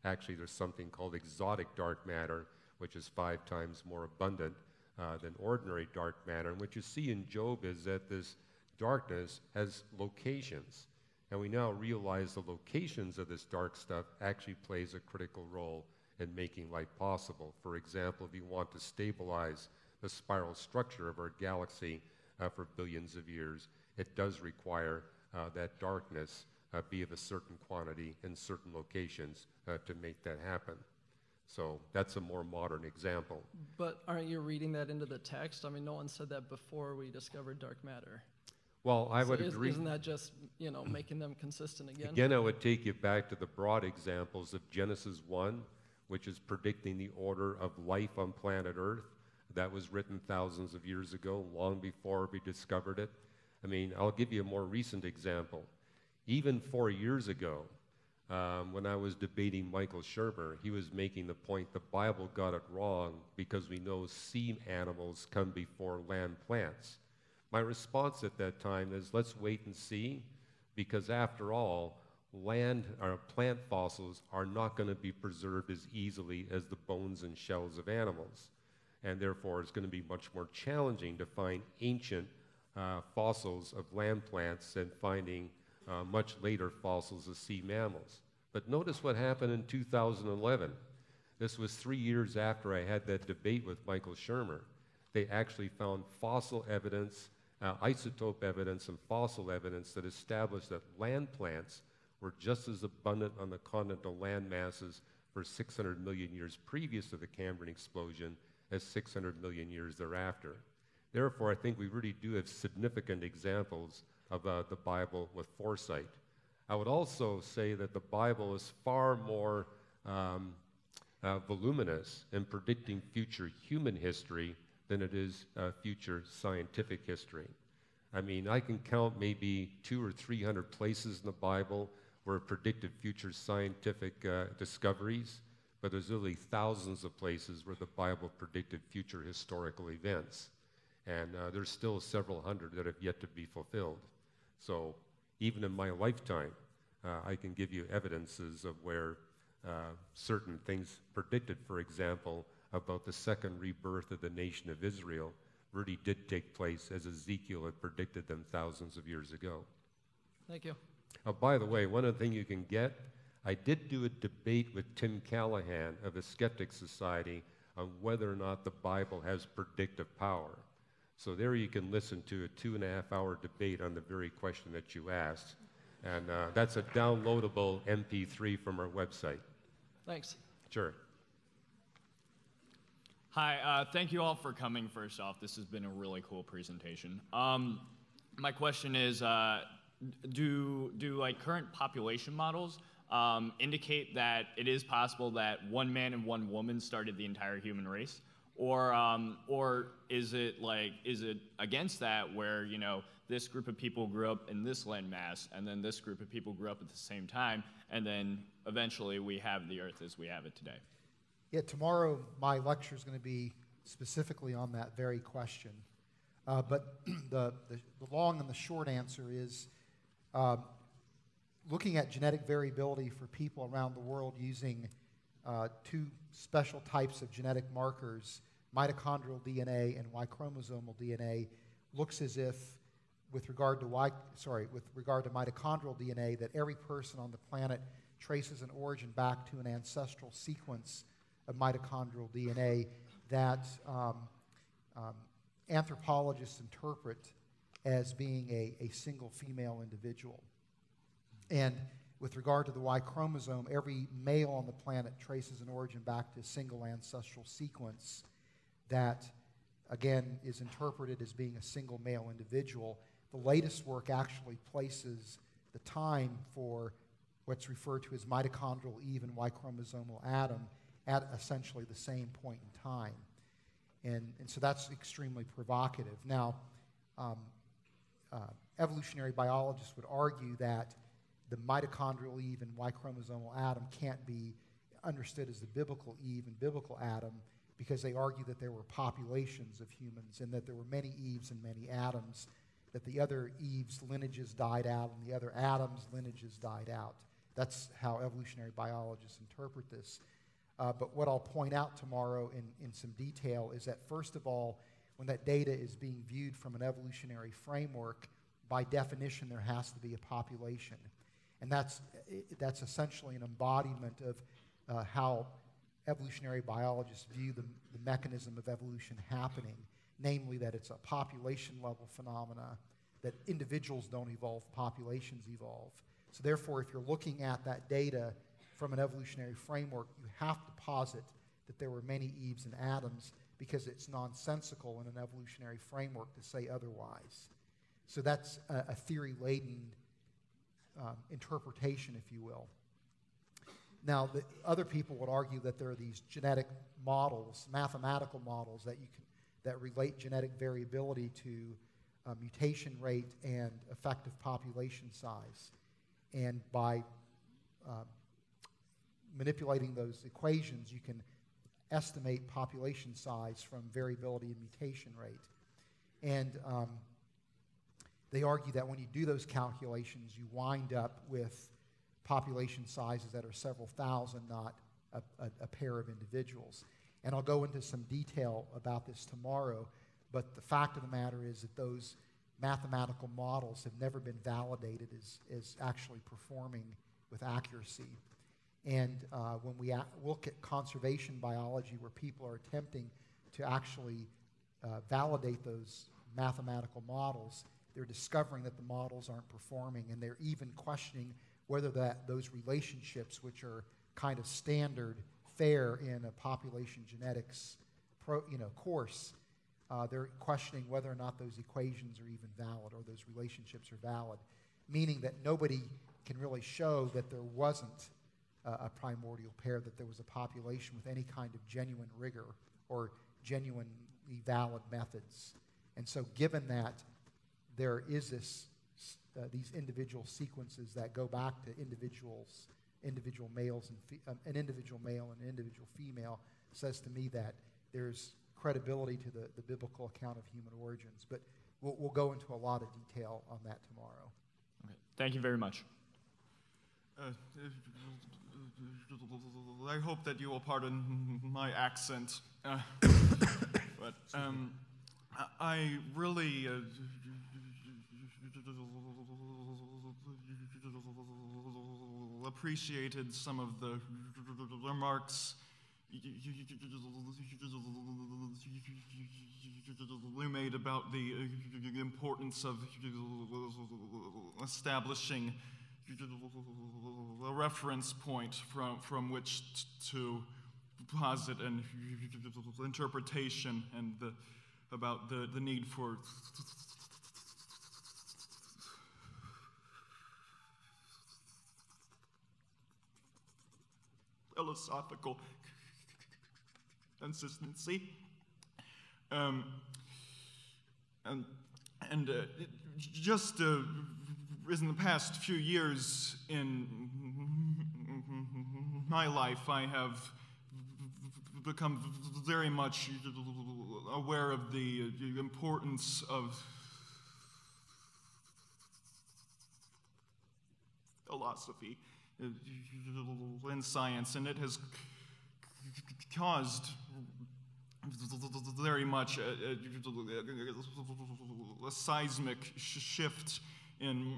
actually there's something called exotic dark matter, which is 5 times more abundant than ordinary dark matter. And what you see in Job is that this darkness has locations. And we now realize the locations of this dark stuff actually plays a critical role in making life possible. For example, if you want to stabilize the spiral structure of our galaxy for billions of years, it does require that darkness be of a certain quantity in certain locations to make that happen. So that's a more modern example. But aren't you reading that into the text? I mean, no one said that before we discovered dark matter. Well, I would agree. Isn't that just, making them consistent again? Again, I would take you back to the broad examples of Genesis 1, which is predicting the order of life on planet Earth. That was written thousands of years ago, long before we discovered it. I mean, I'll give you a more recent example. Even 4 years ago, when I was debating Michael Shermer, he was making the point the Bible got it wrong because we know sea animals come before land plants. My response at that time is, let's wait and see, because after all, land or plant fossils are not going to be preserved as easily as the bones and shells of animals. and therefore it's going to be much more challenging to find ancient fossils of land plants than finding much later fossils of sea mammals. But notice what happened in 2011. This was 3 years after I had that debate with Michael Shermer. They actually found fossil evidence, isotope evidence, and fossil evidence that established that land plants were just as abundant on the continental land masses for 600 million years previous to the Cambrian explosion as 600 million years thereafter. Therefore, I think we really do have significant examples of the Bible with foresight. I would also say that the Bible is far more voluminous in predicting future human history than it is future scientific history. I mean, I can count maybe 200 or 300 places in the Bible where it predicted future scientific discoveries, but there's really thousands of places where the Bible predicted future historical events. And there's still several hundred that have yet to be fulfilled. So even in my lifetime, I can give you evidences of where certain things predicted, for example, about the second rebirth of the nation of Israel really did take place as Ezekiel had predicted them thousands of years ago. Thank you. By the way, one other thing you can get, I did do a debate with Tim Callahan of the Skeptic Society on whether or not the Bible has predictive power. So there you can listen to a 2.5-hour debate on the very question that you asked. And that's a downloadable MP3 from our website. Thanks. Sure. Hi, thank you all for coming, first off. This has been a really cool presentation. My question is, do like current population models indicate that it is possible that one man and one woman started the entire human race? Or is it against that where, you know, this group of people grew up in this landmass and then this group of people grew up at the same time and then eventually we have the Earth as we have it today? Yeah, tomorrow my lecture is going to be specifically on that very question. But the long and the short answer is looking at genetic variability for people around the world using two special types of genetic markers, mitochondrial DNA and Y chromosomal DNA, looks as if, with regard to mitochondrial DNA, that every person on the planet traces an origin back to an ancestral sequence of mitochondrial DNA that anthropologists interpret as being a single female individual. And with regard to the Y chromosome, every male on the planet traces an origin back to a single ancestral sequence that, again, is interpreted as being a single male individual. The latest work actually places the time for what's referred to as mitochondrial Eve and Y chromosomal Adam at essentially the same point in time. And so that's extremely provocative. Now, evolutionary biologists would argue that the mitochondrial Eve and Y chromosomal Adam can't be understood as the biblical Eve and biblical Adam because they argue that there were populations of humans and that there were many Eves and many Adams, that the other Eves' lineages died out and the other Adams' lineages died out. That's how evolutionary biologists interpret this. But what I'll point out tomorrow in some detail is that, first of all, when that data is being viewed from an evolutionary framework, by definition there has to be a population. And that's essentially an embodiment of how evolutionary biologists view the mechanism of evolution happening, namely that it's a population-level phenomena, that individuals don't evolve, populations evolve. So therefore, if you're looking at that data from an evolutionary framework, you have to posit that there were many Eves and Adams because it's nonsensical in an evolutionary framework to say otherwise. So that's a theory-laden interpretation, if you will. Now, the other people would argue that there are these genetic models, mathematical models that relate genetic variability to mutation rate and effective population size. And by manipulating those equations, you can estimate population size from variability in mutation rate. And they argue that when you do those calculations, you wind up with population sizes that are several thousand, not a pair of individuals. And I'll go into some detail about this tomorrow, but the fact of the matter is that those mathematical models have never been validated as actually performing with accuracy. And when we look at conservation biology, where people are attempting to actually validate those mathematical models, they're discovering that the models aren't performing, and they're even questioning whether those relationships, which are kind of standard fare in a population genetics course, they're questioning whether or not those equations are even valid or those relationships are valid, meaning that nobody can really show that there wasn't a primordial pair, that there was a population with any kind of genuine rigor or genuinely valid methods. And so given that there is these individual sequences that go back to individual males and an individual male and an individual female, says to me that there's credibility to the biblical account of human origins. But we'll go into a lot of detail on that tomorrow. Okay. Thank you very much. I hope that you will pardon my accent, but I really appreciated some of the remarks you made about the importance of establishing a reference point from which to posit an interpretation, and about the need for philosophical consistency. Just in the past few years in my life, I have become very much aware of the importance of philosophy in science, and it has caused very much a seismic shift in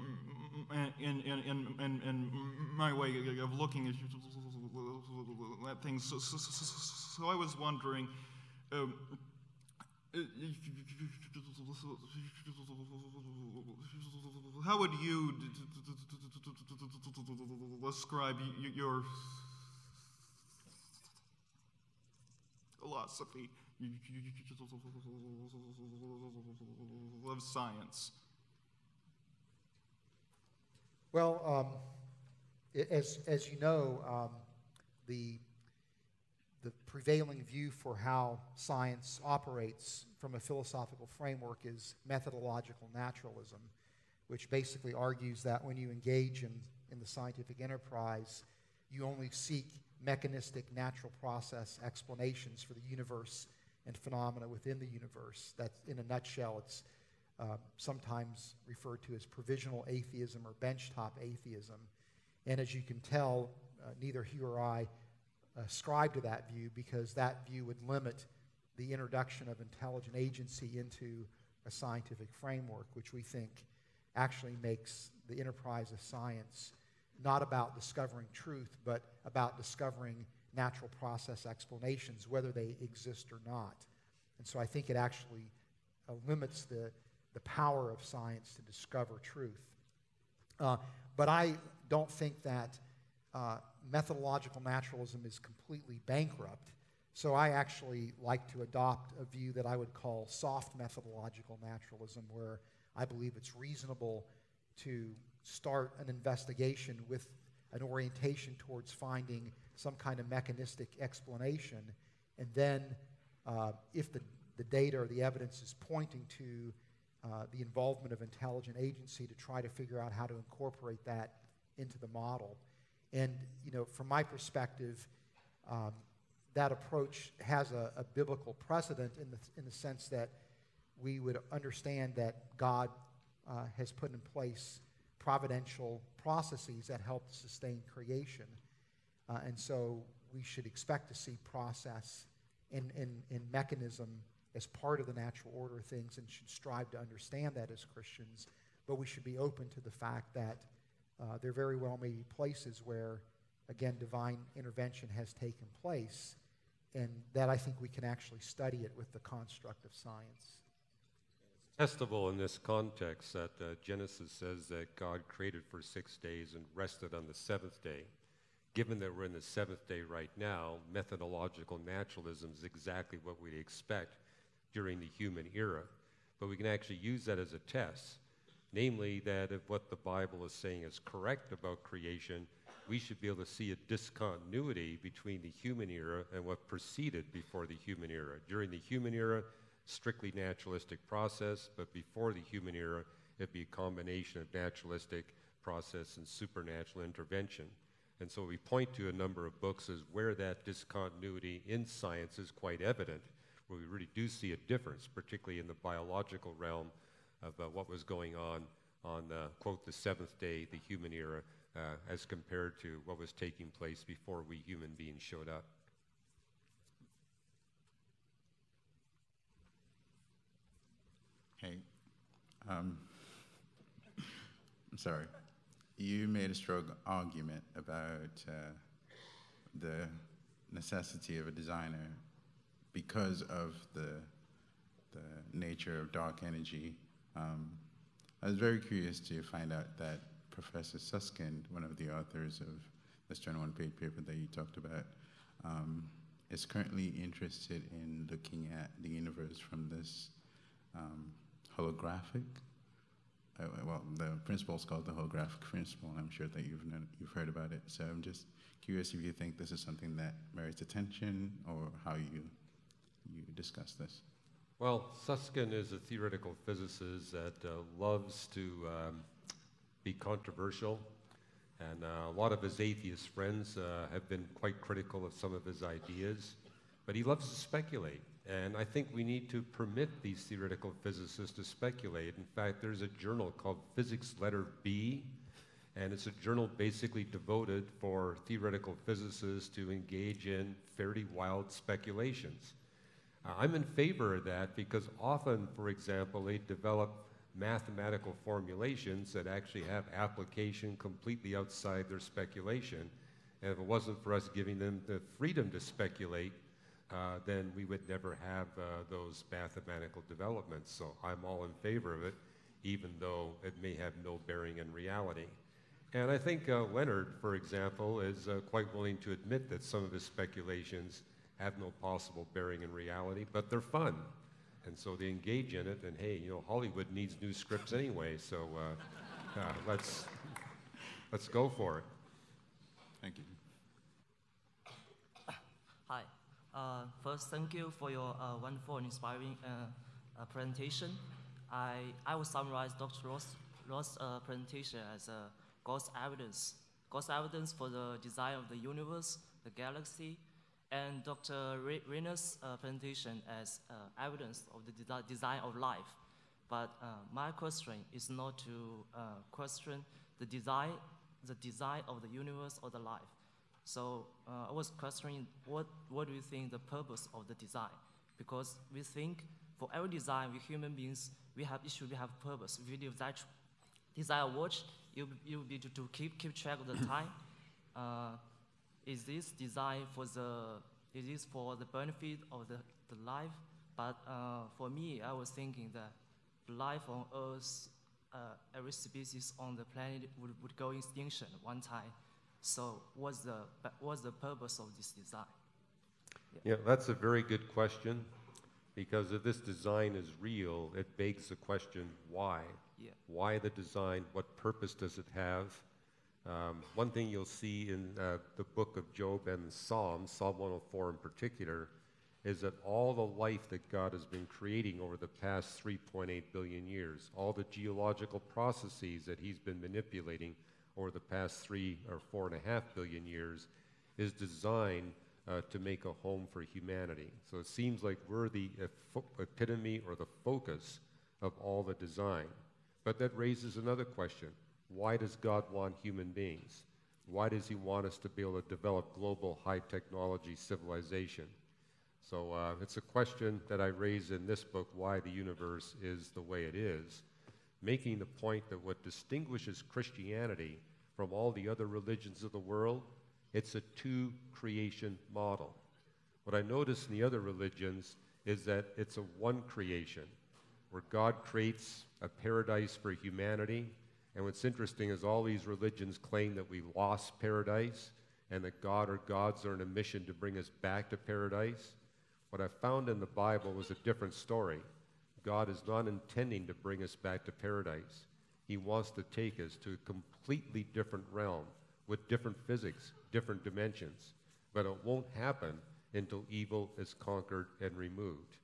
my way of looking at things. So I was wondering, how would you describe your philosophy of science? Well, as you know, the prevailing view for how science operates from a philosophical framework is methodological naturalism, which basically argues that when you engage in the scientific enterprise, you only seek mechanistic natural process explanations for the universe and phenomena within the universe. That, in a nutshell, it's sometimes referred to as provisional atheism or benchtop atheism. And as you can tell, neither Hugh or I ascribe to that view, because that view would limit the introduction of intelligent agency into a scientific framework, which we think actually makes the enterprise of science not about discovering truth, but about discovering natural process explanations, whether they exist or not. And so I think it actually limits the power of science to discover truth. But I don't think that methodological naturalism is completely bankrupt. So I actually like to adopt a view that I would call soft methodological naturalism, where I believe it's reasonable to start an investigation with an orientation towards finding some kind of mechanistic explanation, and then if the data or the evidence is pointing to the involvement of intelligent agency, to try to figure out how to incorporate that into the model. And from my perspective, that approach has a biblical precedent in the sense that we would understand that God has put in place providential processes that help sustain creation. And so we should expect to see process and mechanism as part of the natural order of things, and should strive to understand that as Christians. But we should be open to the fact that there very well may be places where, again, divine intervention has taken place, and that I think we can actually study it with the construct of science. Testable in this context that Genesis says that God created for 6 days and rested on the seventh day. Given that we're in the seventh day right now, methodological naturalism is exactly what we'd expect during the human era. But we can actually use that as a test, namely that if what the Bible is saying is correct about creation, we should be able to see a discontinuity between the human era and what preceded before the human era. During the human era, strictly naturalistic process, but before the human era, it'd be a combination of naturalistic process and supernatural intervention. And so we point to a number of books as where that discontinuity in science is quite evident, where we really do see a difference, particularly in the biological realm of what was going on, quote, the seventh day, the human era, as compared to what was taking place before we human beings showed up. Hey, I'm sorry. You made a strong argument about the necessity of a designer because of the nature of dark energy. I was very curious to find out that Professor Susskind, one of the authors of this journal and paper that you talked about, is currently interested in looking at the universe from this holographic, well, the principle is called the holographic principle, and I'm sure that you've heard about it. So I'm just curious if you think this is something that merits attention, or how you discuss this. Well, Susskind is a theoretical physicist that loves to be controversial, and a lot of his atheist friends have been quite critical of some of his ideas, but he loves to speculate. And I think we need to permit these theoretical physicists to speculate. In fact, there's a journal called Physics Letter B, and it's a journal basically devoted for theoretical physicists to engage in fairly wild speculations. I'm in favor of that because often, for example, they develop mathematical formulations that actually have application completely outside their speculation. And if it wasn't for us giving them the freedom to speculate, then we would never have those mathematical developments. So I'm all in favor of it, even though it may have no bearing in reality. And I think Leonard, for example, is quite willing to admit that some of his speculations have no possible bearing in reality, but they're fun. And so they engage in it, and hey, you know, Hollywood needs new scripts anyway, so let's go for it. Thank you. Hi. First, thank you for your wonderful and inspiring presentation. I will summarize Dr. Ross' presentation as God's evidence. God's evidence for the design of the universe, the galaxy, and Dr. Rana's presentation as evidence of the design of life. But my question is not to question the design of the universe or the life. So I was questioning what do you think the purpose of the design? Because we think for every design, we human beings, it should have purpose. If you design a watch, you'll be to keep track of the time. Is this design for the benefit of the life? But for me, I was thinking that life on Earth, every species on the planet would go extinction one time. So what's the purpose of this design? Yeah, that's a very good question, because if this design is real, it begs the question, why? Yeah. Why the design? What purpose does it have? One thing you'll see in the book of Job and Psalm 104 in particular, is that all the life that God has been creating over the past 3.8 billion years, all the geological processes that he's been manipulating over the past 3 or 4.5 billion years, is designed to make a home for humanity. So it seems like we're the epitome or the focus of all the design. But that raises another question. Why does God want human beings? Why does he want us to be able to develop global high technology civilization? So it's a question that I raise in this book, why the universe is the way it is, making the point that what distinguishes Christianity from all the other religions of the world, it's a two-creation model. What I notice in the other religions is that it's a one creation, where God creates a paradise for humanity. And what's interesting is all these religions claim that we lost paradise and that God or gods are on a mission to bring us back to paradise. What I found in the Bible was a different story. God is not intending to bring us back to paradise. He wants to take us to a completely different realm with different physics, different dimensions. But it won't happen until evil is conquered and removed.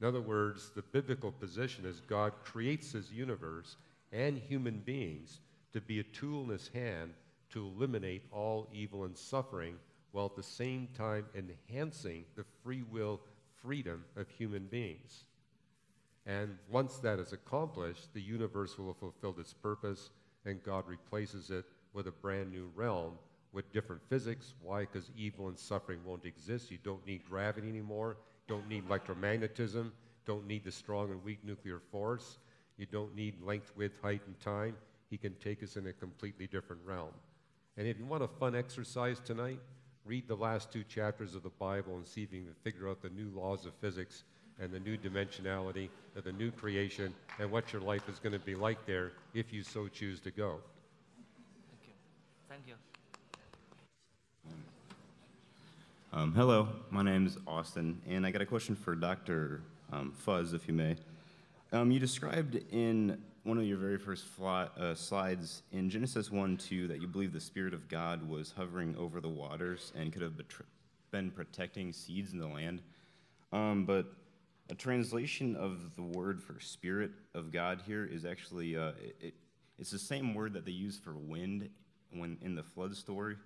In other words, the biblical position is God creates his universe and human beings to be a tool in his hand to eliminate all evil and suffering, while at the same time enhancing the free will freedom of human beings. And once that is accomplished, the universe will have fulfilled its purpose, and God replaces it with a brand new realm with different physics. Why? Because evil and suffering won't exist. You don't need gravity anymore. Don't need electromagnetism. Don't need the strong and weak nuclear force. You don't need length, width, height, and time. He can take us in a completely different realm. And if you want a fun exercise tonight, read the last 2 chapters of the Bible and see if you can figure out the new laws of physics and the new dimensionality of the new creation and what your life is going to be like there if you so choose to go. Thank you. Hello, my name is Austin, and I got a question for Dr. Fuz, if you may. You described in one of your very first slides in Genesis 1:2 that you believe the Spirit of God was hovering over the waters and could have been protecting seeds in the land. But a translation of the word for Spirit of God here is actually, it's the same word that they use for wind when in the flood story,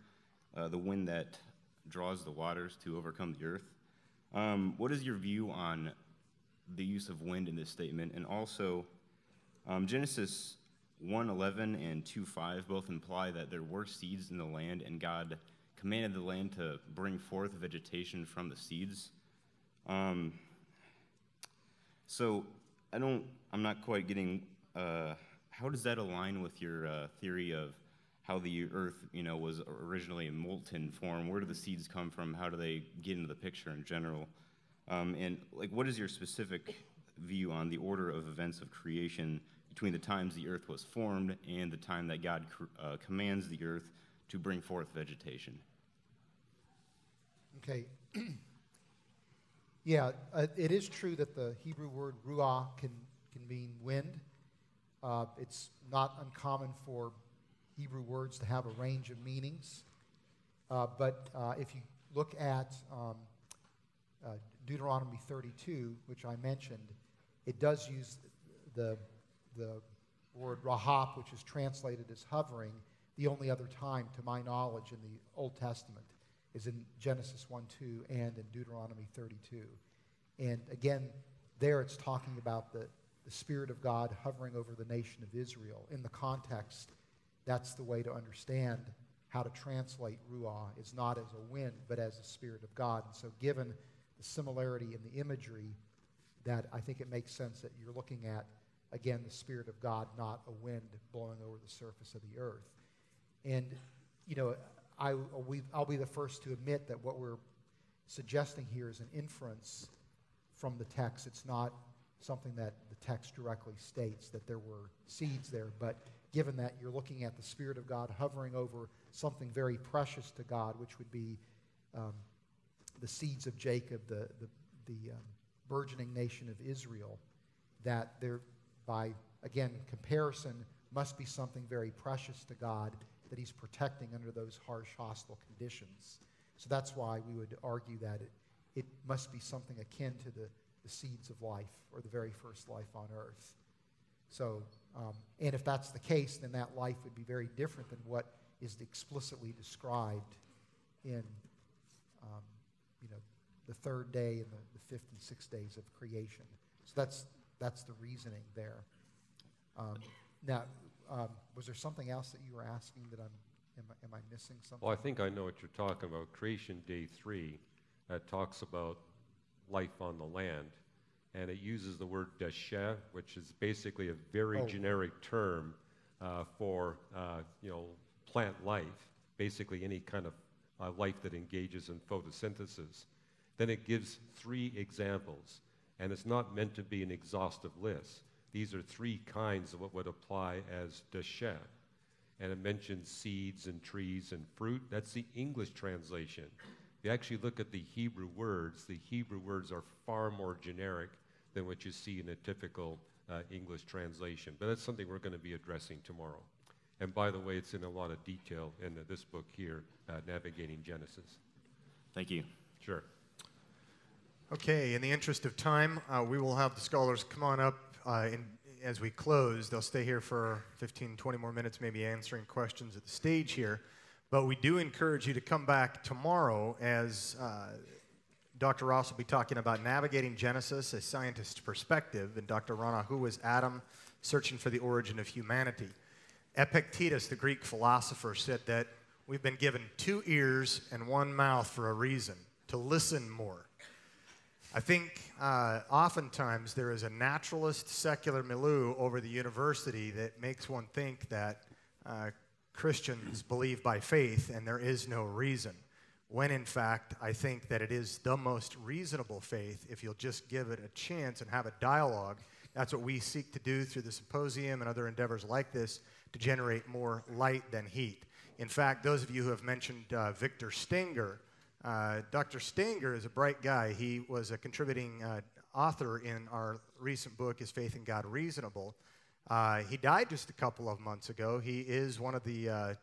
the wind that draws the waters to overcome the earth. What is your view on the use of wind in this statement? And also, Genesis 1:11 and 2:5 both imply that there were seeds in the land, and God commanded the land to bring forth vegetation from the seeds. So I'm not quite getting, how does that align with your theory of how the earth, was originally in molten form? Where do the seeds come from? How do they get into the picture in general? And what is your specific view on the order of events of creation between the times the earth was formed and the time that God commands the earth to bring forth vegetation? Okay. Yeah, it is true that the Hebrew word ruah can mean wind. It's not uncommon for Hebrew words to have a range of meanings. But if you look at Deuteronomy 32, which I mentioned, it does use the word rahap, which is translated as hovering. The only other time, to my knowledge, in the Old Testament is in Genesis 1:2 and in Deuteronomy 32. And again, there it's talking about the Spirit of God hovering over the nation of Israel. In the context, that's the way to understand how to translate ruah. It's not as a wind, but as a Spirit of God. And so given the similarity in the imagery, that I think it makes sense that you're looking at, again, the Spirit of God, not a wind blowing over the surface of the earth. And, I'll be the first to admit that what we're suggesting here is an inference from the text. It's not something that the text directly states, that there were seeds there. But given that you're looking at the Spirit of God hovering over something very precious to God, which would be the seeds of Jacob, the burgeoning nation of Israel, that there, by, again, comparison, must be something very precious to God that he's protecting under those harsh, hostile conditions. So that's why we would argue that it must be something akin to the seeds of life, or the very first life on earth. So, and if that's the case, then that life would be very different than what is explicitly described in, the third day and the fifth and sixth days of creation. So that's the reasoning there. Now, was there something else that you were asking that am I missing something? Well, I think I know what you're talking about. Creation Day 3, that talks about life on the land. And it uses the word deshe, which is basically a very generic term for plant life, basically any kind of life that engages in photosynthesis. Then it gives 3 examples, and it's not meant to be an exhaustive list. These are 3 kinds of what would apply as deshe. And it mentions seeds and trees and fruit. That's the English translation. If you actually look at the Hebrew words are far more generic than what you see in a typical English translation. But that's something we're going to be addressing tomorrow. And by the way, it's in a lot of detail in this book here, Navigating Genesis. Thank you. Sure. Okay, in the interest of time, we will have the scholars come on up as we close. They'll stay here for 15, 20 more minutes, maybe answering questions at the stage here. But we do encourage you to come back tomorrow as Dr. Ross will be talking about Navigating Genesis, a scientist's perspective, and Dr. Rana, who was Adam, searching for the origin of humanity. Epictetus, the Greek philosopher, said that we've been given 2 ears and 1 mouth for a reason, to listen more. I think oftentimes there is a naturalist secular milieu over the university that makes one think that Christians believe by faith and there is no reason, when in fact I think that it is the most reasonable faith if you'll just give it a chance and have a dialogue. That's what we seek to do through the symposium and other endeavors like this, to generate more light than heat. In fact, those of you who have mentioned Victor Stenger, Dr. Stenger is a bright guy. He was a contributing author in our recent book, Is Faith in God Reasonable? He died just a couple of months ago. He is one of the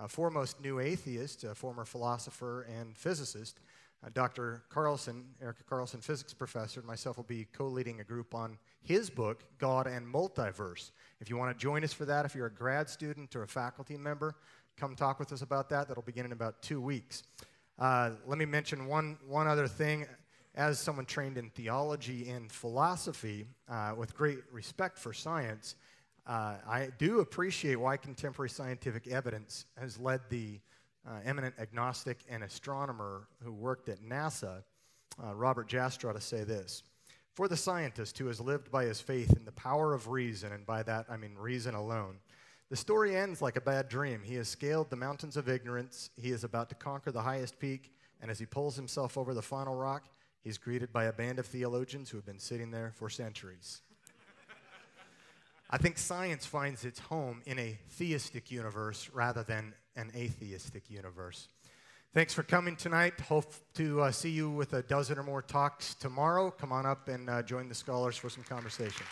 foremost new atheists, a former philosopher and physicist. Dr. Carlson, Erica Carlson, physics professor, and myself will be co-leading a group on his book, God and Multiverse. If you want to join us for that, if you're a grad student or a faculty member, come talk with us about that. That'll begin in about 2 weeks. Let me mention one other thing. As someone trained in theology and philosophy, with great respect for science, I do appreciate why contemporary scientific evidence has led the eminent agnostic and astronomer who worked at NASA, Robert Jastrow, to say this: "For the scientist who has lived by his faith in the power of reason, and by that I mean reason alone, the story ends like a bad dream. He has scaled the mountains of ignorance. He is about to conquer the highest peak, and as he pulls himself over the final rock, he's greeted by a band of theologians who have been sitting there for centuries." I think science finds its home in a theistic universe rather than an atheistic universe. Thanks for coming tonight. Hope to see you with a dozen or more talks tomorrow. Come on up and join the scholars for some conversation.